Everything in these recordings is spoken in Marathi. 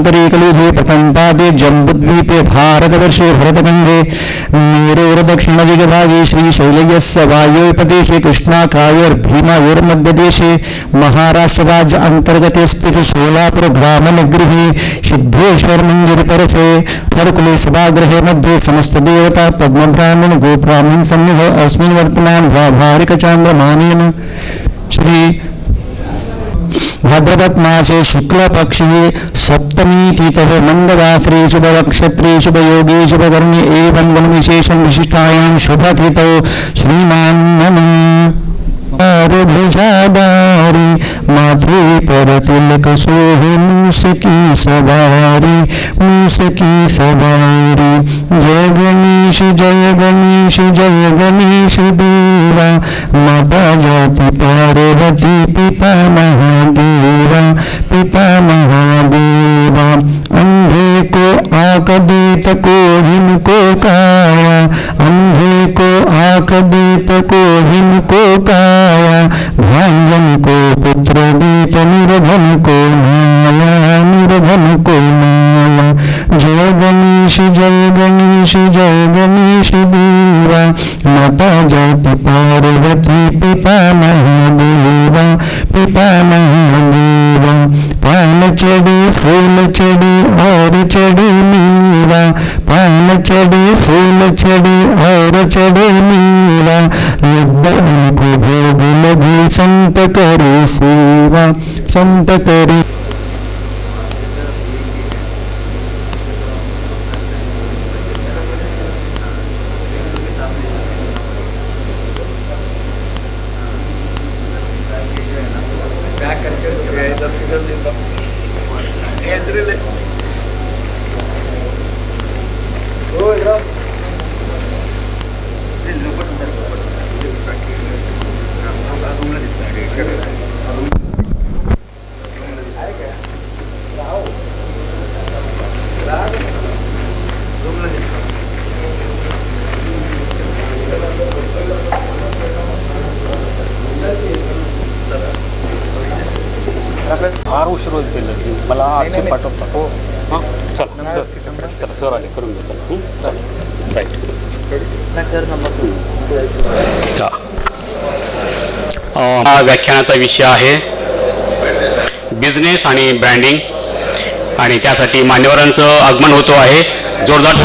शुक्लांतरे कलियुगे प्रथम पादे जम्बुद्वीपे भारतवर्षे भरतखण्डे मेरोर्दक्षिणदिग्भागे श्रीशैलयस्य वायव्यप्रदेशे कृष्णाकाव्योर्भीमायोर्मध्यदेशे महाराष्ट्रराज्य अंतर्गते स्थित सोलापुर ग्रामनगृहे सिद्धेश्वर मंदिर परसे हरकुले सभागृहे मध्ये समस्त देवता पद्मब्राह्मण गोब्राह्मण सन्निध अस्मिन् वर्तमान व्यावहारिक चांद्रमानेन श्री भाद्रपद मासे शुक्ल पक्षे सप्तमी तिथि मंदवासरे शुभ नक्षत्रे शुभ योगे शुभ कर्मे एवं वन विशेषण विशिष्टायां शुभ तिथौ श्रीमान नमः भुजादारी माथे पर तिलक सोहे मूस की सवारी जय गणेश देवा माता जाति पार्वती पिता महादेवा अंधे को आँख देत को हिनको काया अंधे को आँख देत को हिनको काया भांजन को पुत्र देत निर्धन को माया जय गणेश देवा माता जाति पार्वती पिता महादेवा पान चढ़े फूल चढ़े और चढ़े मीरा पान चढ़े फूल चढ़े और चढ़े मीरा को भोग लगे संत करे सेवा संत करे फार उशीर होईल मला आजचे पाठवता हो हां चल सर आले करून घेऊ राईट सर हा व्याख्यानाचा विषय आहे बिझनेस आणि ब्रँडिंग आणि त्यासाठी मान्यवरांचं आगमन होतो आहे जोरदार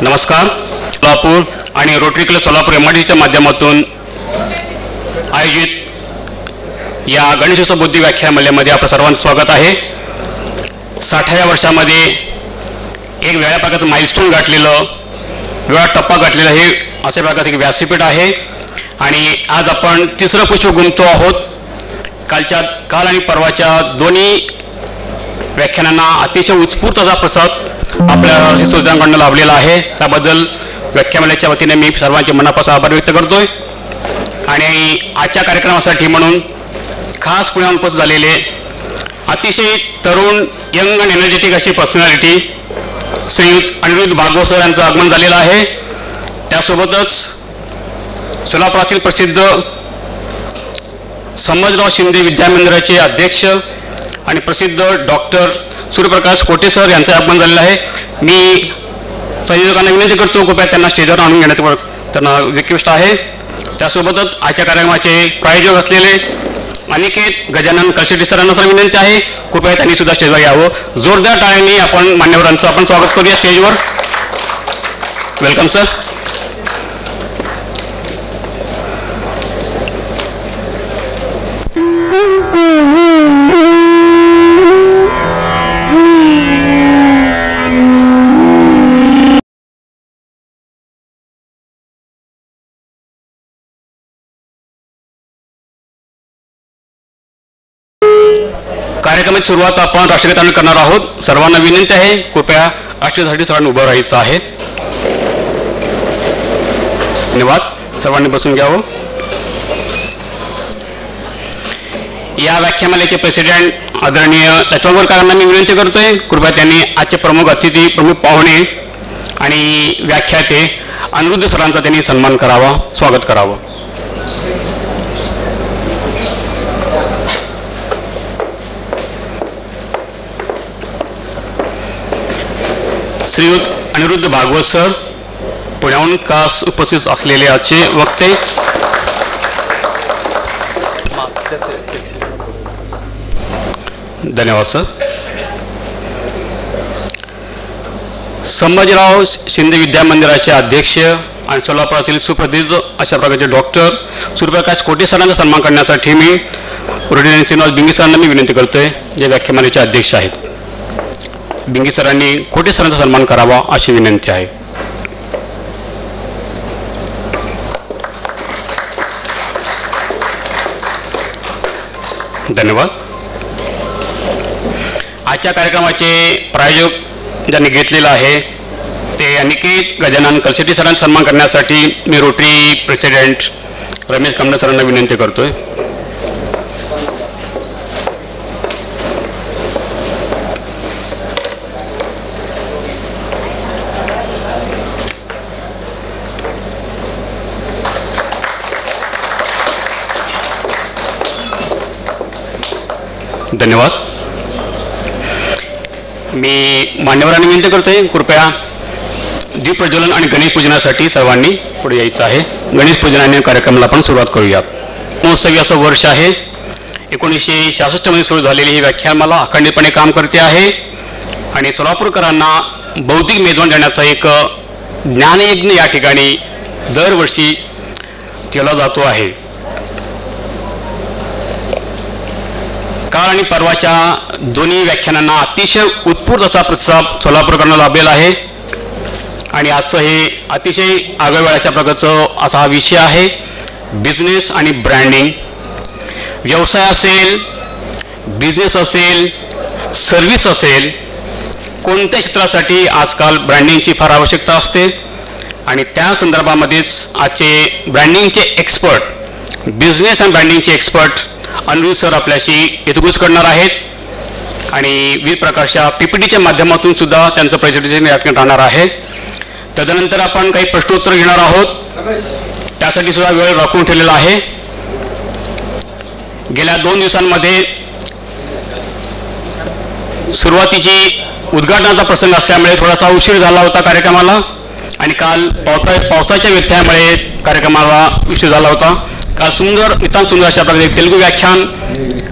नमस्कार. सोलापूर आणि रोटरी क्लब सोलापूर MIDCच्या माध्यमातून आयोजित या गणेशोत्सव बुद्धी व्याख्यानमालेमध्ये आपलं सर्वांचं स्वागत आहे. 60व्या वर्षामध्ये एक वेगळ्या प्रकारचं माइलस्टोन गाठलेलं वेगळा टप्पा गाठलेला हे अशा प्रकारचं एक व्यासपीठ आहे आणि आज आपण तिसरं पुष्प गुंततो आहोत. काल आणि परवाच्या दोन्ही व्याख्यानांना अतिशय उत्स्फूर्त असा प्रतिसाद आपल्या श्रोत्यांकडून लाभलेला आहे. त्याबद्दल व्याख्यानमालेच्या वतीने मी सर्वांचे मनापासून आभार व्यक्त करतोय. आणि आजच्या कार्यक्रमासाठी म्हणून खास पुण्याहून उपस्थित झालेले अतिशय तरुण यंग अँड एनर्जेटिक अशी पर्सनॅलिटी श्रीयुत अनिरुद्ध भागवत सर यांचं आगमन झालेलं आहे. त्यासोबतच सोलापुरातील प्रसिद्ध संभाजीराव शिंदे विद्यामंदिराचे अध्यक्ष आणि प्रसिद्ध डॉक्टर सूर्यप्रकाश कोटे सर यांचं आगमन झालेलं आहे. मी संयोजकांना विनंती करतो कृपया त्यांना स्टेजवर आणून घेण्याचं त्यांना रिक्वेस्ट आहे. त्यासोबतच आजच्या कार्यक्रमाचे प्रायोजक असलेले अनिकेत गजानन कलशेट्टी सरांना सर विनंती आहे कृपया त्यांनी सुद्धा स्टेजवर यावं. जोरदार टाळ्यांनी आपण मान्यवरांचं आपण स्वागत करूया स्टेजवर. Welcome sir. कार्यक्रमाची सुरुवात आपण राष्ट्रगीताने करणार आहोत. सर्वांना विनंती आहे, कृपया राष्ट्रगीतासाठी सर्वांनी उभं राहायचं आहे. धन्यवाद. सर्वांनी बसून घ्यावं. या व्याख्यानमालेचे प्रेसिडेंट आदरणीय लक्ष्मणकारांना मी विनंती करतोय, कृपया त्यांनी आजचे प्रमुख अतिथी, प्रमुख पाहुणे आणि व्याख्याते अनिरुद्ध सरांचा त्यांनी सन्मान करावा, स्वागत करावं. श्रीयुत अनिरुद्ध भागवत सर, पुण्याहून खास उपस्थित असलेले आजचे वक्ते. धन्यवाद सर. संभाजीराव शिंदे विद्या मंदिराचे अध्यक्ष आणि सोलापुरातील सुप्रसिद्ध अशा प्रकारचे डॉक्टर सूर्यप्रकाश कोटे सरांचा सन्मान करण्यासाठी मी रोडिन श्रीनिवास बिंगी सरांना मी विनंती करतोय, जे व्याख्यानमालेचे अध्यक्ष आहेत. बिंगी सरांनी कोटे सरांचा सन्मान करावा अशी विनंती आहे. धन्यवाद. आजच्या कार्यक्रमाचे प्रायोजक ज्यांनी घेतलेलं आहे ते अनिकेत गजानन कलशेट्टी सरांचा सन्मान करण्यासाठी मी रोटरी प्रेसिडेंट रमेश कमले सरांना विनंती करतोय. धन्यवाद. मी मान्यवरांनी विनंती करतोय, कृपया दीप प्रज्वलन आणि गणेश पूजनासाठी सर्वांनी पुढे यायचं आहे. गणेश पूजनाने कार्यक्रमाला आपण सुरुवात करूयात. महोत्सवी असं वर्ष आहे. 1966 मध्ये सुरू झालेली ही व्याख्यानमाला अखंडितपणे काम करते आहे आणि सोलापूरकरांना बौद्धिक मेजवान देण्याचा एक ज्ञानयज्ञ या ठिकाणी दरवर्षी केला जातो आहे. काल आणि परवाच्या दोन्ही व्याख्यानांना अतिशय उत्स्फूर्त असा प्रतिसाद सोलापूरकरांना लाभलेला आहे आणि आजचं हे अतिशय आगळ्या वेळाच्या प्रकारचं असा हा विषय आहे, बिझनेस आणि ब्रँडिंग. व्यवसाय असेल, बिझनेस असेल, सर्व्हिस असेल, कोणत्या क्षेत्रासाठी आजकाल ब्रँडिंगची फार आवश्यकता असते आणि त्या संदर्भामध्येच आजचे ब्रँडिंगचे एक्सपर्ट, बिझनेस आणि ब्रँडिंगचे एक्सपर्ट अनिरुद्ध सर आपल्याशी यथोगुज करणार आहेत आणि विविध प्रकारच्या PPTच्या माध्यमातून सुद्धा त्यांचं प्रेझेंटेशन या ठिकाणी राहणार आहे. तदनंतर आपण काही प्रश्नोत्तर घेणार आहोत, त्यासाठी सुद्धा वेळ राखून ठेवलेला आहे. गेल्या 2 दिवसांमध्ये सुरुवातीची उद्घाटनाचा प्रसंग असल्यामुळे थोडासा उशीर झाला होता कार्यक्रमाला आणि काल पावसाच्या व्यत्ययामुळे कार्यक्रमाला उशीर झाला होता. काल नितांत सुंदर अशा प्रकारे एक तेलुगू व्याख्यान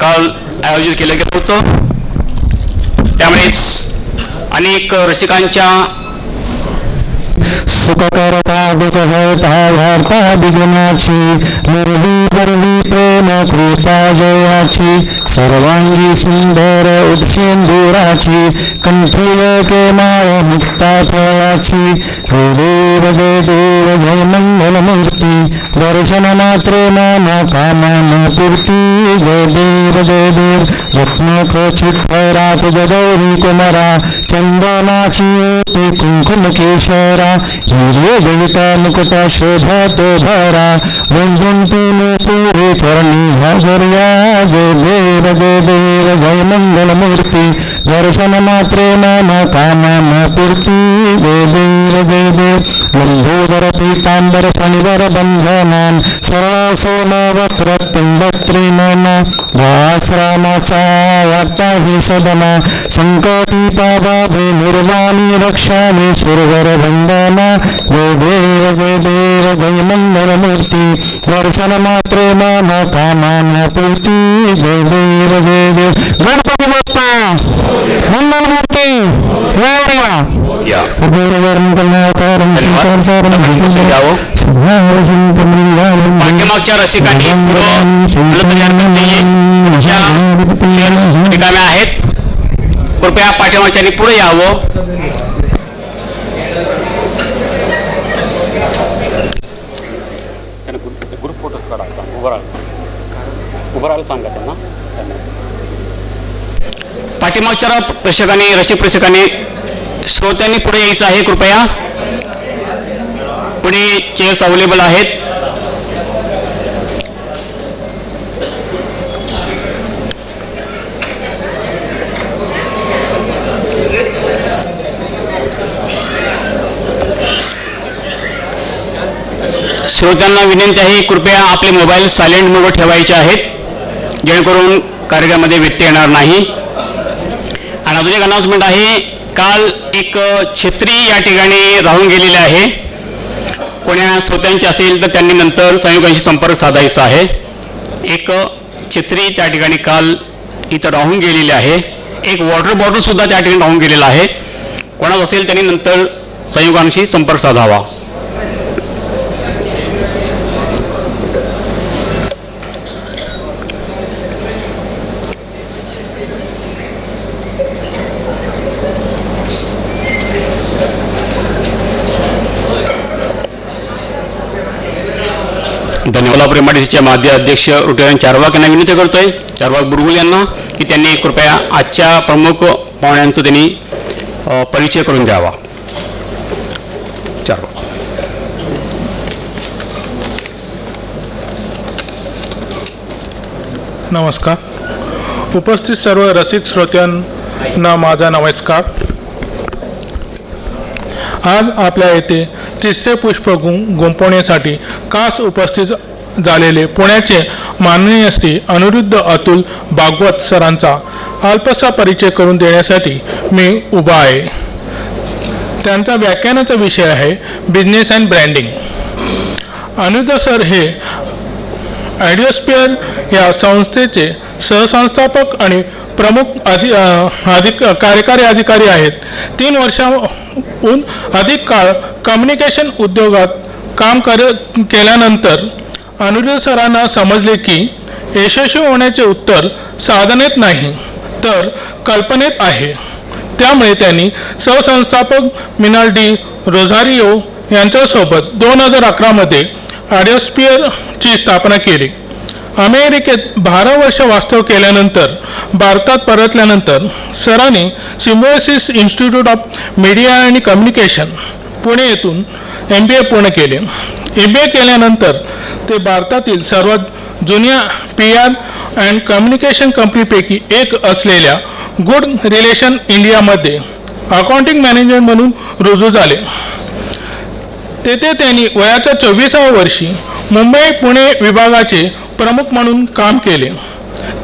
काल आयोजित केलं गेलं होतं. त्यामुळेच अनेक रसिकांच्या सुखकरता दुःखहर्ता वार्ता बिघनाची मुरली करवी प्रेम कृपा जयाची सर्वांगी सुंदर उपसेंदुराची कंठीय के माय मुक्ता फळाची देव जय देव जय मंगलमूर्ती दर्शन मात्रे नाम कामना पूर्ती जय देव रत्न खचित फरा तुझ गौरी कुमारा चंदनाची कुंकुम केशरा हिरे गणिता मुकुटा शोभा तो भरा वंदन पुरे चरणी हजर्या जय देव जय मंगल मूर्ती दर्शन मात्रे नाम कामना पूर्ती जय देव लंबोदर पीतांबर फणिवर बंधनान सरळ सोनवक्र तुंबत्रिनन दासरामाचा वार्ता ही सदना संकटी पावाभे निर्वाणी रक्षामी सुरवर वंदना जय देव जय मंगल मूर्ती दर्शन मात्रे नाम कामना पूर्ती जय देव गणपती बाप्पा मंगल मूर्ती पाठीमागच्या रसिकांनी ठिकाणे आहेत, कृपया पाठीमागच्यानी पुढे यावं. ग्रुप फोटो काढा, उभं राहायला सांगा त्यांना. पाठीमागच्या प्रेक्षकांनी रसिक प्रेक्षकांनी श्रोत्यांनी पुढे यायचं आहे. कृपया पुढे चेअर्स अवेलेबल आहेत. श्रोत्यांना विनंती आहे, कृपया आपले मोबाईल सायलेंट मोडवर ठेवायचे आहेत जेणेकरून कार्यक्रमामध्ये व्यत्यय येणार नाही. आणि अजून एक अनाउन्समेंट आहे, काल एक छत्री या ठिकाणी राहून गेलेले आहे. कोण्या श्रोत्यांची असेल तर त्यांनी नंतर संयोगांशी संपर्क साधायचा आहे. एक छत्री त्या ठिकाणी काल इथं राहून गेलेली आहे. एक वॉटर बॉटल सुद्धा त्या ठिकाणी राहून गेलेला आहे. कोणाच असेल त्यांनी नंतर संयोगांशी संपर्क साधावा. धन्यवाद. एमआयडीसीचे माजी अध्यक्ष रुटेरान चारवाक यांना विनंती करतोय, चारवाक बुडगुल यांना, की त्यांनी कृपया आजच्या प्रमुख पाहुण्यांचा त्यांनी परिचय करून द्यावा. चारवाक. नमस्कार. उपस्थित सर्व रसिक श्रोत्यांना माझा नमस्कार. आज आपल्या येथे तिसरे पुष्प गुंफवण्यासाठी खास उपस्थित झालेले पुण्याचे माननीय श्री अनिरुद्ध अतुल भागवत सरांचा अल्पसा परिचय करून देण्यासाठी मी उभा आहे. त्यांचा व्याख्यानाचा विषय आहे business and branding. Aniruddha sir हे आयडिओस्फिअर या संस्थेचे सहसंस्थापक आणि प्रमुख कार्यकारी अधिकारी आहेत. 3 वर्षाहून अधिक काळ कम्युनिकेशन उद्योगात काम केल्यानंतर अनिरुद्ध सरांना समजले की यशस्वी होण्याचे उत्तर साधनेत नाही तर कल्पनेत आहे. त्यामुळे त्यांनी सहसंस्थापक मिनाल डी रोझारियो यांच्यासोबत 2011 मध्ये आयडिओस्फिअरची स्थापना केली. अमेरिकेत 12 वर्ष वास्तव केल्यानंतर भारतात परतल्यानंतर सरांनी Symbiosis institute of media and communication Pune येथून MBA पूर्ण केले. MBA केल्यानंतर ते भारतातील सर्वात जुन्या PR अँड कम्युनिकेशन कंपनीपैकी एक असलेल्या गुड रिलेशन इंडियामध्ये अकाउंटिंग मॅनेजर म्हणून रुजू झाले. तेथे त्यांनी वयाच्या 24व्या वर्षी मुंबई पुणे विभागाचे प्रमुख म्हणून काम केले.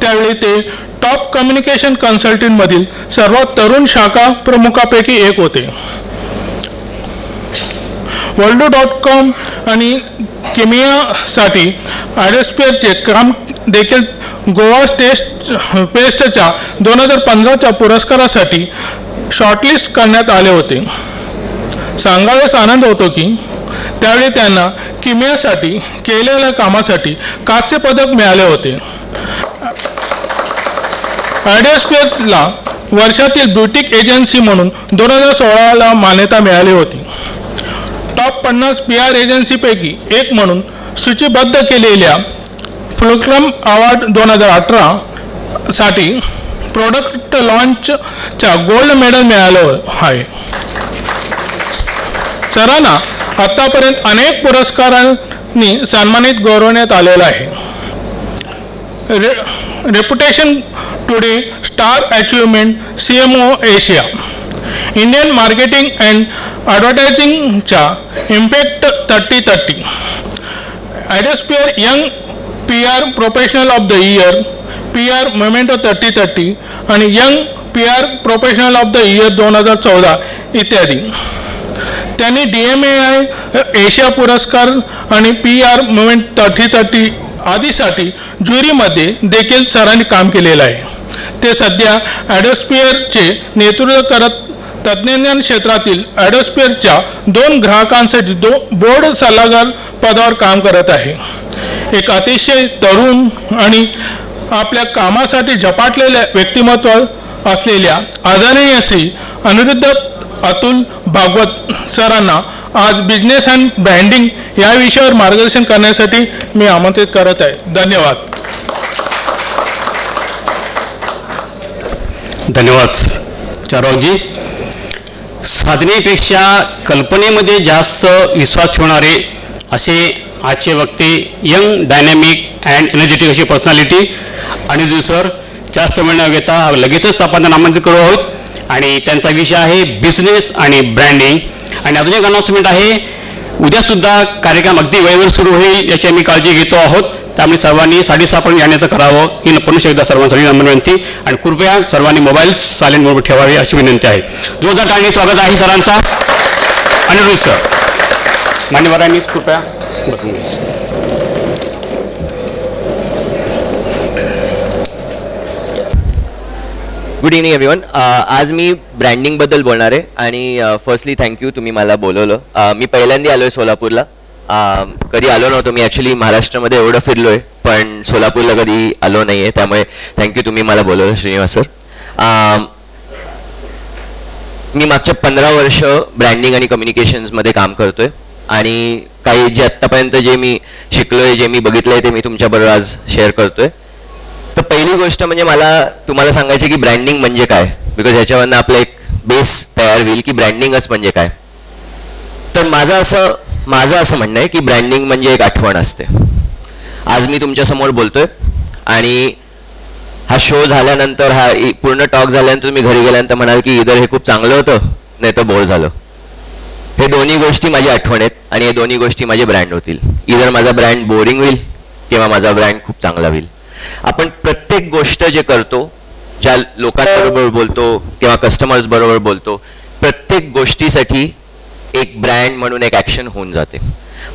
त्यावेळी ते टॉप कम्युनिकेशन कन्सल्टंटमधील सर्वात तरुण शाखा प्रमुखापैकी एक होते. world.com आणि किमियासाठी आयडिओस्फिअरचे काम देखील गोवा बेस्टच्या 2015च्या पुरस्कारासाठी शॉर्टलिस्ट करण्यात आले होते. सांगाव्यास आनंद होतो की त्यावेळी त्यांना किमियासाठी केलेल्या कामासाठी कांस्य पदक मिळाले होते. आयडिओस्फिअरला वर्षातील ब्युटिक एजन्सी म्हणून 2016ला मान्यता मिळाली होती. टॉप 50 PR एजन्सीपैकी एक म्हणून सूचीबद्ध केलेल्या फुलक्रम अवॉर्ड 2018 साठी प्रोडक्ट लॉन्चच्या गोल्ड मेडल मिळालं आहे. सरांना आतापर्यंत अनेक पुरस्कारांनी सन्मानित गौरवण्यात आलेलं आहे. Reputation today star achievement CMO Asia, Indian marketing and ॲडव्हर्टायझिंगच्या impact 3030, ideosphere young PR professional of the year, PR momento 3030 आणि young PR professional of the year 2014 इत्यादी. त्यांनी DMAI एशिया पुरस्कार आणि PR मोमेंट 3030 आदीसाठी ज्युरीमध्ये देखील सरांनी काम केलेलं आहे. ते सध्या आयडिओस्फिअरचे नेतृत्व करत तज्ज्ञान क्षेत्रातील आयडिओस्फिअरच्या 2 ग्राहकांसाठी बोर्ड सल्लागार पदावर काम करत आहे. एक अतिशय तरुण आणि आपल्या कामासाठी झपाटलेल्या व्यक्तिमत्व असलेल्या आदरणीय श्री अनिरुद्ध अतुल भागवत सरांना आज बिझनेस अँड ब्रँडिंग या विषयावर मार्गदर्शन करण्यासाठी मी आमंत्रित करत आहे. धन्यवाद. धन्यवाद चारुजी. साधनेपेक्षा कल्पनेमध्ये जास्त विश्वास ठेवणारे असे आजचे वक्ते, यंग डायनॅमिक अँड एनर्जेटिक अशी पर्सनॅलिटी आणि सर. जास्त वेळ न घेता लगेचच आपण त्यांना आमंत्रित करू आहोत आणि त्यांचा विषय आहे बिझनेस आणि ब्रँडिंग. आणि अजून एक अनाउन्समेंट आहे, उद्यासुद्धा कार्यक्रम अगदी वेळेवर सुरू होईल याची आम्ही काळजी घेतो आहोत. त्यामुळे सर्वांनी 6:30 पर्यंत येण्याचं करावं ही पुन्हा एकदा सर्वांसाठी विनंती. आणि कृपया सर्वांनी मोबाईल सायलेंट मोडवर ठेवावे अशी विनंती आहे. जोरदार टाळणी स्वागत आहे सरांचा. अनिरुद्ध सर, मान्यवरांनी कृपया बसून घ्या. Good evening everyone. आज मी ब्रँडिंगबद्दल बोलणार आहे आणि फर्स्टली थँक्यू तुम्ही मला बोलवलं. मी पहिल्यांदा आलो आहे सोलापूरला. कधी आलो नव्हतो मी. ॲक्च्युली महाराष्ट्रामध्ये एवढं फिरलो आहे पण सोलापूरला कधी आलो नाही आहे, त्यामुळे थँक्यू तुम्ही मला बोलवलं श्रीनिवास सर. मी मागच्या 15 वर्ष ब्रँडिंग आणि कम्युनिकेशन्समध्ये काम करतो आहे आणि काही जे आत्तापर्यंत जे मी शिकलो आहे, जे मी बघितलं आहे ते मी तुमच्याबरोबर आज शेअर करतो आहे. तर पहिली गोष्ट म्हणजे मला तुम्हाला सांगायची की ब्रँडिंग म्हणजे काय, बिकॉज ह्याच्यावरनं आपलं एक बेस तयार होईल की ब्रँडिंगच म्हणजे काय. तर माझं असं म्हणणं आहे की ब्रँडिंग म्हणजे एक आठवण असते. आज मी तुमच्यासमोर बोलतोय आणि हा शो झाल्यानंतर, हा पूर्ण टॉक झाल्यानंतर तुम्ही घरी गेल्यानंतर म्हणाल की इधर हे खूप चांगलं होतं, नाही तर बोर झालं. हे दोन्ही गोष्टी माझी आठवण आहेत आणि हे दोन्ही गोष्टी माझे ब्रँड होतील. इधर माझा ब्रँड बोरिंग होईल किंवा माझा ब्रँड खूप चांगला होईल. आपण प्रत्येक गोष्ट जे करतो, ज्या लोकांबरोबर बोलतो किंवा कस्टमर्स बरोबर बोलतो, प्रत्येक गोष्टीसाठी एक ब्रँड म्हणून एक ॲक्शन होऊन जाते.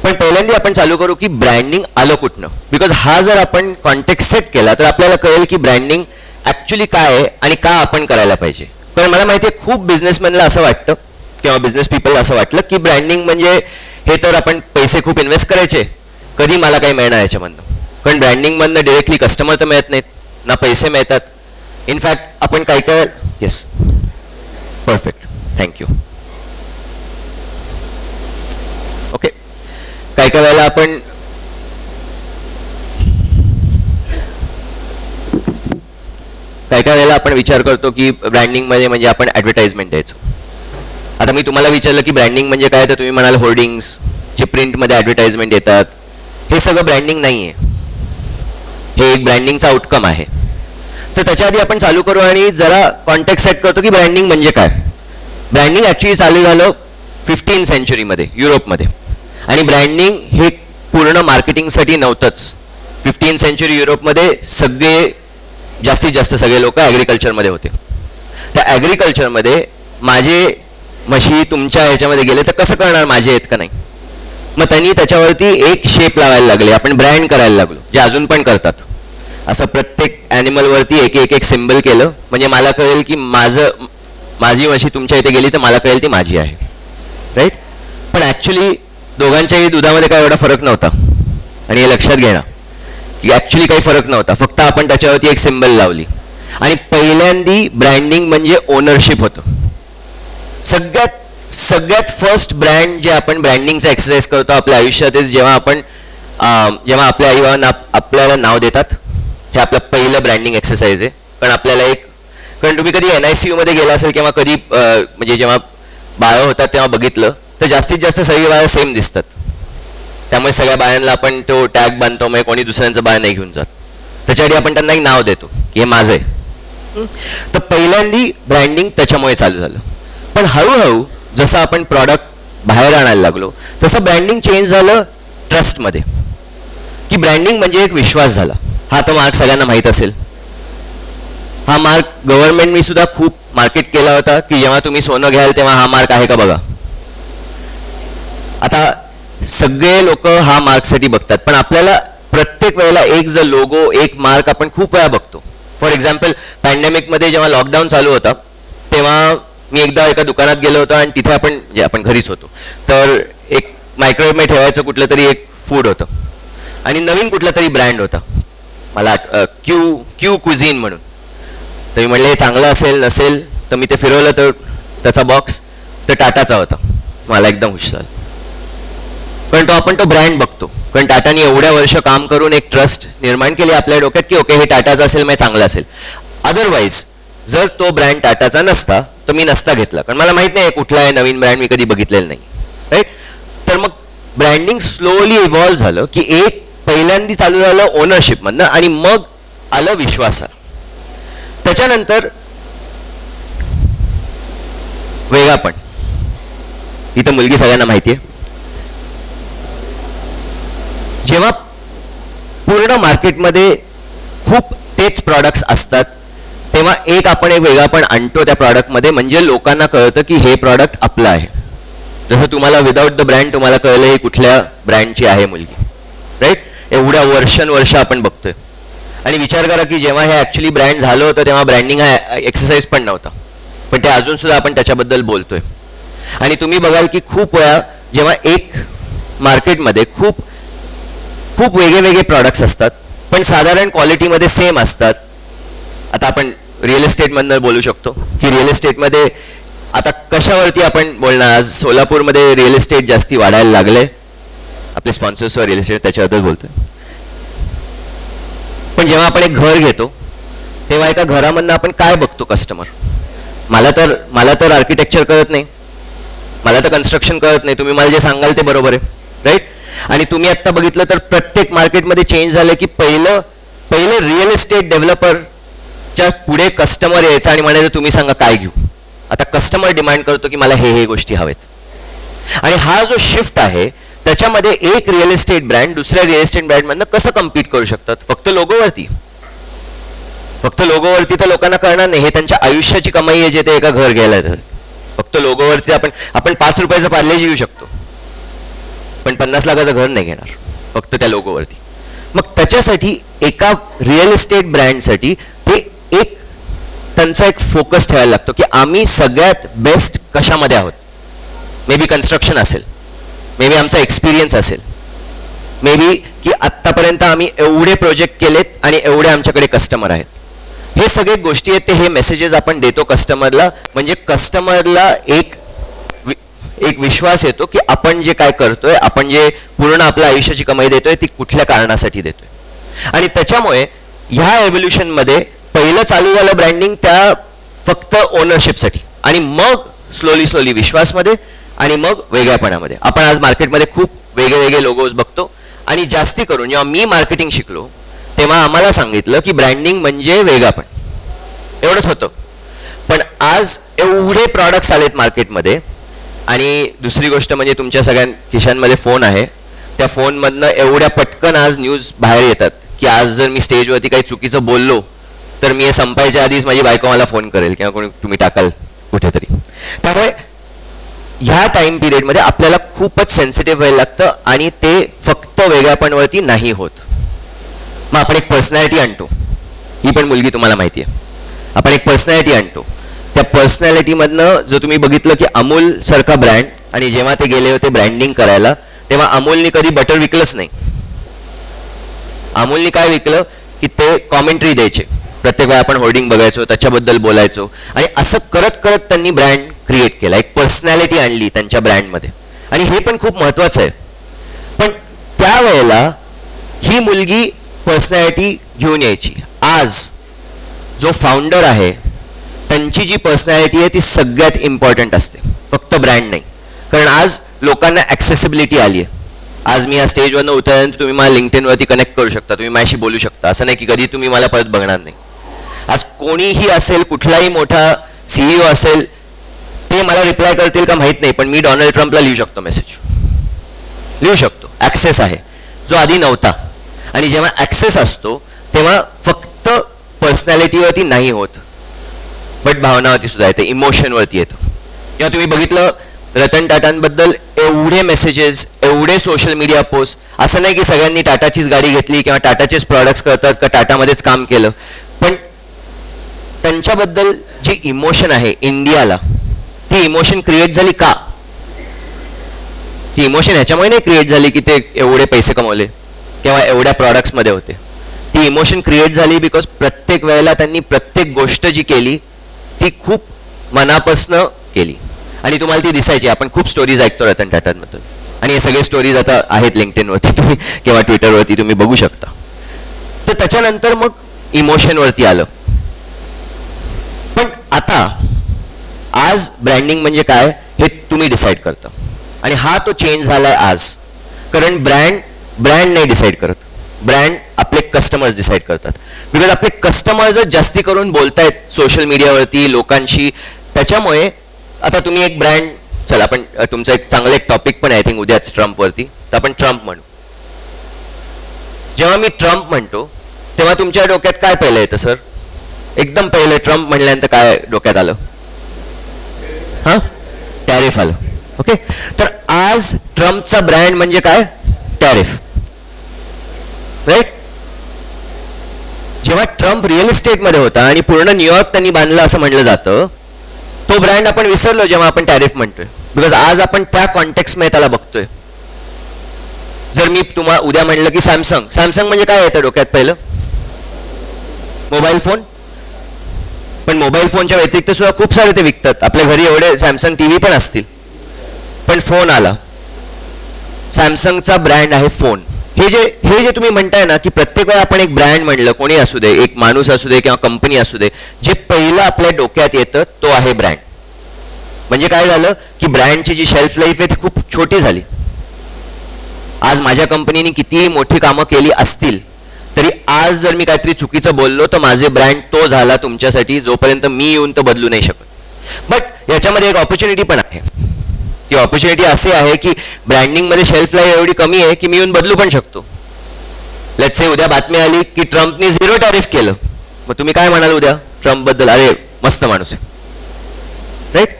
पण पहिल्यांदा आपण चालू करू की ब्रँडिंग आलं कुठनं, बिकॉज हा जर आपण कॉन्टेक्स्ट सेट केला तर आपल्याला कळेल की ब्रँडिंग ॲक्च्युली काय आहे आणि का आपण करायला पाहिजे. कारण मला माहिती आहे खूप बिझनेसमॅनला असं वाटतं किंवा बिझनेस पीपलला असं वाटलं की ब्रँडिंग म्हणजे हे तर आपण पैसे खूप इन्व्हेस्ट करायचे, कधी मला काही मिळणार याच्यामधनं. कारण ब्रँडिंगमधनं डिरेक्टली कस्टमर तर मिळत नाहीत, ना पैसे मिळतात. इनफॅक्ट आपण काय काय येस परफेक्ट थँक्यू ओके. काय काय वेळेला आपण विचार करतो की ब्रँडिंग म्हणजे आपण ॲडव्हर्टाइजमेंट द्यायचं. आता मी तुम्हाला विचारलं की ब्रँडिंग म्हणजे काय, तर तुम्ही म्हणाल होर्डिंग्स जे प्रिंटमध्ये ॲडव्हर्टाइजमेंट येतात, हे सगळं ब्रँडिंग नाही आहे, हे एक ब्रँडिंगचा आउटकम आहे. तर त्याच्या आधी आपण चालू करू आणि जरा कॉन्टेक्स्ट सेट करतो की ब्रँडिंग म्हणजे काय. ब्रँडिंग ॲक्च्युली चालू झालं 15th सेंचुरीमध्ये युरोपमध्ये आणि ब्रँडिंग हे पूर्ण मार्केटिंगसाठी नव्हतंच. 15th सेंचुरी युरोपमध्ये जास्तीत जास्त सगळे लोक ॲग्रिकल्चरमध्ये होते. त्या ॲग्रिकल्चरमध्ये माझे म्हशी तुमच्या ह्याच्यामध्ये गेले तर कसं करणार माझे आहेत का नाही. मग त्यांनी त्याच्यावरती एक शेप लावायला लागले, आपण ब्रँड करायला लागलो, जे अजून पण करतात. असं प्रत्येक ॲनिमलवरती एक सिम्बल केलं म्हणजे मला कळेल की माझी म्हशी तुमच्या इथे गेली तर मला कळेल ती माझी आहे, राईट. पण ॲक्च्युली दोघांच्याही दुधामध्ये काय एवढा फरक नव्हता आणि हे लक्षात घेणं की ॲक्च्युली काही फरक नव्हता, फक्त आपण त्याच्यावरती एक सिम्बल लावली. आणि पहिल्यांदी ब्रँडिंग म्हणजे ओनरशिप होतं. सगळ्यात फर्स्ट ब्रँड जे आपण ब्रँडिंगचा एक्सरसाइज करतो आपल्या आयुष्यात जेव्हा आपल्या आईबाबांना आपल्याला नाव देतात, हे आपलं पहिलं ब्रँडिंग एक्सरसाइज आहे. कारण तुम्ही कधी NICU मध्ये गेला असेल किंवा कधी म्हणजे जेव्हा बाळं होतात तेव्हा बघितलं तर जास्तीत जास्त सगळी बाळं सेम दिसतात. त्यामुळे सगळ्या बाळांना आपण तो टॅग बांधतो, म्हणजे कोणी दुसऱ्यांचं बाळ नाही घेऊन जात. त्याच्यासाठी आपण त्यांना एक नाव देतो की हे माझं आहे. तर पहिल्यांदी ब्रँडिंग त्याच्यामुळे चालू झालं. पण हळूहळू जसं आपण प्रॉडक्ट बाहेर आणायला लागलो तसं ब्रँडिंग चेंज झालं ट्रस्टमध्ये, की ब्रँडिंग म्हणजे एक विश्वास झाला. हा तो मार्क सगळ्यांना माहीत असेल. हा मार्क गव्हर्नमेंटनी सुद्धा खूप मार्केट केला होता की जेव्हा तुम्ही सोनं घ्याल तेव्हा हा मार्क आहे का बघा. आता सगळे लोक हा मार्कसाठी बघतात, पण आपल्याला प्रत्येक वेळेला एक जो लोगो, एक मार्क आपण खूप वेळा बघतो. फॉर एक्झाम्पल पॅन्डेमिकमध्ये जेव्हा लॉकडाऊन चालू होता तेव्हा मी एकदा एका दुकानात गेलो होतो आणि तिथे आपण घरीच होतो, तर एक मायक्रोवेव्हमध्ये ठेवायचं कुठलं तरी एक फूड होतं आणि नवीन कुठला तरी ब्रँड होता, मला क्यू कुझिन म्हणून. तर मी म्हणले हे चांगलं असेल नसेल, तर मी ते फिरवलं तर त्याचा बॉक्स तर टाटाचा होता. मला एकदम खुश झालं, पण आपण तो ब्रँड बघतो. कारण टाटाने एवढ्या वर्ष काम करून एक ट्रस्ट निर्माण केली आपल्या डोक्यात की ओके हे टाटाचं असेल मग चांगलं असेल. अदरवाईज जर तो ब्रँड टाटाचा नसता तर मी नसता घेतला, कारण मला माहित नाही कुठला आहे नवीन ब्रँड, मी कधी बघितलेलं नाही, राईट. तर मग ब्रँडिंग स्लोली इव्हॉल्व्ह झालं की एक पहिल्यांदा चालू झालं ओनरशिप मधनं आणि मग आलं विश्वासा. त्याच्यानंतर वेगळापण. इथं मुलगी सगळ्यांना माहिती आहे. जेव्हा पूर्ण मार्केटमध्ये खूप तेच प्रॉडक्ट्स असतात तेव्हा एक आपण एक वेगळापण आणतो त्या प्रॉडक्टमध्ये, म्हणजे लोकांना कळतं की हे प्रॉडक्ट आपलं आहे. जसं तुम्हाला विदाऊट द ब्रँड तुम्हाला कळलं ही कुठल्या ब्रँडची आहे मुलगी, राईट. एवढ्या वर्ष आपण बघतोय. आणि विचार करा की जेव्हा हे ऍक्च्युली ब्रँड झालं होतं तेव्हा ब्रँडिंग हा एक्सरसाइज पण नव्हता, पण ते अजून सुद्धा आपण त्याच्याबद्दल बोलतोय. आणि तुम्ही बघाल की खूप वेळा जेव्हा एक मार्केटमध्ये खूप खूप वेगळे प्रॉडक्ट्स असतात पण साधारण क्वालिटीमध्ये सेम असतात. आता आपण रिअल एस्टेटमधनं बोलू शकतो की रिअल एस्टेटमध्ये आता कशावरती आपण बोलणार. आज सोलापूरमध्ये रिअल एस्टेट जास्ती वाढायला लागले. आपले स्पॉन्सर्स रिअल एस्टेट त्याच्याबद्दल बोलतोय. पण जेव्हा आपण एक घर घेतो तेव्हा एका घरामधनं आपण काय बघतो कस्टमर. मला तर आर्किटेक्चर कळत नाही, मला तर कन्स्ट्रक्शन कळत नाही, तुम्ही मला जे सांगाल ते बरोबर आहे, राईट. आणि तुम्ही आता बघितलं तर प्रत्येक मार्केटमध्ये चेंज झालं की पहिलं रिअल एस्टेट डेव्हलपरच्या पुढे कस्टमर यायचा आणि म्हणायचं तुम्ही सांगा काय घेऊ. आता कस्टमर डिमांड करतो की मला हे गोष्टी हवेत. आणि हा जो शिफ्ट आहे त्याच्यामध्ये एक रिअल एस्टेट ब्रँड दुसऱ्या रिअल एस्टेट ब्रँडमधनं कसं कम्पीट करू शकतात. फक्त लोगोवरती तर लोकांना कळणार नाही. हे त्यांच्या आयुष्याची कमाई आहे जे ते एका घर घ्यायला येतात. फक्त लोगोवरती आपण 5 रुपयाचा पार्लेजी घेऊ शकतो पण 50 लाखाचं घर नाही घेणार फक्त त्या लोगोवरती. मग त्याच्यासाठी एका रिअल एस्टेट ब्रँडसाठी ते एक त्यांचा एक फोकस ठेवायला लागतो की आम्ही सगळ्यात बेस्ट कशामध्ये आहोत. मे बी कन्स्ट्रक्शन असेल, मे बी आमचा एक्सपिरियन्स असेल, मे बी की आत्तापर्यंत आम्ही एवढे प्रोजेक्ट केलेत आणि एवढे आमच्याकडे कस्टमर आहेत. हे सगळे गोष्टी आहेत ते हे मेसेजेस आपण देतो कस्टमरला, म्हणजे कस्टमरला एक विश्वास येतो की आपण जे काय करतोय, आपण जे पूर्ण आपल्या आयुष्याची कमाई देतोय ती कुठल्या कारणासाठी देतोय. आणि त्याच्यामुळे ह्या एव्होल्युशन मध्ये पहिलं चालू झालं ब्रँडिंग त्या फक्त ओनरशिपसाठी आणि मग स्लोली विश्वासमध्ये आणि मग वेगळ्यापणामध्ये. आपण आज मार्केटमध्ये खूप वेगळे लोगोज बघतो आणि जास्ती करून जेव्हा मी मार्केटिंग शिकलो तेव्हा आम्हाला सांगितलं की ब्रँडिंग म्हणजे वेगळापण, एवढंच होतं. पण आज एवढे प्रॉडक्ट्स आलेत मार्केटमध्ये. आणि दुसरी गोष्ट म्हणजे तुमच्या सगळ्या खिशांमध्ये फोन आहे, त्या फोनमधनं एवढ्या पटकन आज न्यूज बाहेर येतात की आज जर मी स्टेजवरती काही चुकीचं बोललो तर मी हे संपायच्या आधीच माझी बायको मला फोन करेल किंवा कोणी तुम्ही टाकाल कुठेतरी. त्यामुळे ह्या टाइम पिरियडमध्ये आपल्याला खूपच सेन्सिटिव्ह व्हायला लागतं आणि ते फक्त वेगळ्यापणावरती नाही होत. मग आपण एक पर्सनॅलिटी आणतो, ही पण मुलगी तुम्हाला माहिती आहे. आपण एक पर्सनॅलिटी आणतो, त्या पर्सनॅलिटीमधनं जर तुम्ही बघितलं की अमूल सारखा ब्रँड आणि जेव्हा ते गेले होते ब्रँडिंग करायला तेव्हा अमूलने कधी बटर विकलंच नाही. अमूलने काय विकलं की ते कॉमेंट्री द्यायचे, प्रत्येक वेळा आपण होर्डिंग बघायचो, त्याच्याबद्दल बोलायचो आणि असं करत त्यांनी ब्रँड क्रिएट केला, एक पर्सनॅलिटी आणली त्यांच्या ब्रँडमध्ये. आणि हे पण खूप महत्वाचं आहे. पण त्यावेळेला ही मुलगी पर्सनॅलिटी घेऊन यायची. आज जो फाउंडर आहे त्यांची जी पर्सनॅलिटी आहे ती सगळ्यात इम्पॉर्टंट असते, फक्त ब्रँड नाही. कारण आज लोकांना ॲक्सेसिबिलिटी आली आहे. आज मी या स्टेजवरनं उतरल्यानंतर तुम्ही मला लिंक्डइनवरती कनेक्ट करू शकता, तुम्ही माझ्याशी बोलू शकता. असं नाही की कधी तुम्ही मला परत बघणार नाही. आज कोणीही असेल, कुठलाही मोठा CEO असेल, ते मला रिप्लाय करतील का माहीत नाही, पण मी डोनाल्ड ट्रम्पला लिहू शकतो, मेसेज लिहू शकतो. ॲक्सेस आहे जो आधी नव्हता. आणि जेव्हा ॲक्सेस असतो तेव्हा फक्त पर्सनॅलिटीवरती नाही होत, बट भावनावरती सुद्धा येते, इमोशनवरती येतं. किंवा तुम्ही बघितलं रतन टाटांबद्दल एवढे मेसेजेस, एवढे सोशल मीडिया पोस्ट. असं नाही की सगळ्यांनी टाटाचीच गाडी घेतली किंवा टाटाचेच प्रॉडक्ट्स करतात का टाटामध्येच काम केलं, पण त्यांच्याबद्दल जी इमोशन आहे इंडियाला, ती इमोशन क्रिएट झाली का? ती इमोशन ह्याच्यामुळे नाही क्रिएट झाली की ते एवढे पैसे कमवले किंवा एवढ्या प्रॉडक्ट्समध्ये होते. ती इमोशन क्रिएट झाली बिकॉज प्रत्येक वेळेला त्यांनी प्रत्येक गोष्ट जी केली ती खूप मनापासनं केली आणि तुम्हाला ती दिसायची. आपण खूप स्टोरीज ऐकतो रतन टाटांबद्दल आणि हे सगळे स्टोरीज आता आहेत लिंक्डइनवरती तुम्ही किंवा ट्विटरवरती तुम्ही बघू शकता. तर त्याच्यानंतर मग इमोशनवरती आलं. आता आज ब्रँडिंग म्हणजे काय हे तुम्ही डिसाईड करता, आणि हा तो चेंज झालाय आज. कारण ब्रँड नाही डिसाईड करत, ब्रँड आपले कस्टमर्स डिसाईड करतात. बिकॉज आपले कस्टमर्सच जास्ती करून बोलतायत सोशल मीडियावरती लोकांशी. त्याच्यामुळे आता तुम्ही एक ब्रँड, चला आपण तुमचं एक चांगलं एक टॉपिक पण आय थिंक उद्याच ट्रम्पवरती, तर आपण ट्रम्प म्हणू. जेव्हा मी ट्रम्प म्हणतो तेव्हा तुमच्या डोक्यात काय पहिलं येतं सर? एकदम पहिले ट्रम्प म्हणल्यानंतर काय डोक्यात आलं? हा, टॅरिफ आलं. ओके, तर आज ट्रम्पचा ब्रँड म्हणजे काय? टॅरिफ. राईट. जेव्हा ट्रम्प रिअल इस्टेटमध्ये होता आणि पूर्ण न्यूयॉर्क त्यांनी बांधलं असं म्हणलं जातं, तो ब्रँड आपण विसरलो जेव्हा आपण टॅरिफ म्हणतोय. बिकॉज आज आपण त्या कॉन्टेक्स्टमध्ये त्याला बघतोय. जर मी तुम्हाला उद्या म्हणलं की सॅमसंग म्हणजे काय येतं डोक्यात पहिलं? Mobile phone. पण मोबाईल फोनच्या व्यतिरिक्त सुद्धा खूप सारे ते विकतात. आपल्या घरी एवढे सॅमसंग टीव्ही पण असतील. पण फोन आला, सॅमसंगचा ब्रँड आहे फोन. हे जे तुम्ही म्हणताय ना की प्रत्येक वेळा आपण एक ब्रँड म्हणलं, कोणी असू दे, एक माणूस असू दे किंवा कंपनी असू दे, जे पहिलं आपल्या डोक्यात येतं तो आहे ब्रँड. म्हणजे काय झालं की ब्रँडची जी शेल्फ लाईफ आहे ती खूप छोटी झाली. आज माझ्या कंपनीने कितीही मोठी कामं केली असतील तरी आज जर मी काहीतरी चुकीचं बोललो तर माझे ब्रँड तो झाला तुमच्यासाठी, जोपर्यंत मी येऊन तर बदलू नाही शकत. बट याच्यामध्ये एक ऑपॉर्च्युनिटी पण आहे. ती ऑपॉर्च्युनिटी अशी आहे की ब्रँडिंगमध्ये शेल्फ लाईफ एवढी कमी आहे की मी येऊन बदलू पण शकतो. लेट्स से उद्या बातमी आली की ट्रम्पने 0 टॅरिफ केलं, मग तुम्ही काय म्हणाल उद्या ट्रम्प बद्दल? अरे मस्त माणूस आहे. राईट.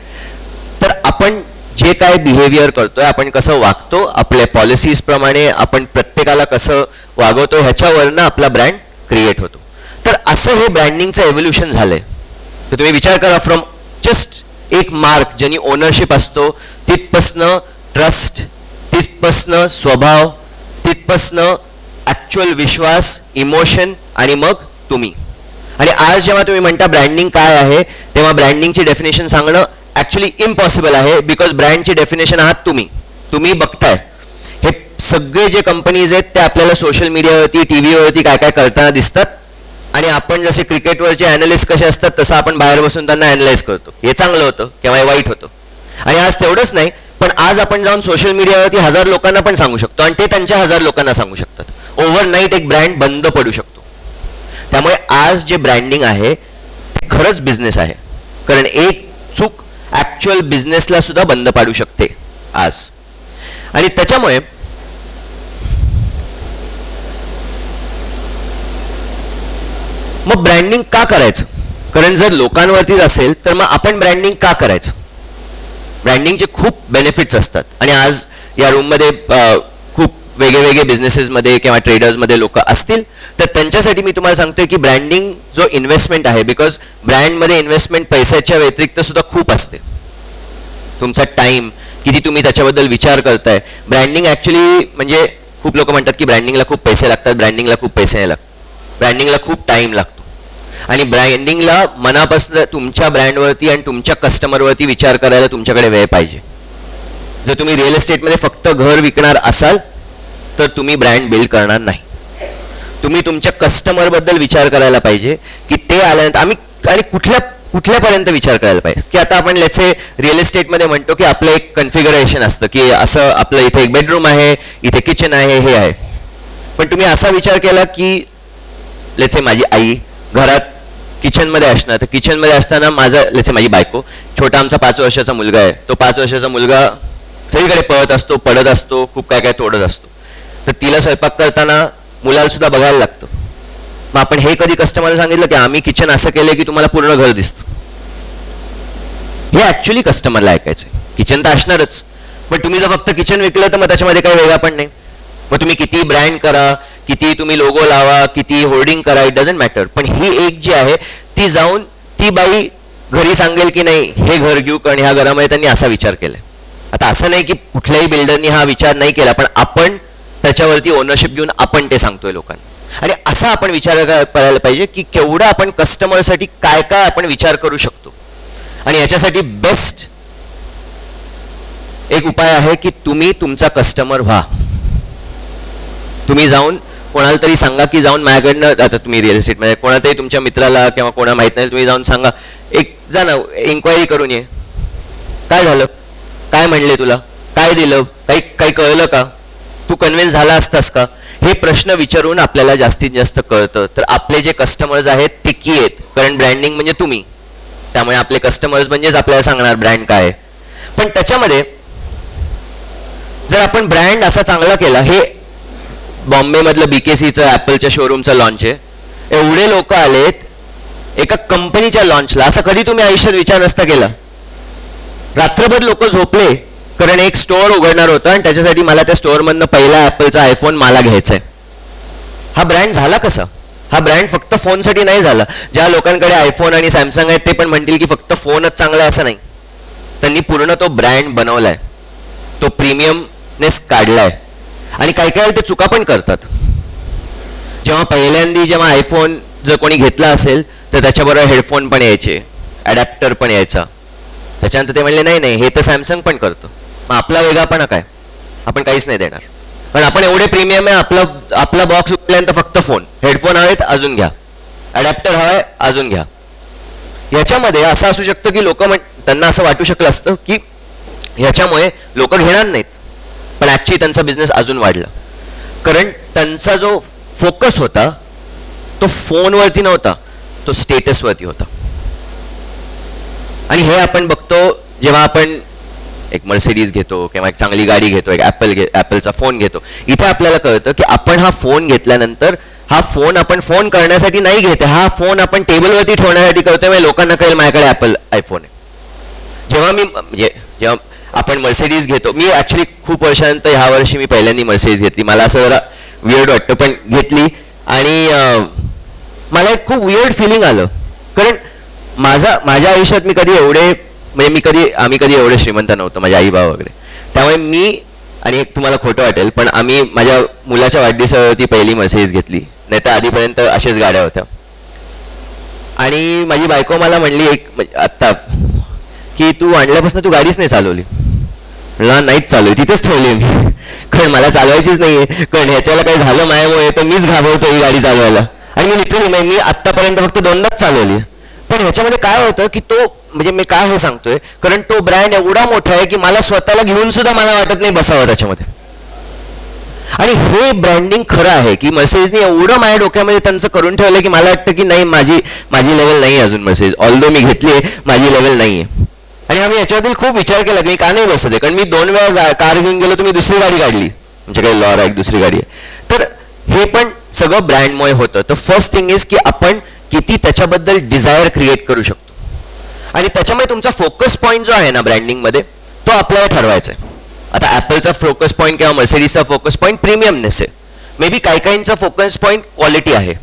तर आपण जे काय बिहेवियर करतोय, आपण कसं वागतो, आपल्या पॉलिसीज प्रमाणे आपण प्रत्येकाला कसं वागवतो, ह्याच्यावरनं आपला ब्रँड क्रिएट होतो. तर असं हे ब्रँडिंगचं एव्होल्युशन झालंय. तर तुम्ही विचार करा, फ्रॉम जस्ट एक मार्क ज्यांनी ओनरशिप असतो, तिथपासनं ट्रस्ट, तिथपासनं स्वभाव, तिथपासनं ऍक्च्युअल विश्वास, इमोशन, आणि मग तुम्ही. आणि आज जेव्हा तुम्ही म्हणता ब्रँडिंग काय आहे, तेव्हा ब्रँडिंगची डेफिनेशन सांगणं ऍक्च्युअली इम्पॉसिबल आहे. बिकॉज ब्रँडची डेफिनेशन आहात तुम्ही बघताय. हे सगळे जे कंपनीज आहेत ते आपल्याला सोशल मीडियावरती, टीव्हीवरती काय काय करताना दिसतात, आणि आपण जसे क्रिकेटवरचे अॅनालिस्ट कसे असतात तसं आपण बाहेर बसून त्यांना अॅनालाइज करतो. हे चांगलं होतं किंवा हे वाईट होतं. आणि आज तेवढंच नाही, पण आज आपण जाऊन सोशल मीडियावरती 1000 लोकांना पण सांगू शकतो आणि ते त्यांच्या 1000 लोकांना सांगू शकतात. ओव्हरनाईट एक ब्रँड बंद पडू शकतो. त्यामुळे आज जे ब्रँडिंग आहे ते खरंच बिझनेस आहे. कारण एक चूक ऍक्च्युअल बिझनेसला सुद्धा बंद पाडू शकते आज. आणि त्याच्यामुळे मग ब्रँडिंग का करायचं? कारण जर लोकांवरतीच असेल तर मग आपण ब्रँडिंग का करायचं? ब्रँडिंगचे खूप बेनिफिट्स असतात. आणि आज या रूममध्ये खूप वेगळे बिझनेसेसमध्ये किंवा ट्रेडर्समध्ये लोक असतील तर त्यांच्यासाठी मी तुम्हाला सांगतोय की ब्रँडिंग जो इन्व्हेस्टमेंट आहे, बिकॉज ब्रँडमध्ये इन्व्हेस्टमेंट पैशाच्या व्यतिरिक्त सुद्धा खूप असते. तुमचा टाइम किती तुम्ही त्याच्याबद्दल विचार करताय. ब्रँडिंग ऍक्च्युली म्हणजे खूप लोक म्हणतात की ब्रँडिंगला खूप पैसे लागतात, ब्रँडिंगला खूप पैसे नाही लागतात. ब्रँडिंगला खूप टाइम लागतो. आणि ब्रँडिंगला मनापासून तुमच्या ब्रँडवरती आणि तुमच्या कस्टमरवरती विचार करायला तुमच्याकडे वेळ पाहिजे. जर तुम्ही रिअल इस्टेटमध्ये फक्त घर विकणार असाल तर तुम्ही ब्रँड बिल्ड करणार नाही. तुम्ही तुमच्या कस्टमरबद्दल विचार करायला पाहिजे की ते आल्यानंतर आम्ही, आणि कुठल्यापर्यंत विचार करायला पाहिजे की आता आपण लेट्स से रिअल इस्टेटमध्ये म्हणतो की आपलं एक कन्फिगरेशन असतं की असं आपलं इथे एक बेडरूम आहे, इथे किचन आहे, हे आहे. पण तुम्ही असा विचार केला की लेट्स से माझी आई घरात किचनमध्ये असणार, तर किचनमध्ये असताना माझा लेट्स से माझी बायको, छोटा आमचा 5 वर्षाचा मुलगा आहे, तो 5 वर्षाचा मुलगा सगळीकडे पळत असतो, पडत असतो, खूप काय काय तोडत असतो. तर तिला स्वयंपाक करताना मुलाला सुद्धा बघायला लागतं. मग आपण हे कधी कस्टमरला सांगितलं की आम्ही किचन असं केलं की तुम्हाला पूर्ण घर दिसतं? हे ऍक्च्युली कस्टमरला ऐकायचंय. किचन तर असणारच, पण तुम्ही जर फक्त किचन विकलं तर मग त्याच्यामध्ये काही वेगळा पण नाही. मग तुम्ही किती ब्रँड करा, किती तुम्ही लोगो लावा, किती होर्डिंग करा, इट डझंट मॅटर. पण ही एक जी आहे ती जाऊन ती बाई घरी सांगेल की नाही हे घर घेऊ, कारण ह्या घरामध्ये त्यांनी असा विचार केलाय. आता असं नाही की कुठल्याही बिल्डरनी हा विचार नाही केला, पण आपण त्याच्यावरती ओनरशिप घेऊन आपण ते सांगतोय लोकांना. आणि असा आपण विचार करायला पाहिजे की केवढा आपण कस्टमरसाठी काय काय आपण विचार करू शकतो. आणि याच्यासाठी बेस्ट एक उपाय आहे की तुम्ही तुमचा कस्टमर व्हा. तुम्ही जाऊन कोणाला तरी सांगा की जाऊन माझ्याकडनं, आता तुम्ही रिअल एस्टेटमध्ये कोणाला तरी तुमच्या मित्राला किंवा कोणा माहीत नाही तुम्ही जाऊन सांगा, एक जा ना इन्क्वायरी करून ये, काय झालं, काय म्हणले तुला, काय दिलं, काही कळलं का, तू कन्व्हिन्स झाला असतास का, हे प्रश्न विचारून आपल्याला जास्तीत जास्त कळतं. तर आपले जे कस्टमर्स आहेत ते की आहेत, कारण ब्रँडिंग म्हणजे तुम्ही, त्यामुळे आपले कस्टमर्स म्हणजेच आपल्याला सांगणार ब्रँड काय आहे. पण त्याच्यामध्ये जर आपण ब्रँड असा चांगला केला, हे बॉम्बे मधलं BKCचं ॲपलच्या शोरूमचं लॉन्च आहे, एवढे लोक आलेत एका कंपनीच्या लॉन्चला, असा कधी तुम्ही आयुष्यात विचार नसता केला. रात्रभर लोक झोपले, कारण एक स्टोअर उघडणार होतं आणि त्याच्यासाठी मला त्या स्टोअरमधनं पहिला ॲपलचा आयफोन मला घ्यायचा आहे. हा ब्रँड झाला कसा? हा ब्रँड फक्त फोनसाठी नाही झाला. ज्या लोकांकडे आयफोन आणि सॅमसंग आहेत ते पण म्हणतील की फक्त फोनच चांगला आहे असं नाही, त्यांनी पूर्ण तो ब्रँड बनवलाय, तो प्रीमियमनेस काढलाय. आणि काही काही ते चुका पण करतात. जेव्हा आयफोन जर कोणी घेतला असेल तर त्याच्याबरोबर हेडफोन पण यायचे, अडॅप्टर पण यायचा. त्याच्यानंतर ते म्हणले नाही हे तर सॅमसंग पण करतं, मग आपला वेगळापणा काय, आपण काहीच नाही देणार, पण आपण एवढे प्रीमियम आहे. आपला बॉक्स उठल्यानंतर फक्त फोन, हेडफोन हवेत अजून घ्या, अडॅप्टर हवाय अजून घ्या. याच्यामध्ये असं असू शकतं की लोक त्यांना असं वाटू शकलं असतं की ह्याच्यामुळे लोक घेणार नाहीत, पण ऍक्च्युली त्यांचा बिझनेस अजून वाढला, कारण त्यांचा जो फोकस होता तो फोनवरती नव्हता, तो स्टेटसवरती होता. आणि हे आपण बघतो जेव्हा आपण एक मर्सिडीज घेतो किंवा एक चांगली गाडी घेतो, एक ॲपलचा फोन घेतो, इथे आपल्याला कळतं की आपण हा फोन घेतल्यानंतर हा फोन आपण फोन करण्यासाठी नाही घेते, हा फोन आपण टेबलवरती ठेवण्यासाठी करतोय, म्हणजे लोकांना कळेल माझ्याकडे ॲपल आयफोन आहे. जेव्हा आपण मर्सिडीज घेतो, मी ऍक्च्युली खूप वर्षानंतर ह्या वर्षी मी पहिल्यांदा मर्सिडीज घेतली, मला असं जरा वियर्ड वाटतं पण घेतली, आणि मला एक खूप वियर्ड फिलिंग आलं, कारण माझ्या आयुष्यात मी कधी एवढे आम्ही कधी एवढे श्रीमंत नव्हतं, माझे आई बाबा वगैरे. त्यामुळे मी, आणि एक तुम्हाला खोटं वाटेल पण आम्ही माझ्या मुलाच्या वाढदिवसावरती पहिली मर्सिडीज घेतली, नाही तर आधीपर्यंत अशाच गाड्या होत्या. आणि माझी बायको मला म्हणली आत्ता की तू आणल्यापासून तू गाडीच नाही चालवली. नाहीच चालवली, तिथेच ठेवली मी, कारण मला चालवायचीच नाहीये, कारण ह्याच्याला काही झालं माझ्यामुळे तर मीच घाबरतो ही गाडी चालवायला. आणि मी लिटरली मी आत्तापर्यंत फक्त 2दाच चालवली. पण ह्याच्यामध्ये काय होतं की तो, म्हणजे मी काय हे सांगतोय, कारण तो ब्रँड एवढा मोठा आहे की मला स्वतःला घेऊन सुद्धा मला वाटत नाही बसावं त्याच्यामध्ये. आणि हे ब्रँडिंग खरं आहे की मर्सिडीजने एवढं माझ्या डोक्यामध्ये त्यांचं करून ठेवलं की मला वाटतं की नाही माझी लेवल नाही अजून मर्सिडीज, ऑल्दो मी घेतली माझी लेवल नाहीये. आणि आम्ही याच्याबद्दल खूप विचार केला की मी का नाही बसत आहे, कारण मी 2 वेळा कार घेऊन गेलो तर मी दुसरी गाडी काढली, आमच्याकडे लॉरा एक दुसरी गाडी आहे. तर हे पण सगळं ब्रँडमुळे होतं. तर फर्स्ट थिंग इज की आपण किती त्याच्याबद्दल डिझायर क्रिएट करू शकतो, आणि त्याच्यामुळे तुमचा फोकस पॉईंट जो आहे ना ब्रँडिंगमध्ये तो आपल्याला ठरवायचा आहे. आता ॲपलचा फोकस पॉईंट किंवा मर्सिडीजचा फोकस पॉईंट प्रीमियमनेस आहे, मे बी काहींचा फोकस पॉईंट क्वालिटी आहे,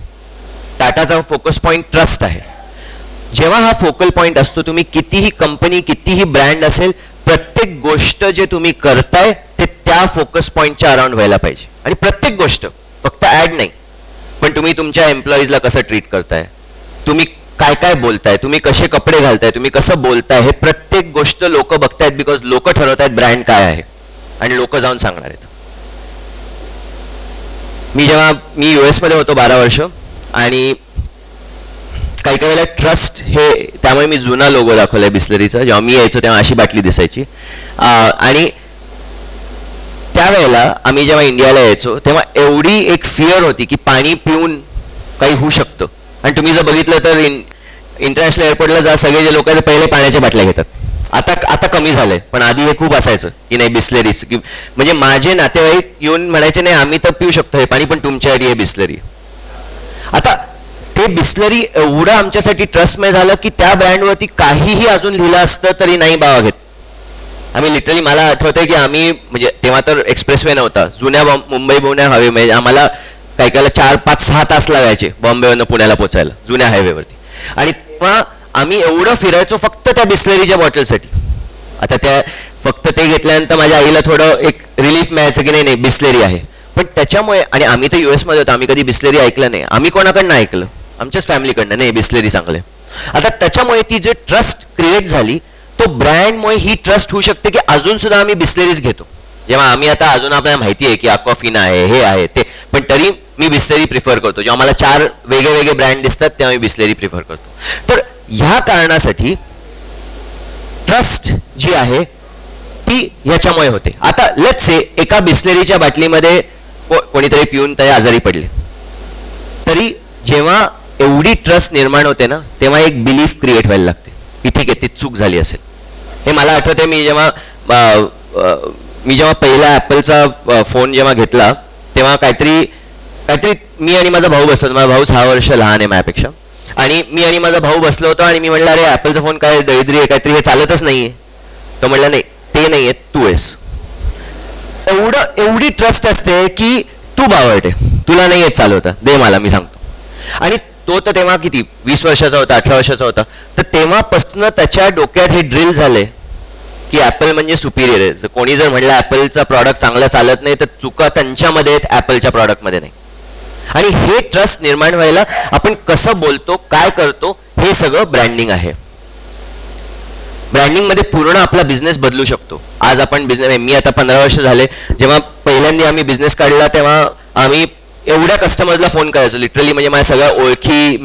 टाटाचा फोकस पॉईंट ट्रस्ट आहे. जेव्हा हा फोकल पॉईंट असतो, तुम्ही कितीही कंपनी कितीही ब्रँड असेल, प्रत्येक गोष्ट जे तुम्ही करताय ते त्या फोकस पॉईंटच्या अराउंड व्हायला पाहिजे. आणि प्रत्येक गोष्ट, फक्त ॲड नाही, पण तुम्ही तुमच्या एम्प्लॉईजला कसं ट्रीट करताय, तुम्ही काय काय बोलताय, तुम्ही कसे कपडे घालताय, तुम्ही कसं बोलताय, हे प्रत्येक गोष्ट लोक बघतायत, बिकॉज लोक ठरवतायत ब्रँड काय आहे आणि लोक जाऊन सांगणार आहेत. मी US मध्ये होतो 12 वर्ष, आणि काही वेळेला ट्रस्ट हे, त्यामुळे मी जुना लोगो दाखवलाय बिस्लरीचा. जेव्हा मी यायचो तेव्हा अशी बाटली दिसायची, आणि त्यावेळेला आम्ही जेव्हा इंडियाला यायचो तेव्हा एवढी एक फिअर होती की पाणी पिऊन काही होऊ शकतं. आणि तुम्ही जर बघितलं तर इंटरनॅशनल एअरपोर्टला जा, सगळे जे लोक पहिले पाण्याच्या बाटल्या घेतात. आता कमी झालंय, पण आधी हे खूप असायचं की नाही बिस्लरीज, म्हणजे माझे नातेवाईक येऊन म्हणायचे नाही आम्ही तर पिऊ शकतो हे पाणी, पण तुमच्यासाठी हे बिस्लरी. आता ते बिस्लरी एवढं आमच्यासाठी ट्रस्टमय झालं की त्या ब्रँडवरती काहीही अजून लिहिलं असतं तरी नाही बाबा घेत. आम्ही लिटरली, मला आठवतंय की आम्ही, म्हणजे तेव्हा तर एक्सप्रेसवे नव्हता, जुन्या मुंबई पुणे हायवे, म्हणजे आम्हाला काही 4, 5, 6 तास लागायचे बॉम्बेवरनं पुण्याला पोचायला जुन्या हायवेवरती. आणि तेव्हा आम्ही एवढं फिरायचो फक्त त्या बिस्लरीच्या बॉटलसाठी. आता त्या फक्त ते घेतल्यानंतर माझ्या आईला थोडं एक रिलीफ मिळायचं की नाही बिस्लरी आहे. पण त्याच्यामुळे, आणि आम्ही तर US मध्ये होतो, आम्ही कधी बिस्लरी ऐकलं नाही, आम्ही कोणाकडनं ऐकलं, आमच्याच फॅमिलीकडनं, नाही बिस्लरी चांगले. आता त्याच्यामुळे ती जे ट्रस्ट क्रिएट झाली, तो ब्रँडमुळे ही ट्रस्ट होऊ शकते की अजून सुद्धा आम्ही बिस्लरीज घेतो. जेव्हा आम्ही आता अजून आपल्याला माहिती आहे की अक्वाफिना आहे, हे आहे ते, पण तरी मी बिस्लेरी प्रिफर करतो. जेव्हा मला 4 वेगळे वेगळे ब्रँड दिसतात तेव्हा मी बिस्लेरी प्रिफर करतो. तर ह्या कारणासाठी ट्रस्ट जी आहे ती ह्याच्यामुळे होते. आता लेट्स से एका बिस्लेरीच्या बाटलीमध्ये कोणीतरी पिऊन ते आजारी पडले, तरी जेव्हा एवढी ट्रस्ट निर्माण होते ना तेव्हा एक बिलीफ क्रिएट व्हायला लागते की ठीक आहे ती चूक झाली असेल. हे मला आठवते मी जेव्हा पहिला ॲपलचा फोन जेव्हा घेतला तेव्हा काहीतरी मी आणि माझा भाऊ बसलो होतो. माझा भाऊ 6 वर्ष लहान आहे माझ्यापेक्षा, आणि मी आणि माझा भाऊ बसलो होतो आणि मी म्हणलं अरे ॲपलचा फोन काय दरिद्री आहे, काहीतरी हे चालतच नाहीये. तो म्हणला नाही ते नाहीये तू आहेस. एवढी ट्रस्ट असते की तू बावळटे, तुला नाही येत चालवता, दे मला मी सांगतो. आणि तो तर तेव्हा किती 20 वर्षाचा होता, 18 वर्षाचा होता. तर तेव्हापासून त्याच्या डोक्यात हे ड्रिल झाले की ॲपल म्हणजे सुपिरियर आहे. कोणी जर म्हटलं ॲपलचा प्रॉडक्ट चांगला चालत नाही तर चुका त्यांच्यामध्ये आहेत, ॲपलच्या प्रॉडक्टमध्ये नाही. आणि हे ट्रस्ट निर्माण व्हायला आपण कसं बोलतो, काय करतो, हे सगळं ब्रँडिंग आहे. ब्रँडिंगमध्ये पूर्ण आपला बिझनेस बदलू शकतो. आज आपण मी आता 15 वर्ष झाले, जेव्हा पहिल्यांदा आम्ही बिझनेस काढला तेव्हा आम्ही एवढ्या कस्टमर्सला फोन करायचो लिटरली, म्हणजे माझ्या सगळ्या ओळखी,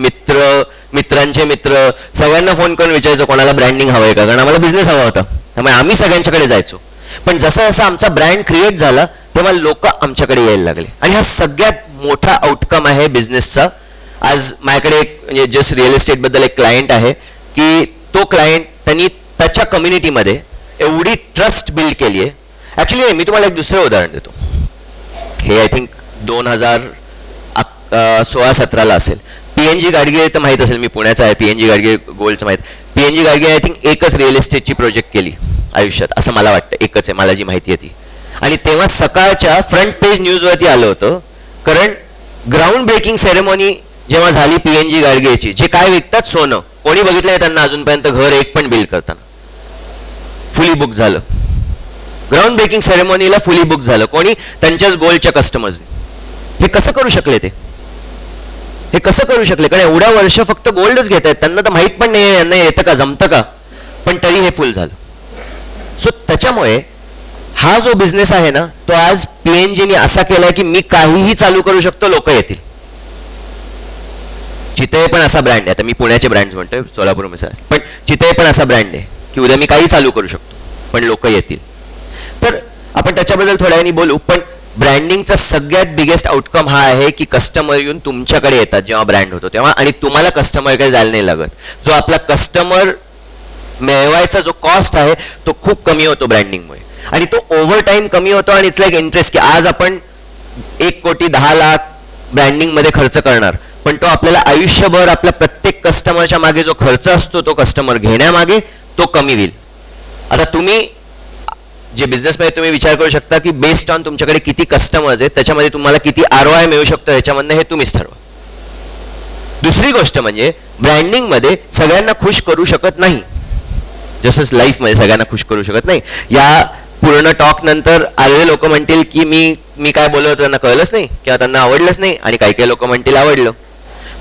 मित्रांचे मित्र सगळ्यांना फोन करून विचारायचो कोणाला ब्रँडिंग हवं आहे का, कारण आम्हाला बिझनेस हवा होता. त्यामुळे आम्ही सगळ्यांच्याकडे जायचो. पण जसा जसा आमचा ब्रँड क्रिएट झाला तेव्हा लोक आमच्याकडे यायला लागले. आणि हा सगळ्यात मोठा आउटकम आहे बिझनेसचा. आज माझ्याकडे म्हणजे जस्ट रिअल इस्टेटबद्दल एक क्लायंट आहे की तो क्लायंट त्यांनी त्याच्या कम्युनिटीमध्ये एवढी ट्रस्ट बिल्ड केली आहे. ॲक्च्युली मी तुम्हाला एक दुसरं उदाहरण देतो. हे आय थिंक 2016-17 असेल. PNG गाडगे तर माहीत असेल, मी पुण्याचा आहे. PNG गाडगे गोल्डचं माहीत. PNG गाडगे आय थिंक एकच रिअल इस्टेटची प्रोजेक्ट केली आयुष्यात असं मला वाटतं, एकच आहे मला जी माहिती आहे ती. आणि तेव्हा सकाळच्या फ्रंट पेज न्यूजवरती आलं होतं, कारण ग्राउंड ब्रेकिंग सेरेमॉनी जेव्हा झाली PNG गाडगेची, जे काय विकतात सोनं, कोणी बघितलंय त्यांना अजूनपर्यंत घर एक पण बिल्ड करताना, फुली बुक झालं. ग्राउंड ब्रेकिंग सेरेमॉनीला फुली बुक झालं, कोणी त्यांच्याच गोल्डच्या कस्टमर्सनी. हे कसं करू शकले ते? हे कसं करू शकले? कारण एवढ्या वर्ष फक्त गोल्डच घेत आहेत, त्यांना तर माहित पण नाही यांना येतं का, जमतं का, पण तरी हे फुल झालं. सो त्याच्यामुळे हा जो बिझनेस आहे ना तो आज PNGने असा केलाय की मी काहीही चालू करू शकतो, लोक येतील. चितळे पण असा ब्रँड आहे, आता मी पुण्याचे ब्रँड म्हणतोय, सोलापूर मिसळ, पण चितळे पण असा ब्रँड आहे की उद्या मी काही चालू करू शकतो पण लोक येतील. तर आपण त्याच्याबद्दल थोड्या वेळाने बोलू. पण ब्रँडिंगचा सगळ्यात बिगेस्ट आउटकम हा आहे की कस्टमर येऊन तुमच्याकडे येतात जेव्हा ब्रँड होतो तेव्हा, आणि तुम्हाला कस्टमरकडे जायला नाही लागत. जो आपला कस्टमर मिळवायचा जो कॉस्ट आहे तो खूप कमी होतो ब्रँडिंगमुळे, आणि तो ओव्हर टाइम कमी होतो. आणि इट्स लाईक इंटरेस्ट की आज आपण 1 कोटी 10 लाख ब्रँडिंगमध्ये खर्च करणार, पण तो आपल्याला आयुष्यभर आपल्या प्रत्येक कस्टमरच्या मागे जो खर्च असतो तो कस्टमर घेण्यामागे तो कमी होईल. आता तुम्ही जे बिझनेसमध्ये तुम्ही विचार करू शकता की बेस्ड ऑन तुमच्याकडे किती कस्टमर्स आहेत त्याच्यामध्ये तुम्हाला किती ROI मिळू शकतो ह्याच्यामधनं हे तुम्हीच ठरवा. दुसरी गोष्ट म्हणजे ब्रँडिंगमध्ये सगळ्यांना खुश करू शकत नाही, जसंच लाईफमध्ये सगळ्यांना खुश करू शकत नाही. या पूर्ण टॉक नंतर आलेले लोक म्हणतील की मी काय बोलत होतो त्यांना कळलंच नाही किंवा त्यांना आवडलंच नाही, आणि काही काही लोक म्हणतील आवडलं.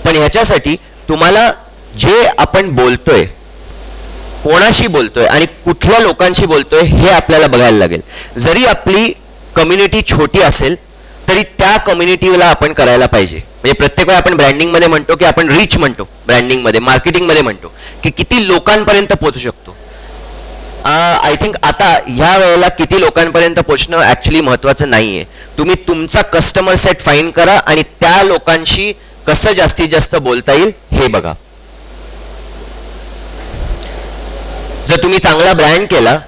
पण ह्याच्यासाठी तुम्हाला जे आपण बोलतोय, कोणाशी बोलतोय आणि कुठल्या लोकांशी बोलतोय हे आपल्याला बघायला लागेल. जरी आपली कम्युनिटी छोटी असेल तरी त्या कम्युनिटीला आपण करायला पाहिजे. म्हणजे प्रत्येक वेळा आपण ब्रँडिंगमध्ये म्हणतो की आपण रीच म्हणतो, ब्रँडिंगमध्ये मार्केटिंगमध्ये म्हणतो की किती लोकांपर्यंत पोहोचू शकतो. आय थिंक आता ह्या वेळेला किती लोकांपर्यंत पोहोचणं ऍक्च्युली महत्वाचं नाहीये. तुम्ही तुमचा कस्टमर सेट फाईन करा आणि त्या लोकांशी कसं जास्तीत जास्त बोलता येईल हे बघा. जर तुम्ही चांगला ब्रँड केला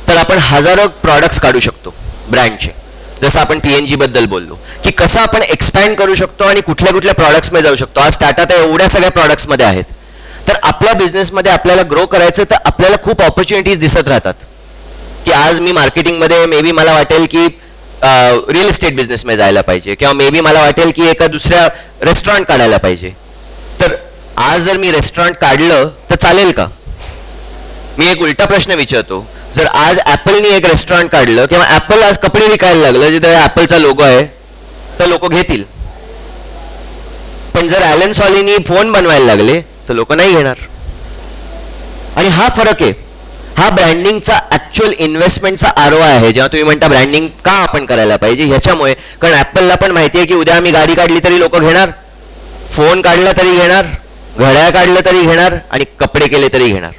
तर आपण हजारो प्रॉडक्ट्स काढू शकतो ब्रँडचे. जसं आपण PNG बद्दल बोललो की कसं आपण एक्सपॅन्ड करू शकतो आणि कुठल्या कुठल्या प्रॉडक्ट्समध्ये जाऊ शकतो. आज टाटा तर एवढ्या सगळ्या प्रॉडक्ट्समध्ये आहेत. तर आपल्या बिझनेसमध्ये आपल्याला ग्रो करायचं तर आपल्याला खूप ऑपॉर्च्युनिटीज दिसत राहतात की आज मी मार्केटिंगमध्ये मे बी मला वाटेल की रिअल इस्टेट बिझनेसमध्ये जायला पाहिजे, किंवा मे बी मला वाटेल की एका दुसऱ्या रेस्टॉरंट काढायला पाहिजे. तर आज जर मी रेस्टॉरंट काढलं तर चालेल का? मी एक उलटा प्रश्न विचारतो. जर आज ॲपलनी एक रेस्टॉरंट काढलं किंवा ॲपल आज कपडे विकायला लागलं जिथे ॲपलचा लोगो आहे तर लोक घेतील. पण जर ॲलन सॉलीनी फोन बनवायला लागले तर लोक नाही घेणार. आणि हा फरक आहे. हा ब्रँडिंगचा ऍक्च्युअल इन्व्हेस्टमेंटचा ROI आहे. जेव्हा तुम्ही म्हणता ब्रँडिंग का आपण करायला पाहिजे, ह्याच्यामुळे, कारण ॲपलला पण माहिती आहे की उद्या आम्ही गाडी काढली तरी लोक घेणार, फोन काढला तरी घेणार, घड्याळ काढलं तरी घेणार, आणि कपडे केले तरी घेणार,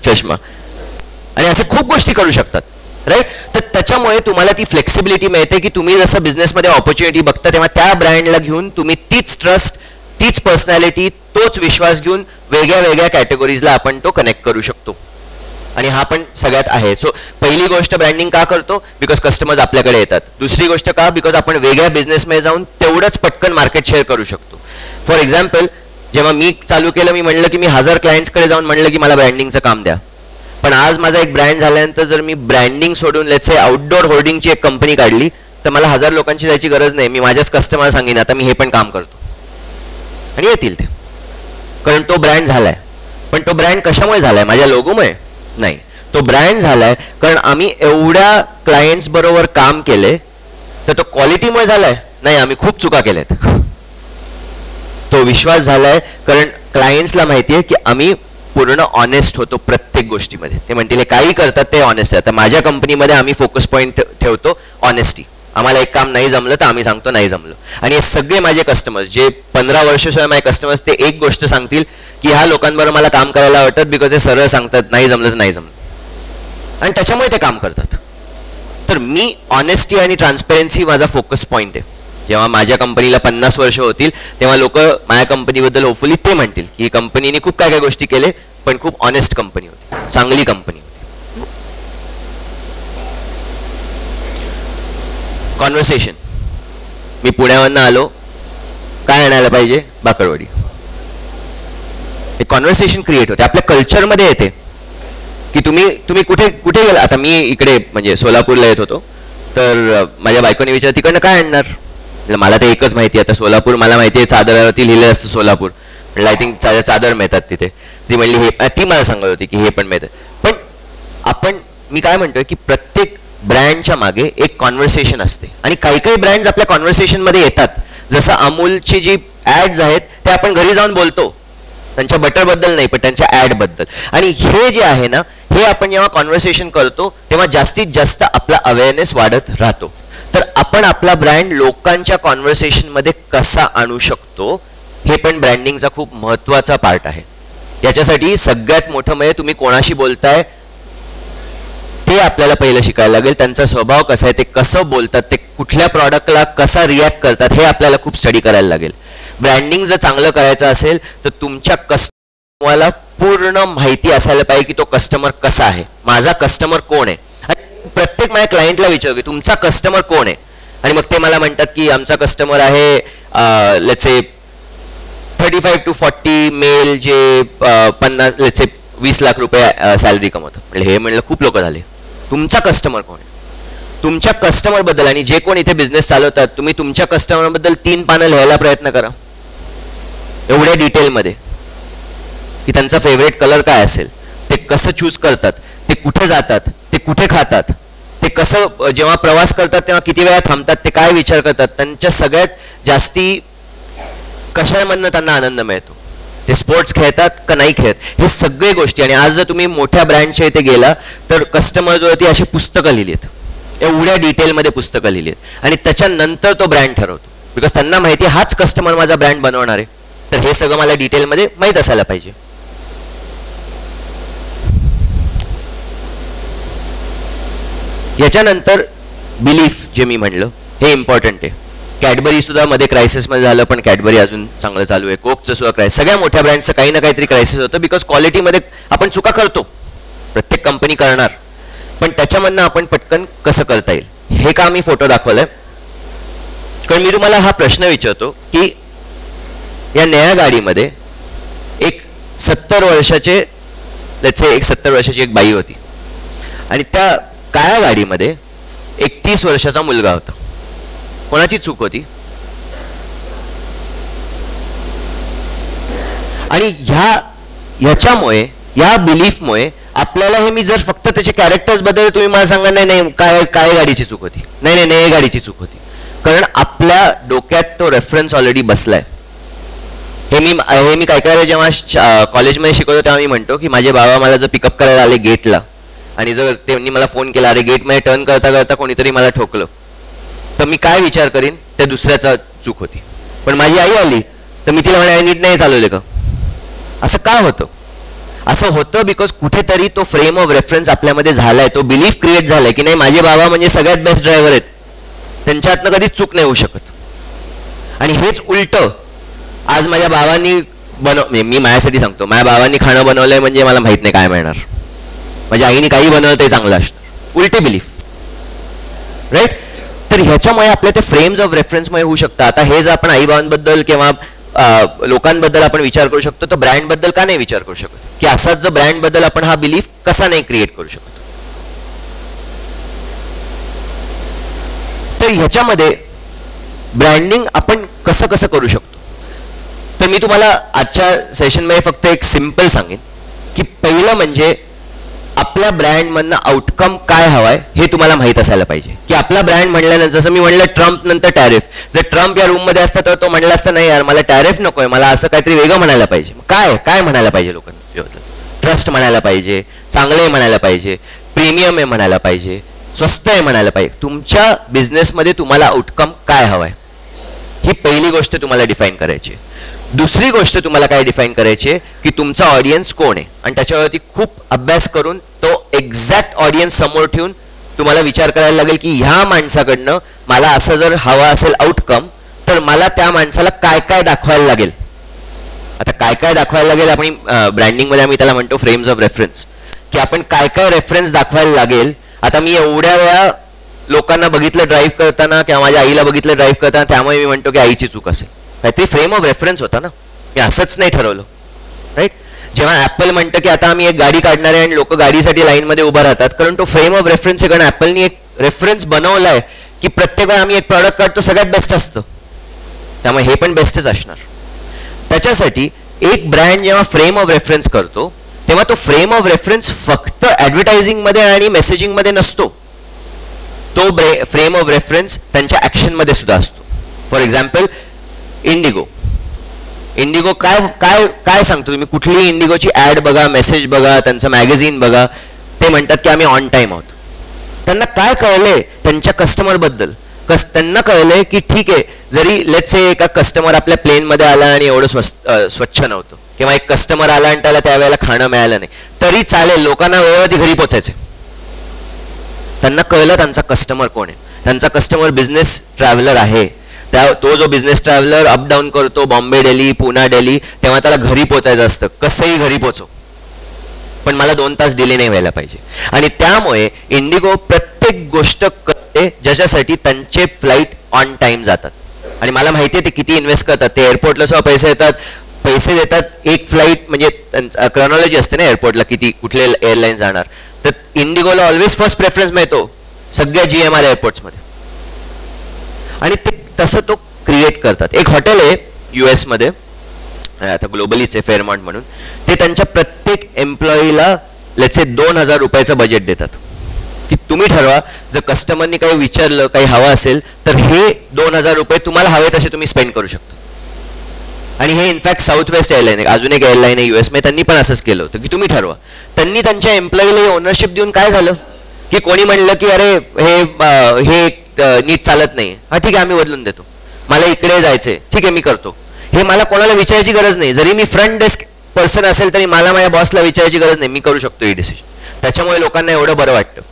चष्मा, आणि असे खूप गोष्टी करू शकतात, राईट. तर त्याच्यामुळे तुम्हाला ती फ्लेक्सिबिलिटी मिळते की तुम्ही जसं बिझनेसमध्ये ऑपॉर्च्युनिटी बघता तेव्हा त्या ब्रँडला घेऊन तुम्ही तीच ट्रस्ट, तीच पर्सनॅलिटी, तोच विश्वास घेऊन वेगळ्या वेगळ्या कॅटेगोरीजला आपण तो कनेक्ट करू शकतो. आणि हा पण सगळ्यात आहे. सो पहिली गोष्ट ब्रँडिंग का करतो, बिकॉज कस्टमर्स आपल्याकडे येतात. दुसरी गोष्ट का, बिकॉज आपण वेगळ्या बिझनेसमध्ये जाऊन तेवढंच पटकन मार्केट शेअर करू शकतो. फॉर एक्झाम्पल, जेव्हा मी चालू केलं, मी म्हणलं की मी 1000 क्लायंट्सकडे जाऊन म्हणलं की मला ब्रँडिंगचं काम द्या. पण आज माझा एक ब्रँड झाल्यानंतर जर मी ब्रँडिंग सोडून लेट्स से आउटडोअर होर्डिंगची एक कंपनी काढली, तर मला 1000 लोकांची जायची गरज नाही. मी माझ्याच कस्टमर सांगेन आता मी हे पण काम करतो, आणि येतील ते, कारण तो ब्रँड झालाय. पण तो ब्रँड कशामुळे झालाय, माझ्या लोगोमुळे नाही. तो ब्रँड झालाय कारण आम्ही एवढ्या क्लायंट्स बरोबर काम केले. तर तो क्वालिटीमुळे झालाय नाही, आम्ही खूप चुका केल्यात. तो विश्वास झालाय कारण क्लायंट्सला माहिती आहे की आम्ही पूर्ण ऑनेस्ट होतो प्रत्येक गोष्टीमध्ये. ते म्हणतील काही करतात ते ऑनेस्ट आहे. आता माझ्या कंपनीमध्ये आम्ही फोकस पॉईंट ठेवतो ऑनेस्टी. आम्हाला एक काम नाही जमलं तर आम्ही सांगतो नाही जमलं. आणि हे सगळे माझे कस्टमर्स जे 15 वर्षाशिवाय माझे कस्टमर्स, ते एक गोष्ट सांगतील की ह्या लोकांबरोबर मला काम करायला आवडतात, बिकॉज ते सरळ सांगतात नाही जमलं तर नाही जमलं, आणि त्याच्यामुळे ते काम करतात. तर मी ऑनेस्टी आणि ट्रान्सपेरन्सी माझा फोकस पॉईंट आहे. जेव्हा माझ्या कंपनीला 50 वर्ष होतील तेव्हा लोक माझ्या कंपनीबद्दल होपफुली ते म्हणतील की कंपनीने खूप काय काय गोष्टी केले, पण खूप ऑनेस्ट कंपनी होती, चांगली कंपनी होती. कॉन्व्हर्सेशन. मी पुण्यावरनं आलो, काय आणायला पाहिजे, बाकरवडी. हे कॉन्व्हर्सेशन क्रिएट होते, आपल्या कल्चरमध्ये येते की तुम्ही कुठे कुठे गेला. आता मी इकडे म्हणजे सोलापूरला येत होतो, तर माझ्या बायकोने विचारलं तिकडनं काय आणणार. मला ते एकच माहिती आहे, आता सोलापूर मला माहिती आहे, चादरावरती लिहिलं असतं सोलापूर, म्हटलं आय थिंक चादर मिळतात तिथे. ती म्हणली हे, ती मला सांगत होती की हे पण मिळतं. पण मी काय म्हणतोय की प्रत्येक ब्रँडच्या मागे एक कॉन्व्हर्सेशन असते, आणि काही काही ब्रँड्स आपल्या कॉन्व्हर्सेशनमध्ये येतात. जसं अमूलची जी ॲड्स आहेत ते आपण घरी जाऊन बोलतो, त्यांच्या बटरबद्दल नाही पण त्यांच्या ॲडबद्दल. आणि हे जे आहे ना, हे आपण जेव्हा कॉन्व्हर्सेशन करतो तेव्हा जास्तीत जास्त आपला अवेअरनेस वाढत राहतो. तर आपण आपला ब्रँड लोकांच्या कॉन्व्हर्सेशनमध्ये कसा आणू शकतो, हे पण ब्रँडिंगचा खूप महत्त्वाचा पार्ट आहे. याच्यासाठी सगळ्यात मोठं म्हणजे तुम्ही कोणाशी बोलताय ते आपल्याला पहिलं शिकायला लागेल. त्यांचा स्वभाव कसा आहे, ते कसं बोलतात, ते कुठल्या प्रॉडक्टला कसा रिॲक्ट करतात, हे आपल्याला खूप स्टडी करायला लागेल. ब्रँडिंग जर चांगलं करायचं असेल तर तुमच्या कस्टमरला पूर्ण माहिती असायला पाहिजे की तो कस्टमर कसा आहे, माझा कस्टमर कोण आहे. आणि प्रत्येक माझ्या क्लायंटला विचारू की तुमचा कस्टमर कोण आहे, आणि मग ते मला म्हणतात की आमचा कस्टमर आहे लेट्स से 35 to 40 मेल जे 50 लेट्स से 20 लाख रुपये सॅलरी कमवतात. म्हणजे हे म्हणलं खूप लोक झाले. तुमचा कस्टमर कोण आहे, तुमच्या कस्टमर बद्दल, आणि जे कोण इथे बिझनेस चालवतात तुम्ही तुमच्या कस्टमर बद्दल 3 पानं लिहायला प्रयत्न करा एवढ्या डिटेलमध्ये, की त्यांचा फेवरेट कलर काय असेल, ते कसं चूज करतात, ते कुठे जातात, ते कुठे खातात, ते कसं जेव्हा प्रवास करतात तेव्हा किती वेळा थांबतात, ते काय विचार करतात, त्यांच्या सगळ्यात जास्ती कशामधनं त्यांना आनंद मिळतो, ते स्पोर्ट्स खेळतात का नाही खेळत, हे सगळे गोष्टी. आणि आज जर तुम्ही मोठ्या ब्रँडच्या इथे गेला तर कस्टमर्सवरती अशी पुस्तकं लिहिली आहेत, एवढ्या डिटेलमध्ये पुस्तकं लिहिली आहेत, आणि त्याच्यानंतर तो ब्रँड ठरवतो. बिकॉज त्यांना माहिती आहे हाच कस्टमर माझा ब्रँड बनवणार आहे, तर हे सगळं मला डिटेलमध्ये माहीत असायला पाहिजे. याच्यानंतर बिलीफ जे मी म्हणलं हे इम्पॉर्टंट आहे. कॅडबरी सुद्धा मध्ये क्रायसिसमध्ये झालं, पण कॅडबरी अजून चांगलं चालू आहे. कोकचं सुद्धा क्रायसिस, सगळ्या मोठ्या ब्रँडचं काही ना काहीतरी क्रायसिस होतं, बिकॉज क्वालिटीमध्ये आपण चुका करतो, प्रत्येक कंपनी करणार, पण त्याच्यामधनं आपण पटकन कसं करता येईल हे का मी फोटो दाखवलाय. कारण मी तुम्हाला हा प्रश्न विचारतो की या नया गाडीमध्ये एक 70 वर्षाचे लेट्स से एक 70 वर्षाची एक बाई होती, आणि त्या काळ्या गाडीमध्ये एक 30 वर्षाचा मुलगा होता. कोणाची चूक होती. आणि ह्याच्यामुळे या बिलीफमुळे आपल्याला हे, मी जर फक्त त्याचे कॅरेक्टर्स बद्दल तुम्ही मला सांगा नाही नाही काय गाडीची चूक होती, नाही नाही गाडीची चूक होती, कारण आपल्या डोक्यात तो रेफरन्स ऑलरेडी बसलाय. हे मी काय काय जेव्हा कॉलेजमध्ये शिकवतो तेव्हा मी म्हणतो की माझे बाबा मला जर पिकअप करायला आले गेटला आणि जर त्यांनी मला फोन केला, अरे गेटमध्ये टर्न करता करता कोणीतरी मला ठोकलं, तर मी काय विचार करीन, त्या दुसऱ्याचा चूक होती. पण माझी आई आली तर मी तिला म्हणाले नीट नाही चालवले का. असं का होतं? असं होतं बिकॉज कुठेतरी तो फ्रेम ऑफ रेफरन्स आपल्यामध्ये झालाय, तो बिलीफ क्रिएट झालाय की नाही माझे बाबा म्हणजे सगळ्यात बेस्ट ड्रायव्हर आहेत, त्यांच्या हातनं कधीच चूक नाही होऊ शकत. आणि हेच उलट आज माझ्या बाबांनी मी माझ्यासाठी सांगतो, माझ्या बाबांनी खाणं बनवलंय म्हणजे मला माहित नाही काय मिळणार, माझ्या आईने काही बनवलं ते चांगलं असणार, उलटे बिलीफ, राईट. तर ह्याच्यामुळे आपल्या ते फ्रेम्स ऑफ रेफरन्समुळे होऊ शकतं. आता हे जर आपण आईबाबांबद्दल किंवा लोकांबद्दल आपण विचार करू शकतो, तर ब्रँडबद्दल का नाही विचार करू शकत, की असाच जर ब्रँडबद्दल आपण हा बिलीफ कसा नाही क्रिएट करू शकतो. तर ह्याच्यामध्ये ब्रँडिंग आपण कसं कसं करू शकतो. तर मी तुम्हाला आजच्या सेशनमध्ये फक्त एक सिम्पल सांगेन की पहिलं म्हणजे आपल्या ब्रँडमधनं आउटकम काय हवाय हे तुम्हाला माहित असायला पाहिजे. की आपला ब्रँड म्हणल्यानंतर जसं मी म्हणलं ट्रम्प नंतर टॅरिफ, जर ट्रम्प या रूममध्ये असता तर तो म्हणला असता नाही यार मला टॅरिफ नकोय, मला असं काहीतरी वेगळं म्हणायला पाहिजे. काय म्हणायला पाहिजे लोकांना? ट्रस्ट म्हणायला पाहिजे, चांगलं आहे म्हणायला पाहिजे, प्रीमियम आहे म्हणायला पाहिजे, स्वस्त आहे म्हणायला पाहिजे. तुमच्या बिझनेसमध्ये तुम्हाला आउटकम काय हवाय ही पहिली गोष्ट तुम्हाला डिफाईन करायची. दुसरी गोष्ट तुम्हाला काय डिफाईन करायची आहे की तुमचा ऑडियन्स कोण आहे, आणि त्याच्यावरती खूप अभ्यास करून तो एक्झॅक्ट ऑडियन्स समोर ठेवून तुम्हाला विचार करायला लागेल की ह्या माणसाकडनं मला असं जर हवा असेल आउटकम तर मला त्या माणसाला काय काय दाखवायला लागेल. आता काय काय दाखवायला लागेल आपण ब्रँडिंगमध्ये आम्ही त्याला म्हणतो फ्रेम्स ऑफ रेफरन्स, की आपण काय काय रेफरन्स दाखवायला लागेल. आता मी एवढ्या वेळा लोकांना बघितलं ड्राईव्ह करताना किंवा माझ्या आईला बघितलं ड्राईव्ह करताना, त्यामुळे मी म्हणतो की आईची चूक असेल. काहीतरी फ्रेम ऑफ रेफरन्स होता ना, मी असंच नाही ठरवलं, राईट. जेव्हा ॲपल म्हणतं की आता आम्ही एक गाडी काढणार आहे आणि लोक गाडीसाठी लाईनमध्ये उभं राहतात, कारण तो फ्रेम ऑफ रेफरन्स आहे. कारण ॲपलनी एक रेफरन्स बनवलाय की प्रत्येक वेळा आम्ही एक प्रॉडक्ट काढतो सगळ्यात बेस्ट असतं, त्यामुळे हे पण बेस्टच असणार. त्याच्यासाठी एक ब्रँड जेव्हा फ्रेम ऑफ रेफरन्स करतो तेव्हा तो फ्रेम ऑफ रेफरन्स फक्त ॲडव्हर्टायझिंगमध्ये आणि मेसेजिंगमध्ये नसतो, तो फ्रेम ऑफ रेफरन्स त्यांच्या ॲक्शनमध्ये सुद्धा असतो. फॉर एक्झाम्पल इंडिगो काय काय काय सांगतो तुम्ही, कुठलीही इंडिगोची ॲड बघा, मेसेज बघा, त्यांचं मॅगझिन बघा, ते म्हणतात की आम्ही ऑन टाईम आहोत. त्यांना काय कळलंय त्यांच्या कस्टमरबद्दल, त्यांना कळलंय की ठीक आहे जरी लेट्स से एका कस्टमर आपल्या प्लेनमध्ये आला आणि एवढं स्वच्छ नव्हतं, किंवा एक कस्टमर आला आणि त्याला त्यावेळेला खाणं मिळालं नाही तरी चालेल, लोकांना वेळेवरती घरी पोचायचे. त्यांना कळलं त्यांचा कस्टमर कोण आहे, त्यांचा कस्टमर बिझनेस ट्रॅव्हलर आहे. तो जो बिझनेस ट्रॅव्हलर अप डाऊन करतो बॉम्बे दिल्ली पुणे दिल्ली, तेव्हा त्याला घरी पोचायचं असतं, कसंही घरी पोचव, पण मला 2 तास डिले नाही व्हायला पाहिजे. आणि त्यामुळे इंडिगो प्रत्येक गोष्ट करते ज्याच्यासाठी त्यांचे फ्लाईट ऑन टाइम जातात. आणि मला माहिती आहे ते किती इन्व्हेस्ट करतात, ते एअरपोर्टला सुद्धा पैसे देतात. एक फ्लाईट म्हणजे क्रॉनॉलॉजी असते ना एअरपोर्टला, किती कुठले एअरलाईन्स जाणार, तर इंडिगोला ऑलवेज फर्स्ट प्रेफरन्स मिळतो सगळ्या GMR एअरपोर्ट्समध्ये. आणि ते तसं तो क्रिएट करतात. एक हॉटेल आहे US मध्ये, आता ग्लोबलीच आहे फेअरमाउंट म्हणून, ते त्यांच्या प्रत्येक एम्प्लॉईला लेट्स से 2000 रुपयाचं बजेट देतात की तुम्ही ठरवा, जर कस्टमरनी काही विचारलं काही हवं असेल तर हे 2000 रुपये तुम्हाला हवे तसे तुम्ही स्पेंड करू शकता. आणि हे इनफॅक्ट साऊथ वेस्ट एअरलाईन आहे, अजून एक एअरलाईन आहे US मध्ये, त्यांनी पण असंच केलं होतं की तुम्ही ठरवा. त्यांनी त्यांच्या एम्प्लॉईला ओनरशिप देऊन काय झालं की कोणी म्हणलं की अरे हे नीट चालत नाही, हा ठीक आहे आम्ही बदलून देतो, मला इकडे जायचंय, ठीक आहे मी करतो, हे मला कोणाला विचारायची गरज नाही. जरी मी फ्रंट डेस्क पर्सन असेल तरी मला माझ्या बॉसला विचारायची गरज नाही, मी करू शकतो ही डिसिजन. त्याच्यामुळे लोकांना एवढं बरं वाटतं.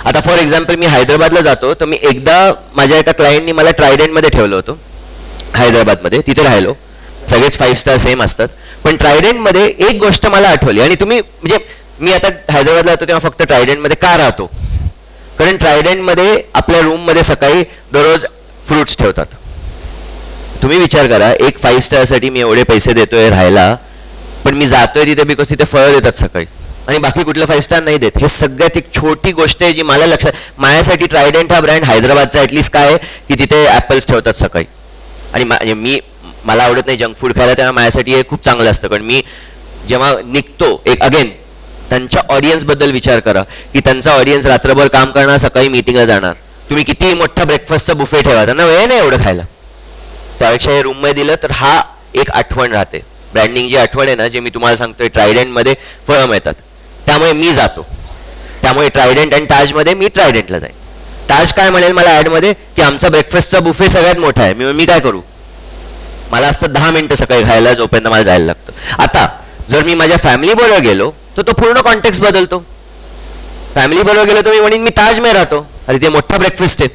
आता फॉर एक्झाम्पल मी हैदराबादला जातो, तर मी एकदा माझ्या एका क्लायंटनी मला ट्रायडेंटमध्ये ठेवलं होतं हैदराबादमध्ये, तिथे राहिलो, सगळेच 5 स्टार सेम असतात, पण ट्रायडेंटमध्ये एक गोष्ट मला आठवली. आणि तुम्ही म्हणजे मी आता हैदराबादला जातो तेव्हा फक्त ट्रायडेंटमध्ये का राहतो, कारण ट्रायडेंटमध्ये आपल्या रूममध्ये सकाळी दररोज फ्रुट्स ठेवतात. तुम्ही विचार करा, एक 5 स्टारसाठी मी एवढे पैसे देतोय राहायला, पण मी जातोय तिथे बिकॉज तिथे फळं देतात सकाळी, आणि बाकी कुठलं 5 स्टार नाही देत. हे सगळ्यात एक छोटी गोष्ट आहे जी मला लक्षात, माझ्यासाठी ट्रायडेंट हा ब्रँड हैदराबादचा ॲटलिस्ट काय आहे की तिथे ॲपल्स ठेवतात सकाळी. आणि मला आवडत नाही जंक फूड खायला, तेव्हा माझ्यासाठी हे खूप चांगलं असतं. कारण मी जेव्हा निघतो, एक अगेन त्यांच्या ऑडियन्सबद्दल विचार करा की त्यांचा ऑडियन्स रात्रभर काम करणार, सकाळी मीटिंगला जाणार. तुम्ही किती मोठा ब्रेकफास्टचा बुफे ठेवा, त्यांना वेळ नाही एवढं खायला, त्यापेक्षा हे रूममध्ये दिलं तर हा एक आठवण राहते. ब्रँडिंग जी आठवण आहे ना, जे मी तुम्हाला सांगतोय, ट्रायडंटमध्ये फळं मिळतात त्यामुळे मी जातो, त्यामुळे ट्रायडंट आणि ताजमध्ये मी ट्रायडंटला जाईन. ताज काय म्हणेल मला ॲडमध्ये की आमचा ब्रेकफास्टचा बुफे सगळ्यात मोठा आहे. मी काय करू, मला असतं 10 मिनिटं सकाळी खायला, जोपर्यंत मला जायला लागतं. आता जर मी माझ्या फॅमिली बरोबर गेलो तर तो पूर्ण कॉन्टेक्स्ट बदलतो. फॅमिली बरोबर गेलो तर मी म्हणेन मी ताजमध्ये राहतो, अरे ते मोठा ब्रेकफास्ट आहे,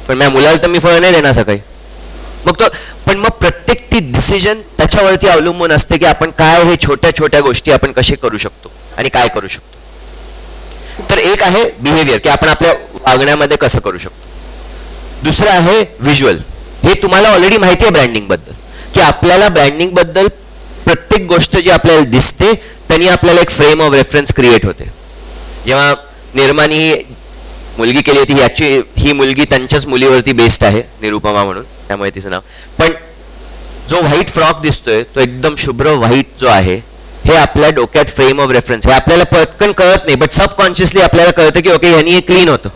पण माझ्या मुलाला तर मी फळ नाही देणार सकाळी. पण मग प्रत्येक ती डिसिजन त्याच्यावरती अवलंबून असते की आपण काय हे छोट्या छोट्या गोष्टी आपण कसे करू शकतो आणि काय करू शकतो. तर एक आहे बिहेवियर की आपण आपल्या वागण्यामध्ये कसं करू शकतो. दुसरं आहे व्हिज्युअल. हे तुम्हाला ऑलरेडी माहिती आहे ब्रँडिंग बद्दल, की आपल्याला ब्रँडिंग बद्दल प्रत्येक गोष्ट जी आपल्याला दिसते त्यांनी आपल्याला एक फ्रेम ऑफ रेफरन्स क्रिएट होते. जेव्हा निर्मानी ही मुलगी केली होती, ही मुलगी त्यांच्याच मुलीवरती बेस्ड आहे, निरुपमा म्हणून, त्यामुळे तिचं नाव. पण जो व्हाईट फ्रॉक दिसतोय तो एकदम शुभ्र व्हाईट जो आहे, हे आपल्या डोक्यात फ्रेम ऑफ रेफरन्स. हे आपल्याला पटकन कळत नाही, बट सबकॉन्शियसली आपल्याला कळतं की ओके ह्यानी हे क्लीन होतं.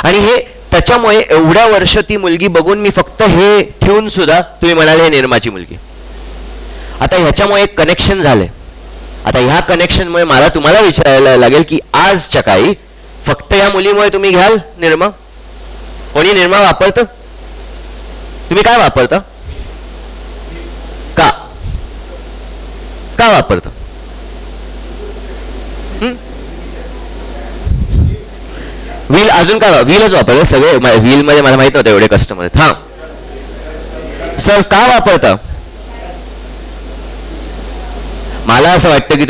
आणि हे त्याच्यामुळे एवढ्या वर्ष ती मुलगी बघून मी फक्त हे ठेवून सुद्धा तुम्ही म्हणाले हे निर्माची मुलगी. आता ह्याच्यामुळे एक कनेक्शन झालंय. आता ह्या कनेक्शनमुळे मला तुम्हाला विचारायला लागेल की आजच्या काळी फक्त या मुलीमुळे तुम्ही घ्याल निर्मा? कोणी निर्मा वापरतं? तुम्ही काय वापरता? का वापरता? व्हील, अजून काय? व्हीलच वापरलं सगळे. व्हील मध्ये मला माहित नव्हतं एवढे कस्टमर आहेत. हा सर, का वापरता? मला असं वाटतं की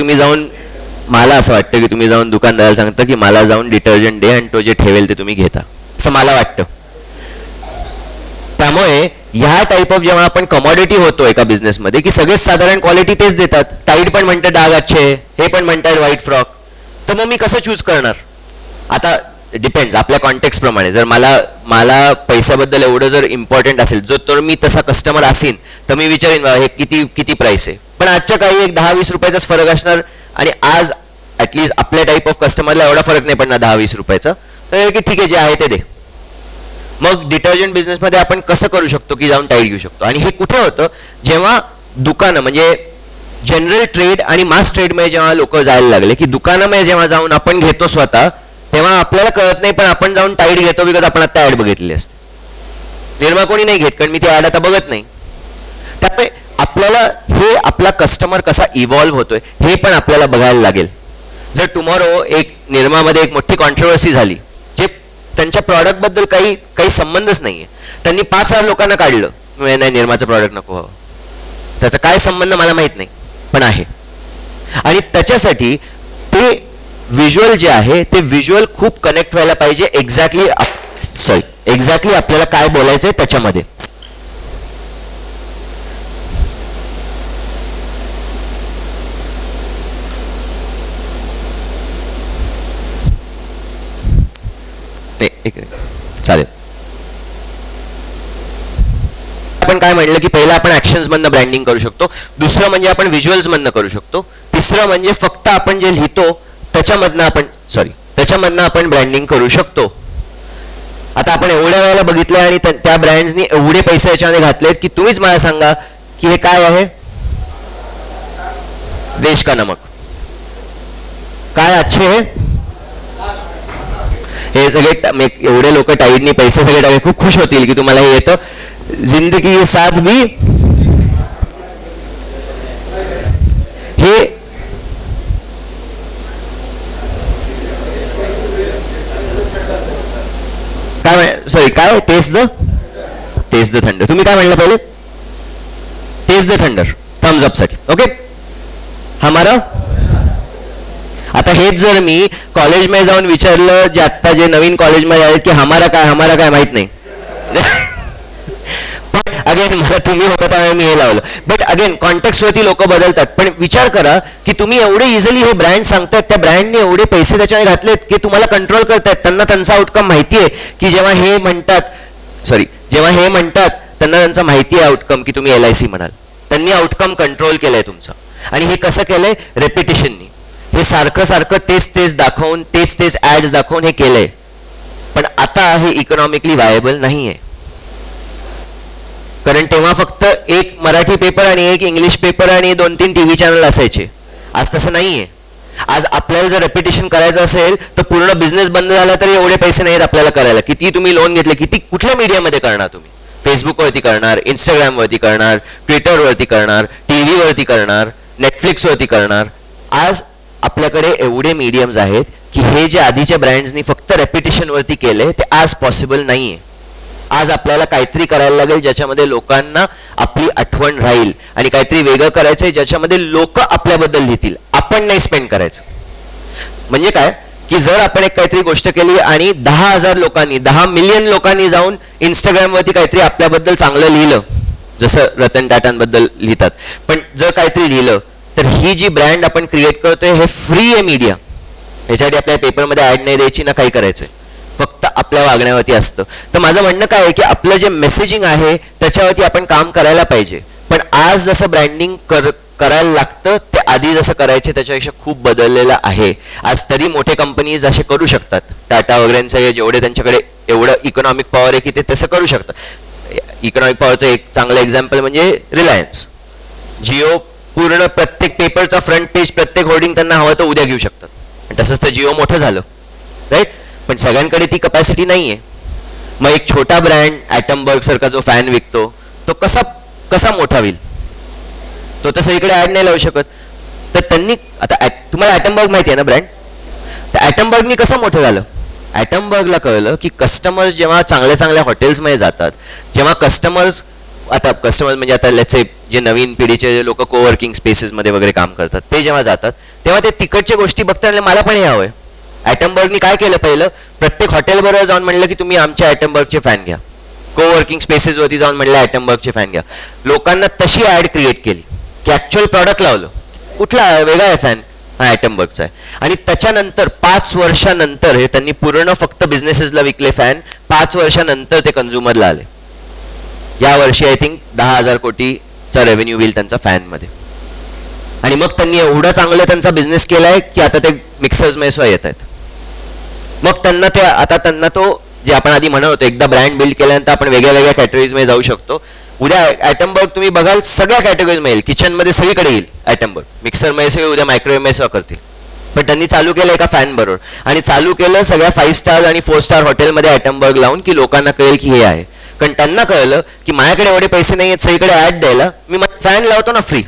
तुम्ही जाऊन दुकानदाराला सांगता की मला जाऊन डिटर्जंट दे आणि तो जे ठेवेल ते तुम्ही घेता, असं मला वाटतं. त्यामुळे ह्या टाईप ऑफ जेव्हा आपण कमॉडिटी होतो एका बिझनेसमध्ये की सगळेच साधारण क्वालिटी तेच देतात. टाईट पण म्हणतात डाग अच्छे, हे पण म्हणतात व्हाईट फ्रॉक, तर मग मी कसं चूज करणार? आता डिपेंड्स आपल्या कॉन्टेक्स्ट प्रमाणे. जर मला पैशाबद्दल एवढं जर इम्पॉर्टंट असेल, जो तर मी तसा कस्टमर असेल तर मी विचारेन हे किती प्राइस आहे. पण आजच्या काही एक 10-20 रुपयाचाच फरक असणार, आणि आज ऍटलीस्ट आपल्या टाईप ऑफ कस्टमरला एवढा फरक नाही पडणार 10-20 रुपयाचा. तर की ठीक आहे, जे आहे ते दे. मग डिटर्जंट बिझनेसमध्ये आपण कसं करू शकतो की जाऊन टाईट घेऊ शकतो. आणि हे कुठे होतं? जेव्हा दुकानं म्हणजे जनरल ट्रेड आणि मास ट्रेडमध्ये जेव्हा लोक जायला लागले की दुकानामध्ये जेव्हा जाऊन आपण घेतो स्वतः, तेव्हा आपल्याला कळत नाही पण आपण जाऊन टाईट घेतो बिकॉज आपण आता ऍड बघितली असते. निर्मा कोणी नाही घेत कारण मी ती ऍड आता बघत नाही. त्यामुळे आपल्याला हे आपला कस्टमर कसा इव्हॉल्व्ह होतोय हे पण आपल्याला बघायला लागेल. जर टुमॉरो एक निर्मामध्ये एक मोठी कॉन्ट्रोवर्सी झाली, जे त्यांच्या प्रॉडक्ट बद्दल काही संबंधच नाहीये, त्यांनी 5,000 लोकांना काढलं, नाही निर्माचं प्रॉडक्ट नको हवं, त्याचा काय संबंध मला माहित नाही पण आहे. आणि त्याच्यासाठी ते व्हिज्युअल जे आहे ते व्हिज्युअल खूप कनेक्ट व्हायला पाहिजे एक्झॅक्टली आपल्याला काय बोलायचंय त्याच्यामध्ये. चालेल. आपण काय म्हटलं की पहिलं आपण ऍक्शन्स मधनं ब्रँडिंग करू शकतो, दुसरं म्हणजे आपण व्हिज्युअल्स मधनं करू शकतो, तिसरं म्हणजे फक्त आपण जे लिहितो त्याच्यामधनं आपण ब्रँडिंग करू शकतो. आता आपण एवढ्या वेळेला बघितलं आणि त्या ब्रँड्सनी एवढे पैसे याच्यामध्ये घातलेत की तुम्हीच मला सांगा की हे काय आहे? देश का नमक. काय अच्छे हे? हे सगळे एवढे लोक टाईडनी पैसे सगळे टाकले, खूप खुश होतील की तुम्हाला हे येतं. जिंदगी के साथ भी हे काय, सॉरी काय, टेस्ट द थंडर. तुम्ही काय म्हणलं पहिले? Taste the thunder, Thums Up साठी. ओके, हमारा. आता हेच जर मी कॉलेजमध्ये जाऊन विचारलं, जे आत्ता जे नवीन कॉलेजमध्ये आहेत की हमारा काय माहित नाही. पण अगेन मला तुम्ही होता त्यामुळे मी हे लावलं. बट अगेन कॉन्टेक्स्टवरती लोक बदलतात. पण विचार करा की तुम्ही एवढे इझिली हे ब्रँड सांगतायत, त्या ब्रँडने एवढे पैसे त्याच्याने घातलेत की तुम्हाला कंट्रोल करतायत. त्यांना त्यांचा आउटकम माहिती आहे की जेव्हा हे म्हणतात त्यांना त्यांचा माहिती आहे आउटकम की तुम्ही LIC म्हणाल. त्यांनी आउटकम कंट्रोल केलंय तुमचं. आणि हे कसं केलंय? रेपिटेशननी. हे सारखं तेच दाखवून, तेच ऍड्स दाखवून हे केलंय. पण आता हे इकॉनॉमिकली वायबल नाहीये. कारण तेव्हा फक्त एक मराठी पेपर आणि एक इंग्लिश पेपर आणि 2-3 TV चॅनल असायचे. आज तसं नाहीये. आज आपल्याला जर रेप्युटेशन करायचं असेल तर पूर्ण बिझनेस बंद झाला तरी एवढे पैसे नाहीत आपल्याला करायला. किती तुम्ही लोन घेतले, किती कुठल्या मीडियामध्ये करणार तुम्ही? फेसबुकवरती करणार, इंस्टाग्रामवरती करणार, ट्विटरवरती करणार, TV वरती करणार, नेटफ्लिक्सवरती करणार. आज आपल्याकडे एवढे मीडियम्स आहेत की हे जे आधीच्या ब्रँड्सनी फक्त रेप्युटेशनवरती केले ते आज पॉसिबल नाहीये. आज आपल्याला काहीतरी करायला लागेल ज्याच्यामध्ये लोकांना आपली आठवण राहील आणि काहीतरी वेगळं करायचंय ज्याच्यामध्ये लोक आपल्याबद्दल लिहितील, आपण नाही स्पेंड करायचं. म्हणजे काय की जर आपण एक काहीतरी गोष्ट केली आणि 10,000 लोकांनी 10 मिलियन लोकांनी जाऊन इंस्टाग्रामवरती काहीतरी आपल्याबद्दल चांगलं लिहिलं, जसं रतन टाटांबद्दल लिहितात, पण जर काहीतरी लिहिलं तर ही जी ब्रँड आपण क्रिएट करतोय हे फ्री आहे मीडिया. ह्याच्यासाठी आपल्या पेपरमध्ये ऍड नाही द्यायची ना काही करायचंय, फक्त आपल्या वागण्यावरती असतं. तर माझं म्हणणं काय आहे की आपलं जे मेसेजिंग आहे त्याच्यावरती आपण काम करायला पाहिजे. पण आज जसं ब्रँडिंग करायला लागतं ते आधी जसं करायचे त्याच्यापेक्षा खूप बदललेलं आहे. आज तरी मोठे कंपनीज असे करू शकतात, टाटा वगैरेंचे जेवढे त्यांच्याकडे एवढं इकॉनॉमिक पॉवर आहे की ते तसं करू शकतात. इकॉनॉमिक पॉवरचं एक चांगलं एक्झाम्पल म्हणजे रिलायन्स. जिओ पूर्ण प्रत्येक पेपरचा फ्रंट पेज, प्रत्येक होर्डिंग त्यांना हवं तर उद्या घेऊ शकतात. तसंच तर जिओ मोठं झालं, राईट. पण सगळ्यांकडे ती कपॅसिटी नाहीये. मग एक छोटा ब्रँड ॲटमबर्ग सारखा जो फॅन विकतो तो कसा मोठा होईल? तो तर सगळीकडे ऍड नाही लावू शकत. तर त्यांनी आता तुम्हाला ॲटमबर्ग माहिती आहे ना ब्रँड, तर ॲटमबर्गनी कसं मोठं झालं? ॲटमबर्गला कळलं की कस्टमर्स जेव्हा चांगल्या हॉटेल्समध्ये जातात, जेव्हा कस्टमर्स म्हणजे आता लेट्स से जे नवीन पिढीचे लोक कोवर्किंग स्पेसेसमध्ये वगैरे काम करतात ते जेव्हा जातात तेव्हा ते तिकडच्या गोष्टी बघतात, मला पण हे हवंय. ॲटमबर्गनी काय केलं, पहिलं प्रत्येक हॉटेलबरोबर जाऊन म्हणलं की तुम्ही आमच्या ॲटमबर्गचे फॅन घ्या. कोवर्किंग स्पेसेसवरती जाऊन म्हणलं ॲटमबर्गचे फॅन घ्या. लोकांना तशी ऍड क्रिएट केली की ऍक्च्युअल प्रॉडक्ट लावलं, कुठला वेगळा आहे फॅन, हा ॲटमबर्गचा आहे. आणि त्याच्यानंतर 5 वर्षानंतर हे त्यांनी पूर्ण फक्त बिझनेसेसला विकले फॅन. 5 वर्षानंतर ते कन्झ्युमरला आले. या वर्षी आय थिंक 10,000 कोटीचा रेव्हेन्यू होईल त्यांचा फॅनमध्ये. आणि मग त्यांनी एवढा चांगला त्यांचा बिझनेस केलाय की आता ते मिक्सर्स मेसवा येत आहेत. मग त्यांना तो जे आपण आधी म्हणत होतो एकदा ब्रँड बिल्ड केल्यानंतर आपण वेगळ्या कॅटेगरीजमध्ये जाऊ शकतो. उद्या ॲटमबर्ग तुम्ही बघाल सगळ्या कॅटेगरीजमध्ये येईल, किचनमध्ये सगळीकडे येईल ॲटमबर्ग. मिक्सर मेसवा उद्या मायक्रोवेव्ह मेसवा करतील. पण त्यांनी चालू केलं एका फॅन बरोबर आणि चालू केलं सगळ्या 5 स्टार आणि 4 स्टार हॉटेलमध्ये ॲटमबर्ग लावून की लोकांना कळेल की हे आहे. कारण त्यांना कळलं की माझ्याकडे एवढे पैसे नाही आहेत सगळीकडे ऍड द्यायला, मी फॅन लावतो ना फ्री,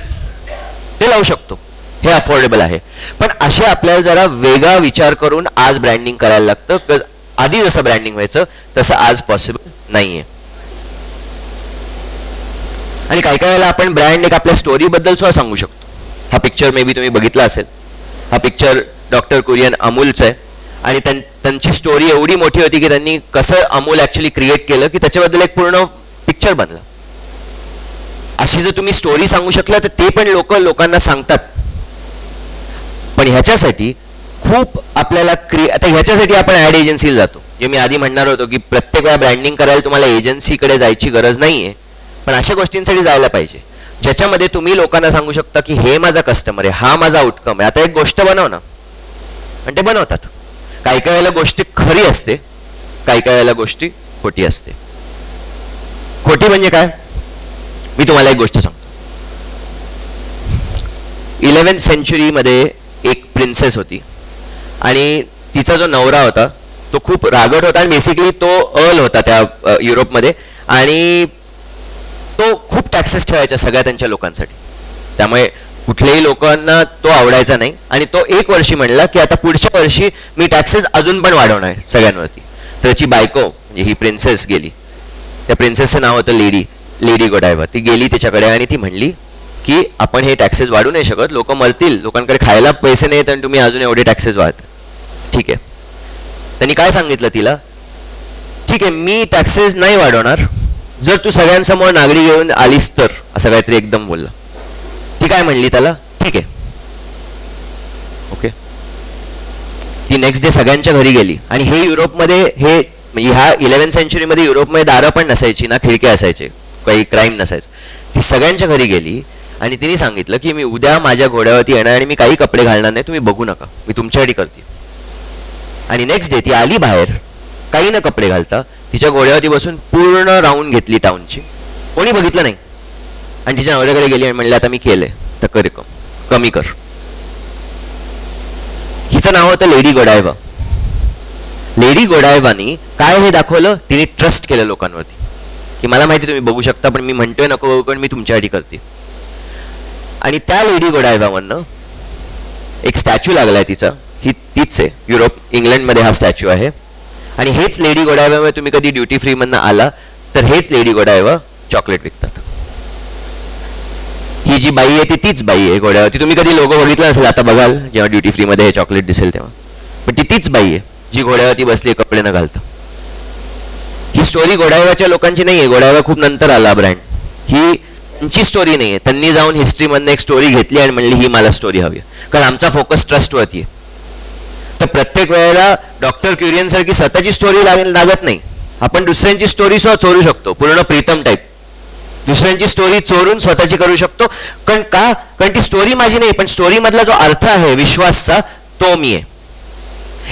ते लावू शकतो, हे अफोर्डेबल आहे. पण असे आपल्याला जरा वेगळा विचार करून आज ब्रँडिंग करायला लागतं. आधी जसं ब्रँडिंग व्हायचं तसं आज पॉसिबल नाहीये. आणि काही वेळेला आपण ब्रँड एक आपल्या स्टोरी बद्दल सुद्धा सांगू शकतो. हा पिक्चर मे बी तुम्ही बघितला असेल. हा पिक्चर डॉक्टर कुरियन अमूलचा आहे आणि त्यांची स्टोरी एवढी मोठी होती की त्यांनी कसं अमूल ऍक्च्युली क्रिएट केलं की त्याच्याबद्दल एक पूर्ण पिक्चर बनला. अशी जर तुम्ही स्टोरी सांगू शकला तर ते पण लोकांना सांगतात. पण ह्याच्यासाठी खूप आपल्याला आता ह्याच्यासाठी आपण ऍड एजन्सीला जातो. जे मी आधी म्हणणार होतो की प्रत्येक वेळा ब्रँडिंग करायला तुम्हाला एजन्सीकडे जायची गरज नाहीये, पण अशा गोष्टींसाठी जायला पाहिजे ज्याच्यामध्ये तुम्ही लोकांना सांगू शकता की हे माझा कस्टमर आहे, हा माझा आउटकम आहे. आता एक गोष्ट बनव ना, आणि ते बनवतात. काही वेळेला गोष्टी खरी असते, काही वेळेला गोष्टी खोटी असते. खोटी म्हणजे काय, मी तुम्हाला एक गोष्ट सांगतो. 11th सेंचुरीमध्ये एक प्रिन्सेस होती आणि तिचा जो नवरा होता तो खूप रागट होता आणि बेसिकली तो अर्ल होता त्या युरोपमध्ये आणि तो खूप टॅक्सेस ठेवायचा सगळ्या त्यांच्या लोकांसाठी. त्यामुळे कुठल्याही लोकांना तो आवडायचा नाही आणि तो 1 वर्षी म्हणला की आता पुढच्या वर्षी मी टॅक्सेस अजून पण वाढवणार आहे सगळ्यांवरती. तर त्याची बायको म्हणजे ही प्रिन्सेस गेली. त्या प्रिन्सेसचं नाव होतं लेडी गोडायवा. ती गेली त्याच्याकडे आणि ती म्हणली की आपण हे टॅक्सेस वाढू नाही शकत, लोक मरतील, लोकांकडे खायला पैसे नाहीत आणि तुम्ही अजून एवढे टॅक्सेस वाढता. ठीक आहे. त्यांनी काय सांगितलं तिला, ठीक आहे मी टॅक्सेस नाही वाढवणार जर तू सगळ्यांसमोर नागरी घेऊन आलीस तर, असं काहीतरी एकदम बोलला. ती काय म्हणली त्याला, ठीक आहे ओके. ती नेक्स्ट डे सगळ्यांच्या घरी गेली आणि हे युरोपमध्ये हे म्हणजे ह्या 11th सेंचुरीमध्ये युरोपमध्ये दारं पण नसायची ना, खिडक्या असायचे, काही क्राईम नसायचं. ती सगळ्यांच्या घरी गेली आणि तिने सांगितलं की मी उद्या माझ्या घोड्यावरती येणार आणि मी काही कपडे घालणार नाही, तुम्ही बघू नका, मी तुमच्यासाठी करते. आणि नेक्स्ट डे ती आली बाहेर काही न कपडे घालता, तिच्या घोड्यावरती बसून पूर्ण राऊंड घेतली टाउनची कोणी बघितलं नाही. आणि तिच्या नवऱ्याकडे गेली आणि म्हणले आता मी केलंय तर कर, कमी कर. हिचं नाव होतं लेडी गोडायवा. लेडी गोडायवानी काय हे दाखवलं, तिने ट्रस्ट केलं लोकांवरती की मला माहिती तुम्ही बघू शकता पण मी म्हणतोय नको बघू पण मी तुमच्यासाठी करते. आणि त्या लेडी गोडायवावरनं एक स्टॅच्यू लागलाय तिचा, ही तीच आहे, युरोप इंग्लंडमध्ये हा स्टॅच्यू आहे. आणि हेच लेडी गोडायवा तुम्ही कधी ड्युटी फ्री मधनं आला तर हेच लेडी गोडायवा चॉकलेट विकतात. ही जी बाई आहे ती तीच बाई आहे गोडायवाची. तुम्ही कधी लोगो बघितला असेल, आता बघाल जेव्हा ड्युटी फ्री मध्ये हे चॉकलेट दिसेल तेव्हा, पण ती तीच बाई आहे जी घोड्यावरती बसली कपडे न घालता. ही स्टोरी गोडायवाच्या लोकांची नाहीये, गोडायवा खूप नंतर आला ब्रँड. ही त्यांची स्टोरी नाहीये, त्यांनी जाऊन हिस्ट्रीमधनं एक स्टोरी घेतली आणि म्हणली ही मला स्टोरी हवी, कारण आमचा फोकस ट्रस्टवरती आहे. तर प्रत्येक वेळेला डॉक्टर क्युरियन सारखी स्वतःची स्टोरी लागत नाही. आपण दुसऱ्यांची स्टोरी सुद्धा चोरू शकतो, पूर्ण प्रीतम टाईप दुसऱ्यांची स्टोरी चोरून स्वतःची करू शकतो. कारण ती स्टोरी माझी नाही, पण स्टोरी मधला जो अर्थ आहे विश्वासचा तो मी आहे.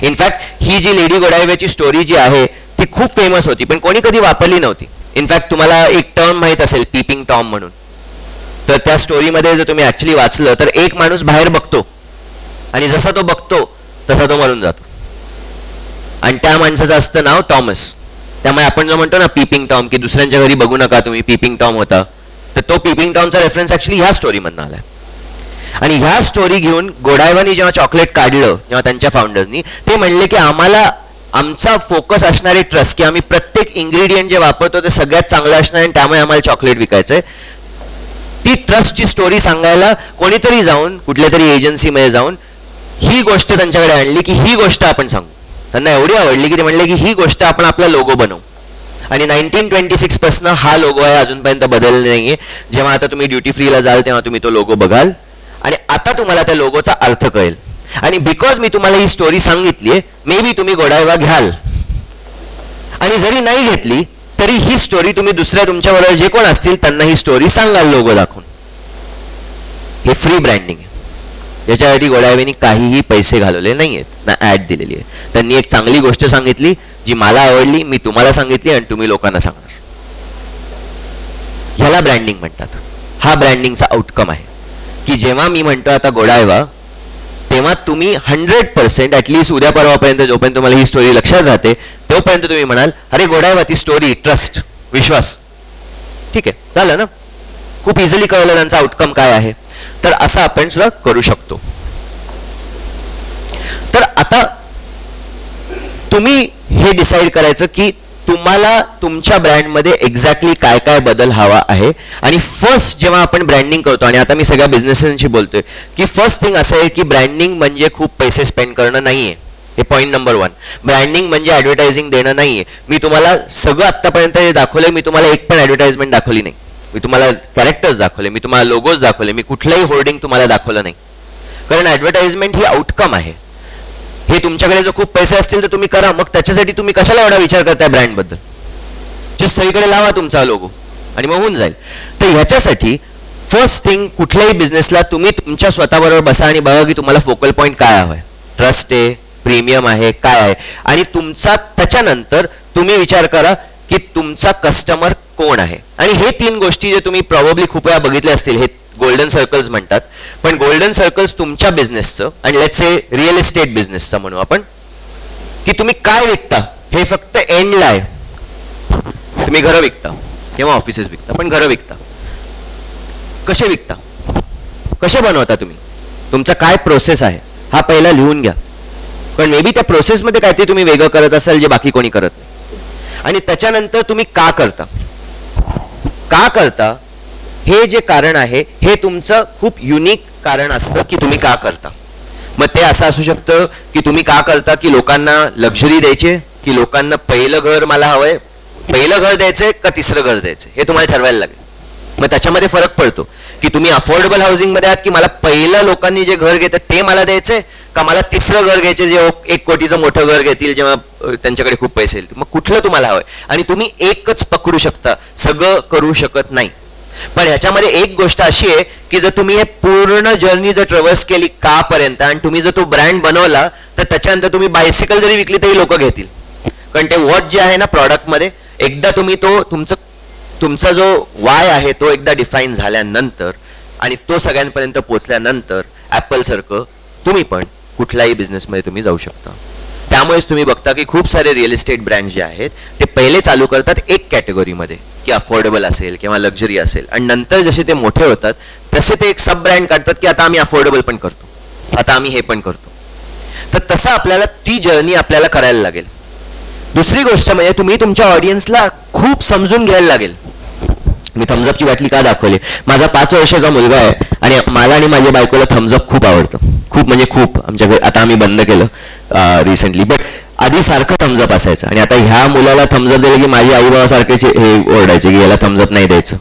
इनफॅक्ट ही जी लेडी गोडायव्याची स्टोरी जी आहे ती खूप फेमस होती पण कोणी कधी वापरली नव्हती. इनफॅक्ट तुम्हाला एक टर्म माहित असेल पीपिंग टॉम म्हणून. तर त्या स्टोरीमध्ये जर तुम्ही ऍक्च्युली वाचलं तर एक माणूस बाहेर बघतो आणि जसा तो बघतो तसा तो मरून जातो आणि त्या माणसाचं असतं नाव टॉमस. त्यामुळे आपण जो म्हणतो ना पीपिंग टॉम की दुसऱ्यांच्या घरी बघू नका तुम्ही, पीपिंग टॉम होता, तर तो पीपिंग टॉमचा रेफरन्स ऍक्च्युली ह्या स्टोरीमधनं आलाय. आणि ह्या स्टोरी घेऊन गोडायवानी जेव्हा चॉकलेट काढलं, जेव्हा त्यांच्या फाउंडर्सनी ते म्हणले की आम्हाला आमचा फोकस असणारे ट्रस्ट की आम्ही प्रत्येक इन्ग्रेडियंट जे वापरतो ते सगळ्यात चांगलं असणार आणि त्यामुळे आम्हाला चॉकलेट विकायचंय. ती ट्रस्टची स्टोरी सांगायला कोणीतरी जाऊन कुठल्या तरी एजन्सीमध्ये जाऊन ही गोष्ट त्यांच्याकडे आणली की ही गोष्ट आपण सांगू. त्यांना एवढी आवडली की ते म्हणले की ही गोष्ट आपण आपला लोगो बनवू. आणि 1926 पासून हा लोगो आहे, अजूनपर्यंत बदलले नाहीये. जेव्हा आता तुम्ही ड्युटी फ्रीला जाल तेव्हा तुम्ही तो लोगो बघाल आणि आता तुम्हाला त्या लोगोचा अर्थ कळेल. आणि बिकॉज मी तुम्हाला ही स्टोरी सांगितलीये, मे बी तुम्ही गोडायवा घ्याल आणि जरी नाही घेतली तरी ही स्टोरी तुम्ही दुसऱ्या तुमच्याबरोबर जे कोण असतील त्यांना ही स्टोरी सांगाल लोगो दाखवून. हे फ्री ब्रँडिंग आहे, याच्यासाठी गोडायवानी काहीही पैसे घालवले नाहीयेत ना ऍड दिलेली आहे. त्यांनी एक चांगली गोष्ट सांगितली जी मला आवडली, मी तुम्हाला सांगितली आणि तुम्ही लोकांना सांगणार. ह्याला ब्रँडिंग म्हणतात. हा ब्रँडिंगचा आउटकम आहे की जेव्हा मी म्हणतो आता गोडायवा तेव्हा तुम्ही 100% ऍटलिस्ट उद्या परवापर्यंत जोपर्यंत तुम्हाला ही स्टोरी लक्षात राहते तोपर्यंत तुम्ही म्हणाल अरे गोडायवा ती स्टोरी, ट्रस्ट, विश्वास. ठीक आहे, झालं ना. खूप इझिली कळलं त्यांचा आउटकम काय आहे. तर असं आपण सुद्धा करू शकतो. तर आता तुम्ही हे डिसाईड करायचं की तुम्हाला तुमच्या ब्रँडमध्ये एक्झॅक्टली काय काय बदल हवा आहे. आणि फर्स्ट जेव्हा आपण ब्रँडिंग करतो, आणि आता मी सगळ्या बिझनेसशी बोलतोय की फर्स्ट थिंग असं आहे की ब्रँडिंग म्हणजे खूप पैसे स्पेंड करणं नाहीये. हे पॉईंट नंबर 1. ब्रँडिंग म्हणजे ऍडव्हर्टायझिंग देणं नाहीये. मी तुम्हाला सगळं आतापर्यंत जे दाखवलंय, मी तुम्हाला एक पण ऍडव्हर्टाइजमेंट दाखवली नाही. मी तुम्हाला कॅरेक्टर्स दाखवले, मी तुम्हाला लोगोज दाखवले, मी कुठलंही होर्डिंग तुम्हाला दाखवलं नाही. कारण ऍडव्हर्टाइजमेंट ही आउटकम आहे. हे तुमच्याकडे जर खूप पैसे असतील तर तुम्ही करा, मग त्याच्यासाठी तुम्ही कशाला एवढा विचार करताय ब्रँड बद्दल. जस्ट सगळीकडे लावा तुमचा लोगो आणि मग होऊन जाईल. तर ह्याच्यासाठी फर्स्ट थिंग कुठल्याही बिझनेसला तुम्ही तुमच्या स्वतःबरोबर बसा आणि बघा की तुम्हाला फोकल पॉईंट काय हवाय. ट्रस्ट आहे, प्रीमियम आहे, काय आहे. आणि तुमचा त्याच्यानंतर तुम्ही विचार करा की तुमचा कस्टमर कोण आहे. आणि हे 3 गोष्टी जे तुम्ही प्रॉब्ली खूप वेळा बघितले असतील, हे गोल्डन सर्कल्स म्हणतात. पण गोल्डन सर्कल्स तुमच्या बिझनेसचं आणि लेट्स से रिअल एस्टेट बिझनेसचं म्हणू आपण, की तुम्ही काय विकता हे फक्त एंडला आहे. तुम्ही घरं विकता किंवा ऑफिसेस विकता, पण घरं विकता. कसे विकता, कसे बनवता तुम्ही, तुमचा काय प्रोसेस आहे हा पहिला लिहून घ्या. पण मे बी त्या प्रोसेसमध्ये काहीतरी तुम्ही वेगळं करत असाल जे बाकी कोणी करत नाही. आणि त्याच्यानंतर तुम्ही का करता, का करता हे जे कारण आहे हे तुमचं खूप युनिक कारण असतं की तुम्ही का करता. मग ते असं असू शकतं की तुम्ही का करता की लोकांना लक्झरी द्यायचे, की लोकांना पहिलं घर मला हवंय, पहिलं घर द्यायचंय का तिसरं घर द्यायचंय हे तुम्हाला ठरवायला लागेल. मग त्याच्यामध्ये फरक पडतो की तुम्ही अफोर्डेबल हाऊसिंग मध्ये आहात की मला पहिलं लोकांनी जे घर घेतात ते मला द्यायचंय, का मला तिसरं घर घ्यायचे जे 1 कोटीचं मोठं घर घेतील जेव्हा त्यांच्याकडे खूप पैसे येतील. मग कुठलं तुम्हाला हवंय. आणि तुम्ही एकच पकडू शकता, सगळं करू शकत नाही. पण ह्याच्यामध्ये एक गोष्ट अशी आहे की जर तुम्ही हे पूर्ण जर्नी जर ट्रॅव्हर्स केली का पर्यंत आणि तुम्ही जर तो ब्रँड बनवला तर त्याच्यानंतर तुम्ही बायसिकल जरी विकली तरी लोक घेतील. कारण ते वॉच जे आहे ना प्रॉडक्टमध्ये, एकदा तुम्ही तो तुमचा जो वाय आहे तो एकदा डिफाईन झाल्यानंतर आणि तो सगळ्यांपर्यंत पोहोचल्यानंतर ॲपलसारखं तुम्ही पण कुठल्याही बिझनेसमध्ये तुम्ही जाऊ शकता. त्यामुळेच तुम्ही बघता की खूप सारे रिअल इस्टेट ब्रँड जे आहेत ते पहिले चालू करतात एक कॅटेगरीमध्ये की अफोर्डेबल असेल किंवा लक्झरी असेल, आणि नंतर जसे ते मोठे होतात तसे ते एक सब ब्रँड काढतात की आता आम्ही अफोर्डेबल पण करतो, आता आम्ही हे पण करतो. तर तसं आपल्याला ती जर्नी आपल्याला करायला लागेल. दुसरी गोष्ट म्हणजे तुम्ही तुमच्या ऑडियन्सला खूप समजून घ्यायला लागेल. मी थम्सअपची बाटली का दाखवली, माझा 5 वर्षाचा मुलगा आहे आणि मला आणि माझ्या बायकोला थम्सअप खूप आवडतं, खूप म्हणजे खूप. आमच्याकडे आता आम्ही बंद केलं रिसेंटली, बट आधी सारखं थम्सअप असायचं. आणि आता ह्या मुलाला थम्सअप दिलं की माझी आई बाबा सारखेच हे ओरडायचे की याला थम्सअप नाही द्यायचं.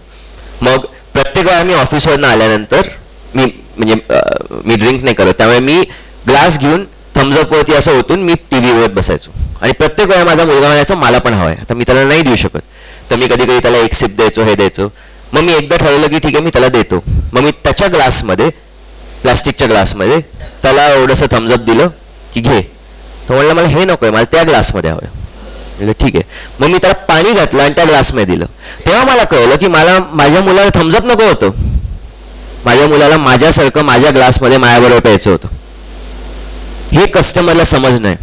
मग प्रत्येक वेळा मी ऑफिसवरनं आल्यानंतर मी ड्रिंक नाही करत, त्यामुळे मी ग्लास घेऊन थम्सअपवरती असं होतून मी टीव्ही बघत बसायचो. आणि प्रत्येक वेळा माझा मुलगा म्हणायचो मला पण हवं आहे, आता मी त्याला नाही देऊ शकत, तर मी कधी कधी त्याला एक सिप द्यायचो, हे द्यायचो. मग मी एकदा ठरवलं की ठीक आहे मी त्याला देतो. मग मी त्याच्या ग्लासमध्ये, प्लास्टिकच्या ग्लासमध्ये त्याला एवढंसं थम्सअप दिलं की घे. तो म्हणलं मला हे नको आहे, मला त्या ग्लासमध्ये हवं आहे. म्हणजे ठीक आहे. मग मी त्याला पाणी घातलं आणि त्या ग्लासमध्ये दिलं. तेव्हा मला कळलं की मला माझ्या मुलाला थम्सअप नको होतं, माझ्या मुलाला माझ्यासारखं माझ्या ग्लासमध्ये माझ्याबरोबर प्यायचं होतं. हे कस्टमरला समज नाही,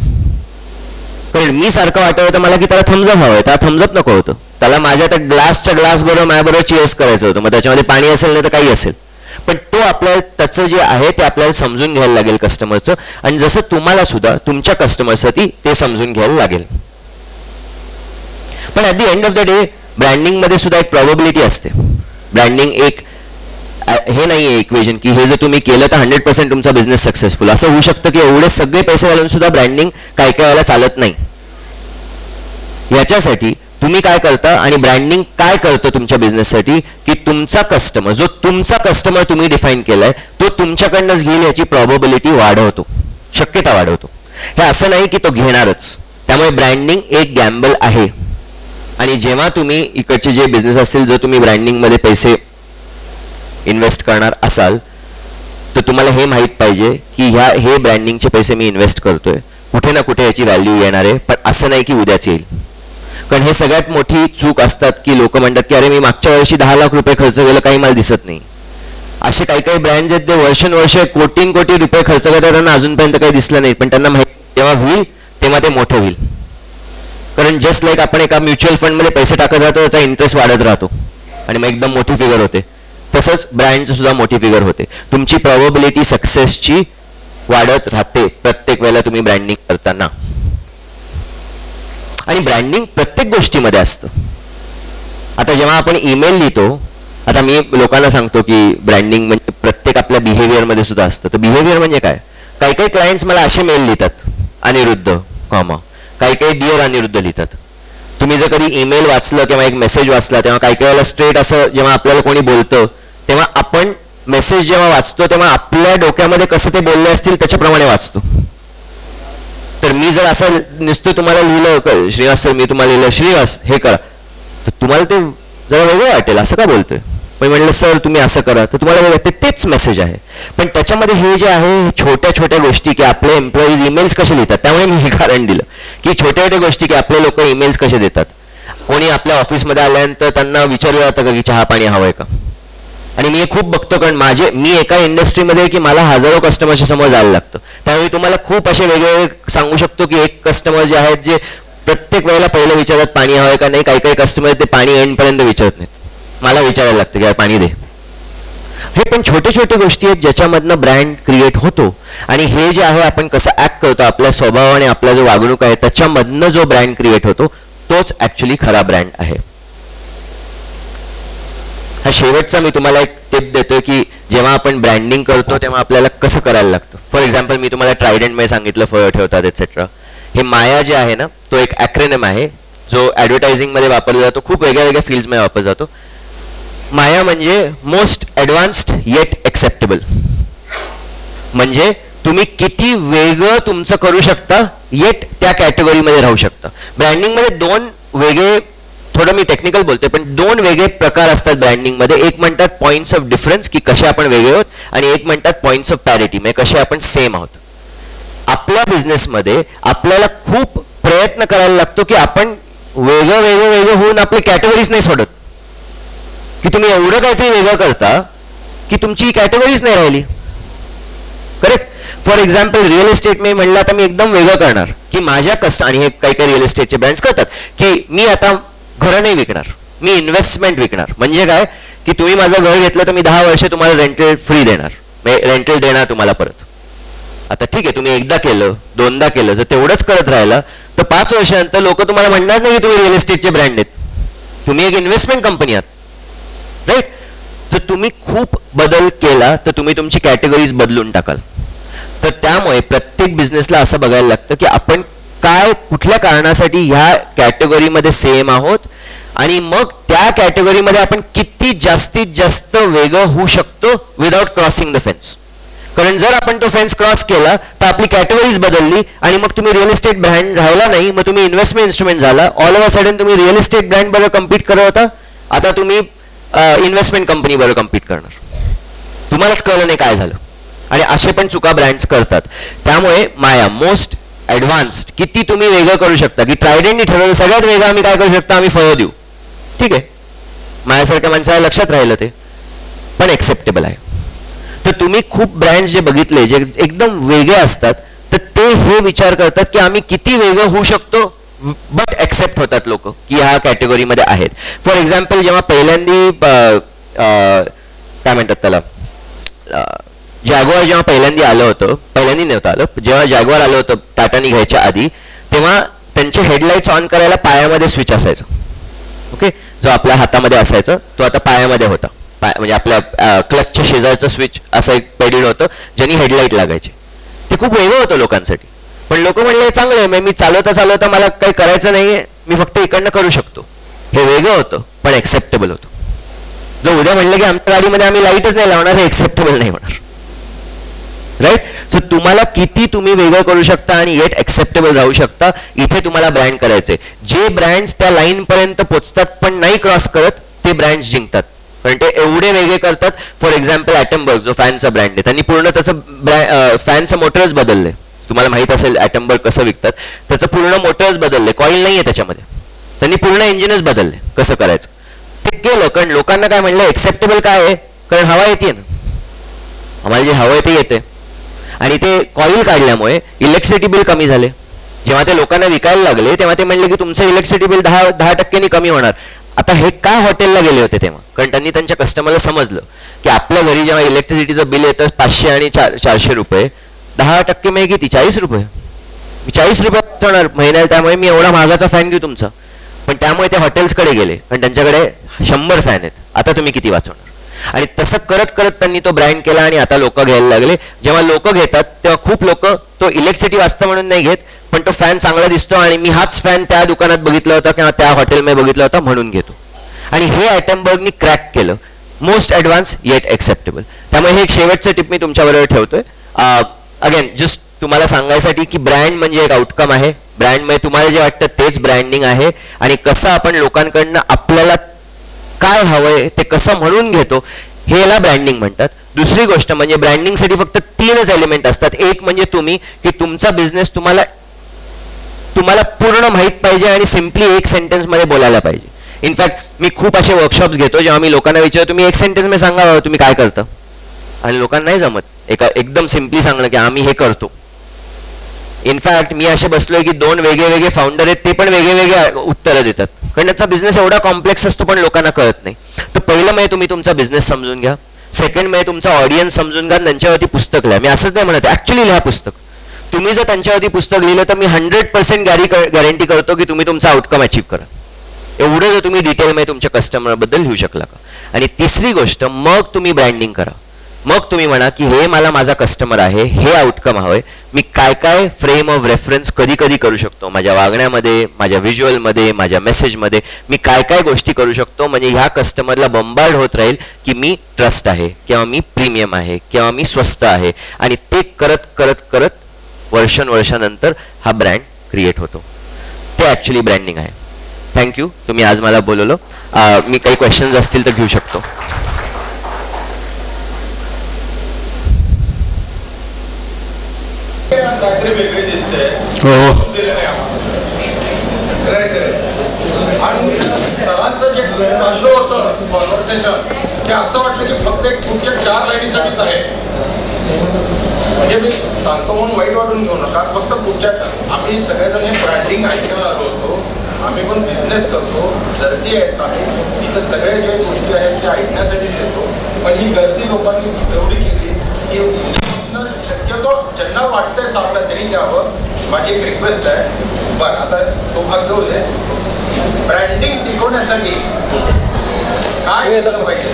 कारण मी सारखं वाटत होतं मला की त्याला थम्सअप हवं आहे, त्याला थम्सअप नको होतं, त्याला माझ्या त्या ग्लासच्या ग्लास बरोबर माझ्याबरोबर चीअर्स करायचं होतं. मग त्याच्यामध्ये पाणी असेल नाही तर काही असेल, पण तो आपल्याला त्याचं जे आहे ते आपल्याला समजून घ्यायला लागेल कस्टमरचं. आणि जसं तुम्हाला सुद्धा तुमच्या कस्टमरसाठी ते समजून घ्यायला लागेल. पण at the end of the day ब्रँडिंगमध्ये सुद्धा एक प्रॉबॅबिलिटी असते. ब्रँडिंग एक हे नाही आहे इक्वेशन की हे जर तुम्ही केलं तर 100% तुमचा बिझनेस सक्सेसफुल. असं होऊ शकतं की एवढे सगळे पैसे घालून सुद्धा ब्रँडिंग काय काय वेळेला चालत नाही. याच्यासाठी तुम्ही काय करता आणि ब्रँडिंग काय करतं तुमच्या बिझनेससाठी की तुमचा कस्टमर, जो तुमचा कस्टमर तुम्ही डिफाईन केलाय तो तुमच्याकडनंच घेईल याची प्रॉबॅबिलिटी वाढवतो, शक्यता वाढवतो. हे असं नाही की तो घेणारच. त्यामुळे ब्रँडिंग एक गॅम्बल आहे. आणि जेव्हा तुम्ही इकडचे जे बिझनेस असतील, जर तुम्ही ब्रँडिंगमध्ये पैसे इन्व्हेस्ट करणार असाल तर तुम्हाला हे माहीत पाहिजे की हे ब्रँडिंगचे पैसे मी इन्व्हेस्ट करतोय, कुठे ना कुठे याची व्हॅल्यू येणार आहे, पण असं नाही की उद्याच येईल. कारण हे सगळ्यात मोठी चूक असतात की लोक म्हणतात की अरे मी मागच्या वर्षी 10 लाख रुपये खर्च केलं, काही मला दिसत नाही. असे काही काही ब्रँड्स आहेत ते वर्षानुवर्ष कोटी रुपये खर्च करतात, त्यांना अजूनपर्यंत काही दिसलं नाही, पण त्यांना माहिती जेव्हा होईल तेव्हा ते मोठं होईल. कारण जस्ट लाईक आपण एका म्युच्युअल फंडमध्ये पैसे टाकत राहतो, त्याचा इंटरेस्ट वाढत राहतो आणि मग एकदम मोठी फिगर होते. तसंच ब्रँडची सुद्धा मोठी फिगर होते. तुमची प्रॉबॅबिलिटी सक्सेसची वाढत राहते प्रत्येक वेळेला तुम्ही ब्रँडिंग करताना. आणि ब्रँडिंग प्रत्येक गोष्टीमध्ये असतं. आता जेव्हा आपण ईमेल लिहितो, आता मी लोकांना सांगतो की ब्रँडिंग म्हणजे प्रत्येक आपल्या बिहेवियरमध्ये सुद्धा असतं. तर बिहेवियर म्हणजे काय, काही काही क्लायंट्स मला असे मेल लिहितात अनिरुद्ध कॉमा, काही काही डिअर अनिरुद्ध लिहितात. तुम्ही जर कधी ईमेल वाचलं किंवा एक मेसेज वाचला तेव्हा काही काही वेळेला स्ट्रेट असं जेव्हा आपल्याला कोणी बोलतं तेव्हा आपण मेसेज जेव्हा वाचतो तेव्हा आपल्या डोक्यामध्ये कसं ते बोलले असतील त्याच्याप्रमाणे वाचतो. तर मी जर असं नुसतं तुम्हाला लिहिलं श्रीनिवास सर, मी तुम्हाला लिहिलं श्रीनिवास हे करा, तर तुम्हाला ते जरा वेगळं वाटेल, असं का बोलतोय. पण म्हणलं सर तुम्ही असं करा, तर तुम्हाला वेगळं तेच मेसेज आहे. पण त्याच्यामध्ये हे जे आहे छोट्या छोट्या गोष्टी की आपले एम्प्लॉईज ईमेल्स कसे लिहितात, त्यामुळे मी हे कारण दिलं की छोट्या छोट्या गोष्टी की आपले लोक ईमेल्स कसे देतात. कोणी आपल्या ऑफिसमध्ये आल्यानंतर त्यांना विचारलं जातं का की चहा पाणी हवं आहे का. आणि मी हे खूप बघतो, कारण मी एका इंडस्ट्रीमध्ये की मला हजारो कस्टमरच्या समोर जायला लागतं. त्यामुळे तुम्हाला खूप असे वेगवेगळे सांगू शकतो की एक कस्टमर जे आहेत जे प्रत्येक वेळेला पहिलं विचारतात पाणी हवं आहे का नाही. काही काही कस्टमर ते पाणी एंडपर्यंत विचारत नाहीत, मला विचारायला लागतं की यार पाणी दे. हे पण छोटे छोटे गोष्टी आहेत ज्याच्यामधनं ब्रँड क्रिएट होतो. आणि हे जे आहे आपण कसं ऍक्ट करतो, आपल्या स्वभाव आणि आपला जो वागणूक आहे त्याच्यामधनं जो ब्रँड क्रिएट होतो तोच ऍक्च्युली खरा ब्रँड आहे. हा शेवटचा मी तुम्हाला एक टिप देतोय की जेव्हा आपण ब्रँडिंग करतो तेव्हा आपल्याला कसं करायला लागतं. फॉर एक्झाम्पल मी तुम्हाला ट्रायडंट मध्ये सांगितलं फळं ठेवतात एक्सेट्रा. हे माया जे आहे ना तो एक ॲक्रोनिम आहे जो ॲडव्हर्टायझिंगमध्ये वापरला जातो, खूप वेगळ्या वेगळ्या फील्ड्समध्ये वापरला जातो. माया म्हणजे मोस्ट ॲडव्हान्स्ड येट एक्सेप्टेबल. म्हणजे तुम्ही किती वेगळं तुमचं करू शकता येट त्या कॅटेगरीमध्ये राहू शकता. ब्रँडिंगमध्ये 2 वेगळे, थोडं मी टेक्निकल बोलतोय पण 2 वेगळे प्रकार असतात ब्रँडिंगमध्ये. एक म्हणतात पॉईंट्स ऑफ डिफरन्स की कसे आपण वेगळे आहोत, आणि एक म्हणतात पॉईंट्स ऑफ पॅरिटी म्हणजे कसे आपण सेम आहोत. आपल्या बिझनेसमध्ये आपल्याला खूप प्रयत्न करायला लागतो की आपण वेगळं होऊन आपली कॅटेगरीज नाही सोडत. की तुम्ही एवढं काहीतरी वेगळं करता की तुमची कॅटेगरीज नाही राहिली. Correct. For example real estate मी म्हणलं आता मी एकदम वेगळं करणार की माझ्या आणि हे काही काही रिअल इस्टेटचे ब्रँड्स करतात की मी आता घरं नाही विकणार, मी इन्व्हेस्टमेंट विकणार. म्हणजे काय की तुम्ही माझं घर घेतलं तर मी 10 वर्ष तुम्हाला रेंटल फ्री देणार, रेंटल देणार तुम्हाला परत. आता ठीक आहे, तुम्ही एकदा केलं, दोनदा केलं, जर तेवढंच करत राहिला तर 5 वर्षानंतर लोक तुम्हाला म्हणणार नाही की तुम्ही रिअल इस्टेटचे ब्रँड आहेत, तुम्ही एक इन्व्हेस्टमेंट कंपनी आहात. राईट. तर तुम्ही खूप बदल केला तर तुम्ही तुमची कॅटेगरीज बदलून टाकाल. तर त्यामुळे प्रत्येक बिझनेसला असं बघायला लागतं की आपण काय कुठल्या कारणासाठी ह्या कॅटेगरीमध्ये सेम आहोत आणि मग त्या कॅटेगरीमध्ये आपण किती जास्तीत जास्त वेगळं होऊ शकतो विदाउट क्रॉसिंग द फेन्स. कारण जर आपण तो फेन्स क्रॉस केला तर आपली कॅटेगरीज बदलली आणि मग तुम्ही रिअल इस्टेट ब्रँड राहिला नाही, मग तुम्ही इन्व्हेस्टमेंट इन्स्ट्रुमेंट झाला. ऑल ऑफ अ सडन तुम्ही रिअल इस्टेट ब्रँड बरोबर कम्पीट करत होता, आता तुम्ही इन्व्हेस्टमेंट कंपनी बरोबर कम्पीट करणार. तुम्हालाच कळलं नाही काय झालं. आणि असे पण चुका ब्रँड्स करतात. त्यामुळे माया मोस्ट ॲडव्हान्स्ड किती तुम्ही वेगळं करू शकता की ट्रायडेंटनी ठरवलं सगळ्यात वेगळं आम्ही काय करू शकता, आम्ही फळं देऊ. ठीक आहे, माझ्यासारख्या माणसाला लक्षात राहिलं ते, पण एक्सेप्टेबल आहे. तर तुम्ही खूप ब्रँड्स जे बघितले जे एकदम वेगळे असतात तर ते हे विचार करतात की आम्ही किती वेगळं होऊ शकतो, बट एक्सेप्ट होतात लोक की ह्या कॅटेगरीमध्ये आहेत. फॉर एक्झाम्पल जेव्हा पहिल्यांदी काय म्हणतात त्याला जॅग्वार जेव्हा पहिल्यांदा आलं होतं, पहिल्यांदा नव्हतं आलं, जेव्हा जॅग्वार आलं होतं टाटानी घ्यायच्या आधी, तेव्हा त्यांचे हेडलाईट्स ऑन करायला पायामध्ये स्विच असायचं. ओके, जो आपल्या हातामध्ये असायचा तो आता पायामध्ये होता. म्हणजे आपल्या क्लचच्या शेजारचं स्विच असं एक पेडीड होतं ज्यांनी हेडलाईट लागायचे. ते खूप वेगळं होतं लोकांसाठी. पण लोक म्हणले चांगलं आहे, मी चालवता चालवता मला काही करायचं नाहीये, मी फक्त इकडनं करू शकतो. हे वेगळं होतं पण एक्सेप्टेबल होतं. जर उद्या म्हणलं की आमच्या गाडीमध्ये आम्ही लाईटच नाही लावणार, हे एक्सेप्टेबल नाही होणार. राईट. सो तुम्हाला किती तुम्ही वेगळं करू शकता आणि येट एक्सेप्टेबल राहू शकता, इथे तुम्हाला ब्रँड करायचे. जे ब्रँड्स त्या लाईन पर्यंत पोहोचतात पण नाही क्रॉस करत ते ब्रँड्स जिंकतात, कारण ते एवढे वेगळे करतात. फॉर एक्झाम्पल ॲटमबर्ग जो फॅनचा ब्रँड आहे, त्यांनी पूर्ण त्याचं फॅनचं मोटर्स बदलले. तुम्हाला माहित असेल ॲटमबर्ग कसं विकतात, त्याचं पूर्ण मोटर्स बदलले, कॉईल नाही आहे त्याच्यामध्ये, त्यांनी पूर्ण इंजिनच बदलले. कसं करायचं ते केलं, कारण लोकांना काय म्हणलं एक्सेप्टेबल काय आहे, कारण हवा येते ना, आम्हाला जे हवं आहे ते येते. आणि ते कॉईल काढल्यामुळे इलेक्ट्रिसिटी बिल कमी झाले. जेव्हा ते लोकांना विकायला लागले तेव्हा ते म्हणले की तुमचं इलेक्ट्रिसिटी बिल 10% कमी होणार. आता हे काय हॉटेलला गेले होते तेव्हा, कारण त्यांनी त्यांच्या कस्टमरला समजलं की आपल्या घरी जेव्हा इलेक्ट्रिसिटीचं बिल येतं 500 आणि 400 रुपये, 10% म्हणजे किती, 40 रुपये. मी 40 रुपये वाचवणार महिन्याला, त्यामुळे मी एवढा महागाचा फॅन घेऊ तुमचा. पण त्यामुळे ते हॉटेल्सकडे गेले, कारण त्यांच्याकडे 100 फॅन आहेत, आता तुम्ही किती वाचवणार. आणि तसं करत करत त्यांनी तो ब्रँड केला आणि आता लोक घ्यायला लागले. जेव्हा लोक घेतात तेव्हा खूप लोक तो इलेक्ट्रिसिटी वाचतं म्हणून नाही घेत, पण तो फॅन चांगला दिसतो आणि मी हाच फॅन त्या दुकानात बघितला होता किंवा त्या हॉटेलमध्ये बघितला होता म्हणून घेतो. आणि हे ॲटमबर्गनी क्रॅक केलं. Most advance eight acceptable. त्यामुळे हे एक शेवटचं टिप मी तुमच्याबरोबर ठेवतोय. अगेन जस्ट तुम्हाला सांगायसाठी की ब्रँड म्हणजे एक आउटकम आहे. ब्रँड म्हणजे तुम्हाला जे वाटतं तेच ब्रँडिंग आहे, आणि कसं आपण लोकांकडनं आपल्याला काय हवंय ते कसं म्हणून घेतो हे याला ब्रँडिंग म्हणतात. दुसरी गोष्ट म्हणजे ब्रँडिंगसाठी फक्त 3च एलिमेंट असतात. एक म्हणजे तुम्ही की तुमचा बिझनेस तुम्हाला पूर्ण माहीत पाहिजे आणि सिम्पली एक सेंटेन्समध्ये बोलायला पाहिजे. इनफॅक्ट मी खूप असे वर्कशॉप्स घेतो जेव्हा मी लोकांना विचारतो तुम्ही एक सेंटेन्समध्ये सांगा तुम्ही काय करता, आणि लोकांना नाही जमत एकदम सिम्पली सांगणं की आम्ही हे करतो. इनफॅक्ट मी असे बसलोय की 2 वेगळे फाउंडर आहेत, ते पण वेगळे उत्तरं देतात, कारण त्याचा बिझनेस एवढा कॉम्प्लेक्स असतो पण लोकांना कळत नाही. तर पहिलं म्हणजे तुम्ही तुमचा बिझनेस समजून घ्या. सेकंड म्हणजे तुमचा ऑडियन्स समजून घ्या, त्यांच्यावरती पुस्तक लिहा. मी असंच नाही म्हणत, ऍक्च्युली लिहा पुस्तक. तुम्ही जर त्यांच्यावरती पुस्तक लिहिलं तर मी 100% गॅरंटी करतो की तुम्ही तुमचा आउटकम अचीव्ह करा. एवढं जर तुम्ही डिटेलमध्ये तुमच्या कस्टमरबद्दल लिहू शकला का. आणि तिसरी गोष्ट, मग तुम्ही ब्रँडिंग करा. मग तुम्ही म्हणा की हे मला माझा कस्टमर आहे, हे आउटकम हवंय, मी काय काय फ्रेम ऑफ रेफरन्स कधी कधी करू शकतो माझ्या वागण्यामध्ये, माझ्या व्हिज्युअलमध्ये, माझ्या मेसेजमध्ये, मी काय काय गोष्टी करू शकतो म्हणजे ह्या कस्टमरला बंबार्ड होत राहील की मी ट्रस्ट आहे किंवा मी प्रीमियम आहे किंवा मी स्वस्त आहे. आणि ते करत करत करत वर्षानंतर हा ब्रँड क्रिएट होतो. ते ॲक्च्युली ब्रँडिंग आहे. थँक्यू, तुम्ही आज मला बोलवलं. मी काही क्वेश्चन्स असतील तर घेऊ शकतो. हो आणि सरांचं जे चाललं होतं कॉन्व्हर्सेशन ते असं वाटलं की फक्त एक पुढच्या 4 लाईनीसाठीच आहे. म्हणजे मी सांगतो म्हणून वाईट वाटून घेऊ नका, फक्त पुढच्या आम्ही सगळेजण हे ब्रँडिंग ऐकायला आलो होतो. आम्ही पण बिझनेस करतो, गर्दी आहेत आम्ही इथं सगळे जे गोष्टी आहेत त्या ऐकण्यासाठीच येतो. पण ही गर्दी लोकांनी एवढी केली की शक्यतो ज्यांना वाटतंय चांगलं तरी द्यावं. माझी एक रिक्वेस्ट आहे. बरं आता तो भाग जाऊ दे. ब्रँडिंग टिकवण्यासाठी काय केलं पाहिजे?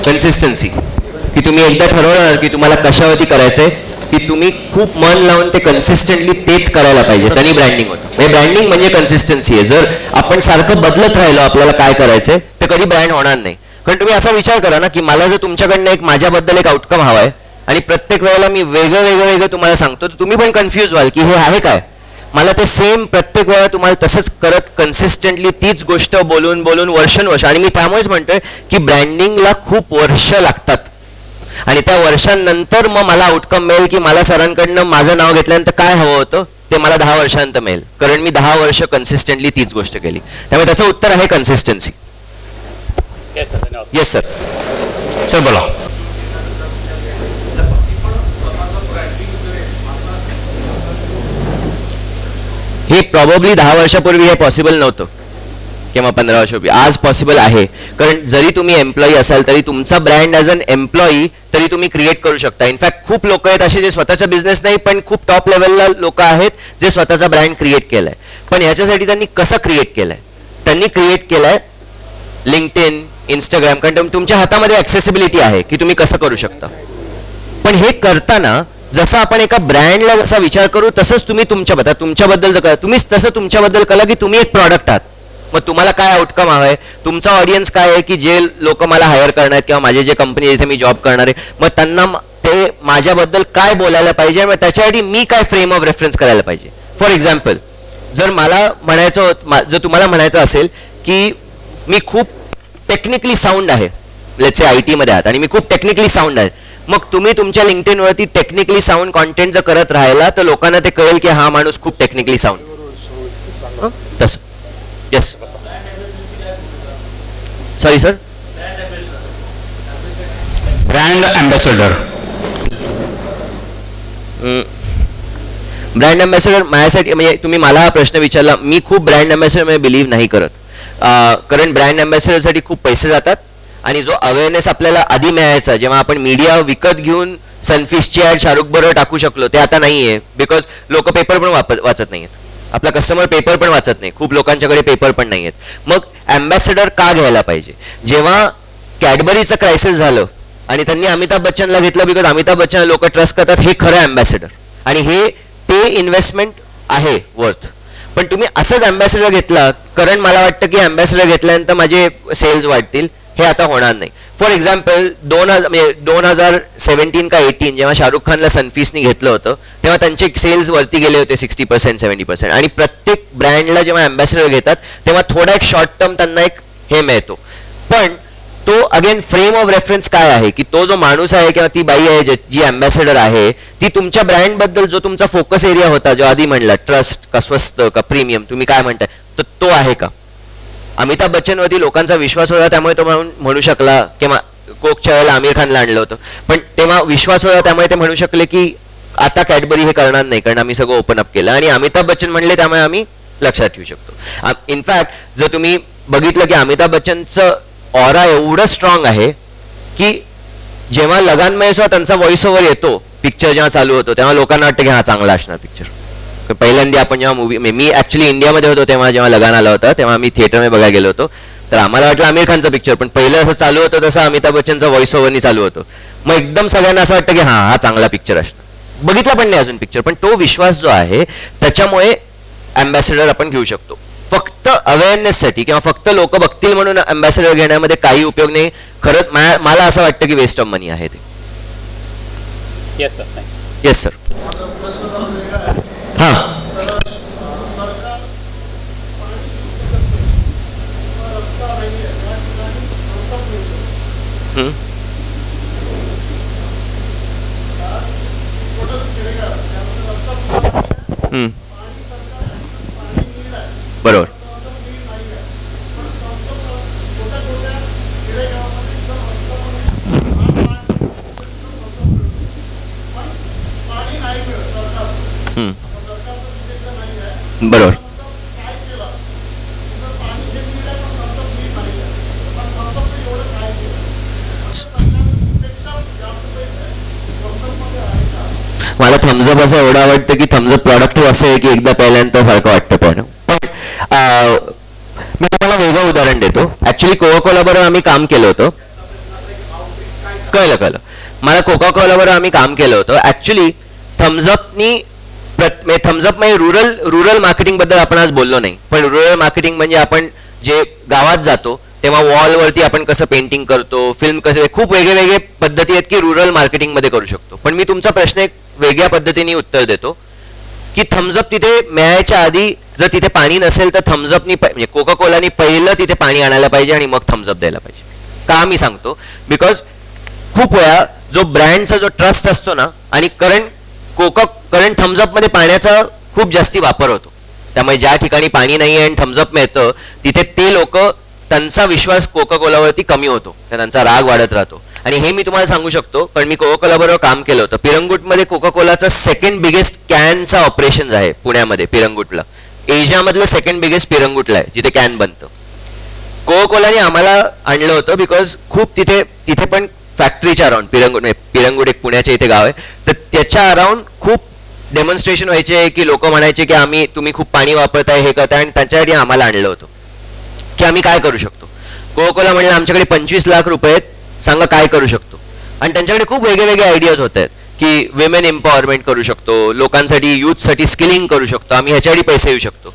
कन्सिस्टन्सी, की तुम्ही एकदा ठरवलं की तुम्हाला कशावरती करायचंय की तुम्ही खूप मन लावून ते कन्सिस्टंटली तेच करायला पाहिजे, त्यांनी ब्रँडिंग होतं. म्हणजे ब्रँडिंग म्हणजे कन्सिस्टन्सी आहे. जर आपण सारखं बदलत राहिलो आपल्याला काय करायचंय तर कधी ब्रँड होणार नाही. कारण तुम्ही असा विचार करा ना की मला जर तुमच्याकडनं एक माझ्याबद्दल एक आउटकम हवा आहे आणि प्रत्येक वेळेला मी वेगळं तुम्हाला सांगतो तर तुम्ही पण कन्फ्यूज व्हाल की हे आहे काय. मला ते सेम प्रत्येक वेळा तुम्हाला तसंच करत कन्सिस्टंटली तीच गोष्ट बोलून वर्षानुवर्ष, आणि मी त्यामुळेच म्हणतोय की ब्रँडिंगला खूप वर्ष लागतात आणि त्या वर्षांनंतर मग मला आउटकम मिळेल की मला सरांकडनं माझं नाव घेतल्यानंतर काय हवं होतं ते मला 10 वर्षानंतर मिळेल, कारण मी 10 वर्ष कन्सिस्टंटली तीच गोष्ट केली. त्यामुळे त्याचं उत्तर आहे कन्सिस्टन्सी. Yes sir. सर बोला. हे प्रॉबेबली 10 वर्षापूर्वी हे पॉसिबल नव्हतं किंवा 15 वर्षापूर्वी. आज पॉसिबल आहे, कारण जरी तुम्ही एम्प्लॉई असाल तरी तुमचा ब्रँड ॲज अन एम्प्लॉई तरी तुम्ही क्रिएट करू शकता. इनफॅक्ट खूप लोक आहेत असे जे स्वतःचा बिझनेस नाही पण खूप टॉप लेवलला लोक आहेत जे स्वतःचा ब्रँड क्रिएट केलाय. पण ह्याच्यासाठी त्यांनी कसं क्रिएट केलंय? त्यांनी क्रिएट केलंय लिंक्डइन, इंस्टाग्राम, कारण तुमच्या हातामध्ये ॲक्सेसिबिलिटी आहे की तुम्ही कसं करू शकता. पण हे करताना जसं आपण एका ब्रँडला जसा विचार करू तसंच तुम्ही तुमच्याबद्दल जर करा, तुम्ही तसं तुमच्याबद्दल कळलं की तुम्ही एक प्रॉडक्ट आहात. मग तुम्हाला काय आउटकम हवं आहे, तुमचा ऑडियन्स काय आहे की जे लोक मला हायर करणार आहेत किंवा माझे जे कंपनी जिथे मी जॉब करणार आहे मग त्यांना ते माझ्याबद्दल काय बोलायला पाहिजे, मग त्याच्यासाठी मी काय फ्रेम ऑफ रेफरन्स करायला पाहिजे. फॉर एक्झाम्पल जर मला म्हणायचं जर तुम्हाला म्हणायचं असेल की मी खूप टेक्निकली साऊंड आहे, लेट्स से IT मध्ये आहात आणि मी खूप टेक्निकली साऊंड आहे, मग तुम्ही तुमच्या लिंक्डइनवरती टेक्निकली साऊंड कॉन्टेंट जर करत राहिला तर लोकांना ते कळेल की हा माणूस खूप टेक्निकली साऊंड. तसं yes. Sorry sir. Brand ambassador. Brand ambassador माझ्यासाठी म्हणजे तुम्ही मला हा प्रश्न विचारला, मी खूप ब्रँड अँबॅसेडरमध्ये बिलीव्ह नाही करत. कारण ब्रँड अँबॅसेडरसाठी खूप पैसे जातात आणि जो अवेअरनेस आपल्याला आधी मिळायचा जेव्हा आपण मीडिया विकत घेऊन सनफिशची ॲड शाहरुख बरोबर टाकू शकलो ते आता नाही आहे. बिकॉज लोक पेपर पण वाचत नाही आहेत. आपला कस्टमर पेपर पण वाचत नाही, खूप लोकांच्याकडे पेपर पण नाही आहेत. मग अँबॅसेडर का घ्यायला पाहिजे? जेव्हा कॅडबरीचं क्रायसिस झालं आणि त्यांनी अमिताभ बच्चनला घेतलं बिकॉज अमिताभ बच्चन लोक ट्रस्ट करतात, हे खरं अँबॅसेडर आणि हे ते इन्व्हेस्टमेंट आहे वर्थ. पण तुम्ही असंच अँबॅसेडर घेतला, कारण मला वाटतं की अँबॅसेडर घेतल्यानंतर माझे सेल्स वाढतील, हे आता होणार नाही. फॉर एक्झाम्पल 2017 का 18 जेव्हा शाहरुख खानला सनफिशनी घेतलं होतं तेव्हा त्यांचे सेल्स वरती गेले होते 60% 70%. आणि प्रत्येक ब्रँडला जेव्हा अँबॅसेडर घेतात तेव्हा थोडा एक शॉर्ट टर्म त्यांना एक हे मिळतो. पण तो अगेन फ्रेम ऑफ रेफरन्स काय आहे की तो जो माणूस आहे किंवा ती बाई आहे जी अँबॅसेडर आहे ती तुमच्या ब्रँडबद्दल जो तुमचा फोकस एरिया होता जो आधी म्हणला ट्रस्ट का स्वस्त का प्रीमियम तुम्ही काय म्हणताय तर तो आहे का? अमिताभ बच्चनवरती लोकांचा विश्वास होता त्यामुळे तो म्हणू शकला, किंवा कोकच्या वेळेला आमिर खानला आणलं होतं पण तेव्हा विश्वास होता त्यामुळे ते म्हणू शकले की आता कॅडबरी हे करणार नाही कारण आम्ही सगळं ओपन अप केलं. आणि अमिताभ बच्चन म्हणले त्यामुळे आम्ही लक्षात ठेवू शकतो. इनफॅक्ट जर तुम्ही बघितलं की अमिताभ बच्चनचं ऑरा एवढं स्ट्रॉंग आहे की जेव्हा लगानमध्ये सुद्धा त्यांचा व्हॉइस ओव्हर येतो पिक्चर जेव्हा चालू होतो तेव्हा लोकांना वाटतं की हा चांगला असणार पिक्चर. पहिल्यांदा आपण जेव्हा मूवी मी ऍक्च्युली इंडियामध्ये होतो तेव्हा जेव्हा लगान आला होता तेव्हा आम्ही थिएटरमध्ये बघायला गेलो होतो तर आम्हाला वाटलं आमिर खानचा पिक्चर, पण पहिलं असं चालू होतं तसं अमिताभ बच्चनचा व्हॉइस ओव्हरनी चालू होतं. मग एकदम सगळ्यांना असं वाटतं की हा चांगला पिक्चर असणार. बघितला पण नाही अजून पिक्चर, पण तो विश्वास जो आहे त्याच्यामुळे अँबॅसेडर आपण घेऊ शकतो. फक्त अवेअरनेससाठी किंवा फक्त लोक बघतील म्हणून अँबॅसेडर घेण्यामध्ये काही उपयोग नाही. खरंच मला असं वाटतं की वेस्ट ऑफ मनी आहे ते. Yes sir. हां बरोबर बरोबर. मला थम्सअप असं एवढं आवडतं की थम्सअप प्रॉडक्ट असं आहे की एकदा पहिल्यांदा सारखं वाटतं. पण मी तुम्हाला वेगळं उदाहरण देतो. ऍक्च्युली कोका कोला बरोबर आम्ही काम केलं होतं. कळलं. मला कोका कोला बरोबर आम्ही काम केलं होतं. ऍक्च्युली थम्सअपनी थम्सअप म्हणजे रुरल मार्केटिंग बद्दल आपण आज बोललो नाही. पण रुरल मार्केटिंग म्हणजे आपण जे गावात जातो तेव्हा वॉलवरती आपण कसं पेंटिंग करतो, फिल्म कसं, खूप वेगळे पद्धती आहेत की रुरल मार्केटिंगमध्ये करू शकतो. पण मी तुमचा प्रश्न एक वेगळ्या पद्धतीने उत्तर देतो की थम्सअप तिथे मिळायच्या आधी जर तिथे पाणी नसेल तर थम्सअपनी म्हणजे कोका कोलानी पहिलं तिथे पाणी आणायला पाहिजे आणि मग थम्सअप द्यायला पाहिजे. का मी सांगतो, बिकॉज खूप वेळा जो ब्रँडचा जो ट्रस्ट असतो ना, आणि करंट थम्सअपमध्ये पाण्याचा खूप जास्ती वापर होतो. त्यामुळे ज्या ठिकाणी पाणी नाही आहे आणि थम्सअप मिळतं तिथे ते लोक त्यांचा विश्वास कोका कोलावरती कमी होतो, त्यांचा राग वाढत राहतो. आणि हे मी तुम्हाला सांगू शकतो कारण मी कोका कोला बरोबर काम केलं होतं. पिरंगुटमध्ये कोका कोलाचं सेकंड बिगेस्ट कॅनचा ऑपरेशन आहे पुण्यामध्ये. पिरंगुटला एशियामधलं सेकंड बिगेस्ट पिरंगुटला आहे जिथे कॅन बनतं. कोका कोलाने आम्हाला आणलं होतं बिकॉज खूप तिथे पण फॅक्टरीच्या अराउंड पिरंगुट एक पुण्याच्या इथे गाव आहे, तर त्याच्या अराउंड खूप डेमॉन्स्ट्रेशन व्हायचे की लोक म्हणायचे की तुम्ही खूप पाणी वापरताय, हे करताय, आणि त्यांच्यासाठी आम्हाला आणलं होतं की आम्ही काय करू शकतो. कोका कोला म्हणलं आमच्याकडे 25 लाख रुपये आहेत, सांगा काय करू शकतो. आणि त्यांच्याकडे खूप वेगळे आयडियाज होत आहेत की विमेन एम्पॉवरमेंट करू शकतो, लोकांसाठी युथसाठी स्किलिंग करू शकतो, आम्ही ह्याच्यासाठी पैसे देऊ शकतो.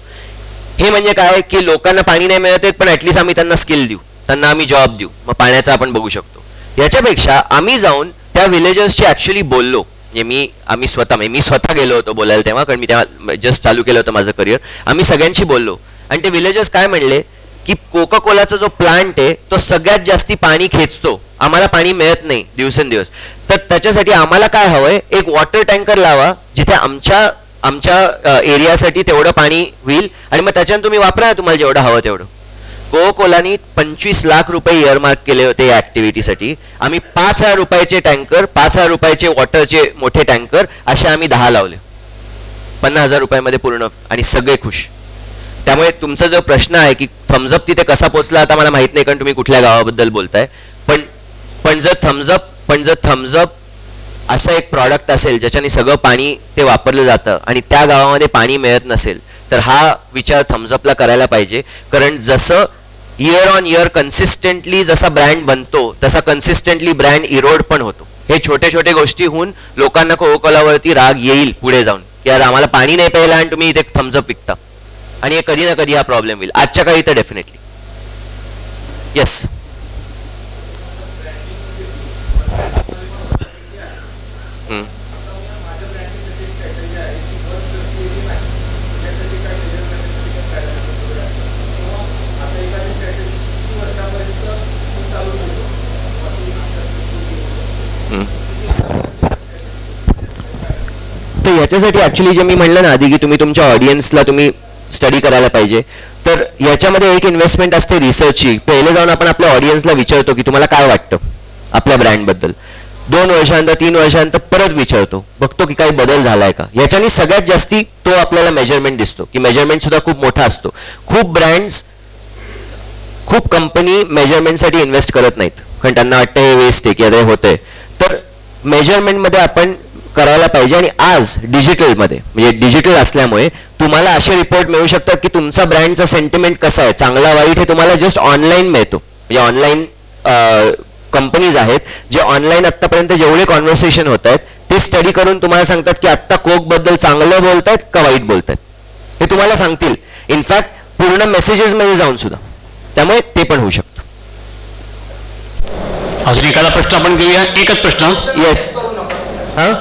हे म्हणजे काय की लोकांना पाणी नाही मिळत आहे पण ऍटलीस्ट आम्ही त्यांना स्किल देऊ, त्यांना आम्ही जॉब देऊ, मग पाण्याचा आपण बघू शकतो. याच्यापेक्षा आम्ही जाऊन त्या विलेजर्सशी ऍक्च्युली बोललो. म्हणजे मी स्वतः गेलो होतो बोलायला तेव्हा, कारण मी तेव्हा जस्ट चालू केलं होतं माझं करिअर. आम्ही सगळ्यांशी बोललो आणि ते विलेजर्स काय म्हणले की कोका कोलाचा जो प्लांट आहे तो सगळ्यात जास्ती पाणी खेचतो, आम्हाला पाणी मिळत नाही दिवसेंदिवस, तर त्याच्यासाठी आम्हाला काय हवंय, एक वॉटर टँकर लावा जिथे आमच्या एरियासाठी तेवढं पाणी होईल आणि मग त्याच्यानं तुम्ही वापरा तुम्हाला जेवढं हवं तेवढं. कोका कोलानी 25 लाख रुपये इयरमार्क केले होते या ऍक्टिव्हिटीसाठी. आम्ही 5,000 रुपयाचे टँकर, 5,000 रुपयाचे वॉटरचे मोठे टँकर असे आम्ही 10 लावले. 50,000 रुपयामध्ये पूर्ण, आणि सगळे खुश. त्यामुळे तुमचा जो प्रश्न आहे की थम्सअप तिथे कसा पोचला आता मला माहित नाही कारण तुम्ही कुठल्या गावाबद्दल बोलताय, पण जर थम्सअप असं एक प्रॉडक्ट असेल ज्याच्याने सगळं पाणी ते वापरलं जातं आणि त्या गावामध्ये पाणी मिळत नसेल तर हा विचार थम्सअपला करायला पाहिजे. कारण जसं इयर ऑन इयर कन्सिस्टंटली जसा ब्रँड बनतो तसा कन्सिस्टंटली ब्रँड इरोड पण होतो. हे छोटे गोष्टी होऊन लोकांना कोका कोलावरती राग येईल पुढे जाऊन की यार आम्हाला पाणी नाही प्यायला आणि तुम्ही इथे थम्सअप विकता, आणि हे कधी ना कधी हा प्रॉब्लेम होईल. आजच्या काळी तर डेफिनेटली. येस. तर याच्यासाठी ऍक्च्युली जे मी म्हणलं ना आधी की तुम्ही तुमच्या ऑडियन्सला तुम्ही स्टडी करायला पाहिजे, तर याच्यामध्ये एक इन्व्हेस्टमेंट असते रिसर्चची. पहिले जाऊन आपण आपल्या ऑडियन्सला विचारतो की तुम्हाला काय वाटतं आपल्या ब्रँडबद्दल. 2 वर्षानंतर 3 वर्षानंतर परत विचारतो, बघतो की काही बदल झालाय का. याच्याने सगळ्यात जास्ती तो आपल्याला मेजरमेंट दिसतो की मेजरमेंट सुद्धा खूप मोठा असतो. खूप कंपनी मेजरमेंटसाठी इन्व्हेस्ट करत नाहीत कारण त्यांना वाटतं हे वेस्ट आहे की अरे होतंय. तर मेजरमेंटमध्ये आपण करायला पाहिजे. आणि आज डिजिटलमध्ये म्हणजे डिजिटल असल्यामुळे तुम्हाला असे रिपोर्ट मिळू शकतात की तुमचा ब्रँडचा सेंटिमेंट कसा आहे, चांगला वाईट, हे तुम्हाला जस्ट ऑनलाईन मिळतो. म्हणजे ऑनलाईन कंपनीज आहेत जे ऑनलाईन आत्तापर्यंत जेवढे कॉन्व्हर्सेशन होत आहेत ते स्टडी करून तुम्हाला सांगतात की आत्ता कोक बद्दल चांगलं बोलतायत का वाईट बोलतायत, हे तुम्हाला सांगतील. इनफॅक्ट पूर्ण मेसेजेसमध्ये जाऊन सुद्धा. त्यामुळे ते पण होऊ शकतं. अजून एखादा प्रश्न आपण घेऊया. एकच प्रश्न. येस. हां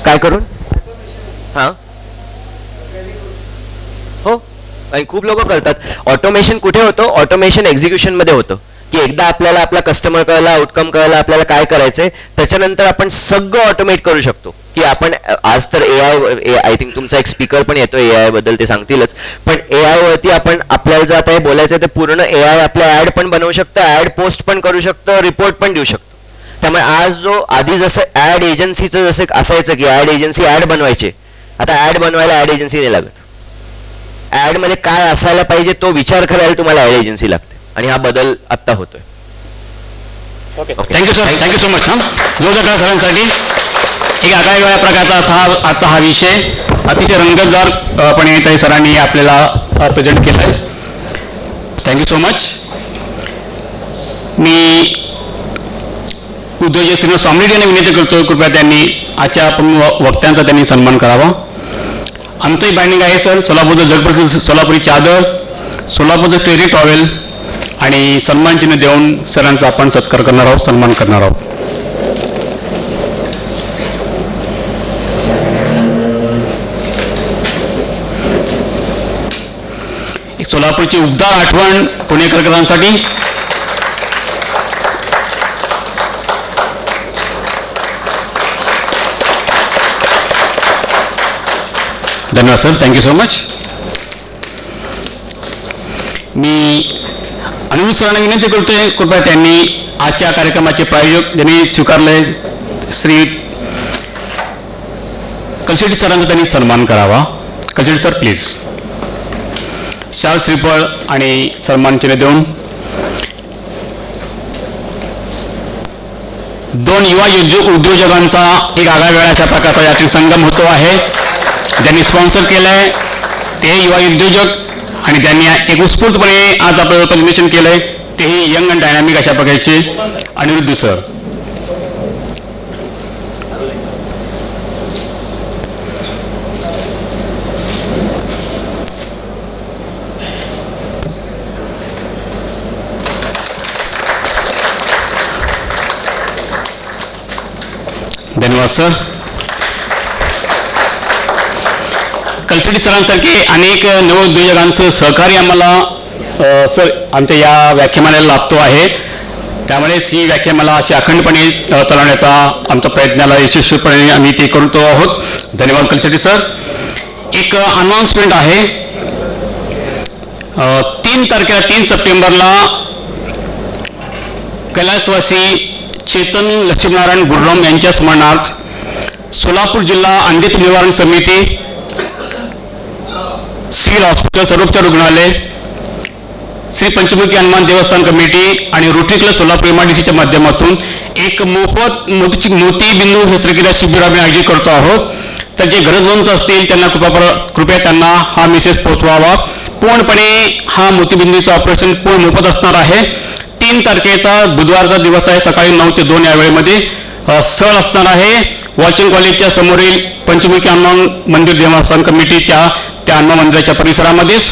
काय करून? हां हो, आणि खूप लोक करतात. ऑटोमेशन कुठे होतं? ऑटोमेशन एक्झिक्युशन मध्ये होतं की एकदा आपल्याला आपला कस्टमर कळला, आउटकम कळला, आपल्याला काय करायचंय, त्याच्यानंतर आपण सगळं ऑटोमेट करू शकतो. की आपण आज तर AI आय थिंक तुमचा एक स्पीकर पण येतो AI बद्दल, ते सांगतीलच. पण AI वरती आपण आपल्याला जर आता हे बोलायचं ते पूर्ण AI आपल्या ऍड पण बनवू शकतं, ऍड पोस्ट पण करू शकतं, रिपोर्ट पण देऊ शकतं. त्यामुळे आज जो आधी जसं ॲड एजन्सीचं जसं असायचं की ॲड एजन्सी ॲड बनवायचे, आता ॲड बनवायला ॲड एजन्सी नाही लागत. ॲडमध्ये काय असायला पाहिजे तो विचार करायला तुम्हाला ॲड एजन्सी लागते, आणि हा बदल आत्ता होतोय. Thank you sir, thank you so much. जोरदार सरांसाठी एक आगळ्या प्रकारचा आजचा हा विषय अतिशय रंगतदारपणे ताई सरांनी आपल्याला प्रेझेंट केला आहे. Thank you so much. मी उद्योजक श्री स्वामी यांना विनंती करतो, कृपया त्यांनी आजच्या वक्त्यांचा त्यांनी सन्मान करावा. आमचंही ब्रँडिंग आहे सर, सोलापूरचं जगप्रसिद्ध सोलापुरी चादर, सोलापूरचं टेरी टॉवेल आणि सन्मान चिन्ह देऊन सरांचा आपण सत्कार करणार आहोत, सन्मान करणार आहोत. सोलापूरची उबदार आठवण पुणेकरांसाठी. धन्यवाद सर, थँक्यू सो मच. मी अनिल सरांना विनंती करतोय, कृपया त्यांनी आजच्या कार्यक्रमाचे प्रायोजक ज्यांनी स्वीकारले श्री कलशेट्टी सरांचा त्यांनी सन्मान करावा. Kalshetti sir please. शाल श्रीफळ आणि सन्मान चिन्ह देऊन दोन युवा उद्योजकांचा एक आगळ्या वेळाच्या प्रकारचा यातील संगम होतो आहे. ज्यांनी स्पॉन्सर केलंय ते युवा उद्योजक आणि त्यांनी एक उत्स्फूर्तपणे आज आपलं प्रेझेंटेशन केलंय तेही यंग अँड डायनामिक अशा प्रकारचे अनिरुद्ध सर. धन्यवाद सर. कलशेट्टी सरांसारखे अनेक नवोद्योजकांचं सहकार्य आम्हाला सर आमच्या या व्याख्यानाला लाभतो आहे. त्यामुळेच ही व्याख्यानाला अशी अखंडपणे चालवण्याचा आमचा प्रयत्नाला यशस्वीपणे आम्ही ते करतो आहोत. धन्यवाद कलशेट्टी सर. एक अनाउन्समेंट आहे. 3 सप्टेंबरला कैलासवासी चेतन लक्ष्मीनारायण गुरुराम यांच्या स्मरणार्थ सोलापूर जिल्हा अंधत्व निवारण समिती, सिव्हिल हॉस्पिटल सर्वोपचार रुग्णालय, श्री पंचमुखी हनुमान देवस्थान कमिटी आणि रोटरी क्लब सोलापूर MIDCच्या माध्यमातून एक मोफत मोतीबिंदू शस्त्रक्रिया शिबिर आम्ही आयोजित करतो आहोत. तर जे गरजवंत असतील त्यांना कृपया त्यांना हा मेसेज पोहोचवावा. पूर्णपणे हा मोतीबिंदूचं ऑपरेशन पूर्ण मोफत असणार आहे. 3 तारखेचा बुधवारचा दिवस आहे. सकाळी 9 ते 2 या वेळेमध्ये स्थळ असणार आहे वॉचिंग कॉलेजच्या समोरील पंचमुखी हनुमान मंदिर देवस्थान कमिटीच्या त्या हनुमान मंदिराच्या परिसरामध्येच.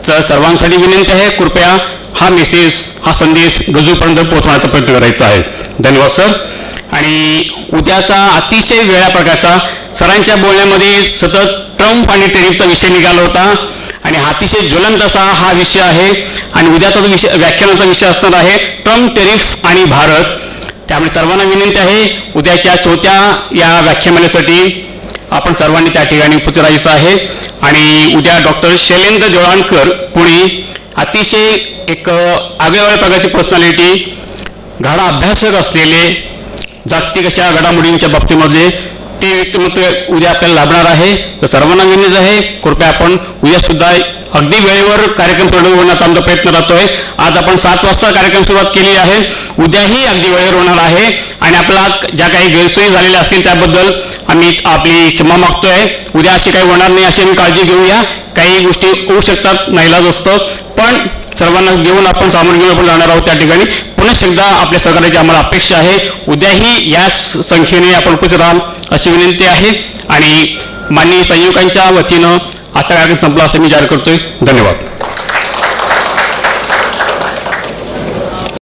तर सर्वांसाठी विनंती आहे, कृपया हा मेसेज हा संदेश गरजूपर्यंत पोहोचवण्याचा प्रयत्न करायचा आहे. धन्यवाद सर. आणि उद्याचा अतिशय वेगळ्या प्रकारचा सरांच्या बोलण्यामध्ये सतत ट्रम्प आणि टेरिफचा विषय निघाला होता आणि अतिशय ज्वलंत असा हा विषय आहे. आणि उद्याचा जो व्याख्यानाचा विषय असणार आहे ट्रम्प, टेरिफ आणि भारत. त्यामुळे सर्वांना विनंती आहे उद्याच्या 4थ्या या व्याख्यानासाठी आपण सर्वांनी त्या ठिकाणी उपस्थित राहायचं आहे. आणि उद्या डॉक्टर शैलेंद्र देवळाणकर पुणे, अतिशय एक आगळ्या प्रकारची पर्सनॅलिटी, गाढा अभ्यासक असलेले जागतिक अशा घडामोडींच्या बाबतीमध्ये ते व्यक्तिमत्व उद्या आपल्याला लाभणार आहे. तर सर्वांना विनंती आहे कृपया आपण उद्या सुद्धा अगदी वेळेवर कार्यक्रम पूर्ण होण्याचा आमचा प्रयत्न राहतोय. आज आपण 7 वाजता कार्यक्रम सुरुवात केली आहे. उद्याही अगदी वेळेवर होणार आहे. आणि आपल्याला ज्या काही गैरसोयी झालेल्या असतील त्याबद्दल आम्ही आपली क्षमा मागतोय. उद्या अशी काही होणार नाही अशी आम्ही काळजी घेऊया. काही गोष्टी होऊ शकतात, नाईलाज असतं, पण सर्वांना घेऊन आपण सामोरं घेऊन आपण जाणार आहोत. त्या ठिकाणी पुन्हा एकदा आपल्या सहकार्याची आम्हाला अपेक्षा आहे. उद्याही या संख्येने आपण उपस्थित राहाल अशी विनंती आहे. आणि माननीय संयोजकांच्या वतीनं आजचा कार्यक्रम संपला असं मी जाहीर करतोय. धन्यवाद.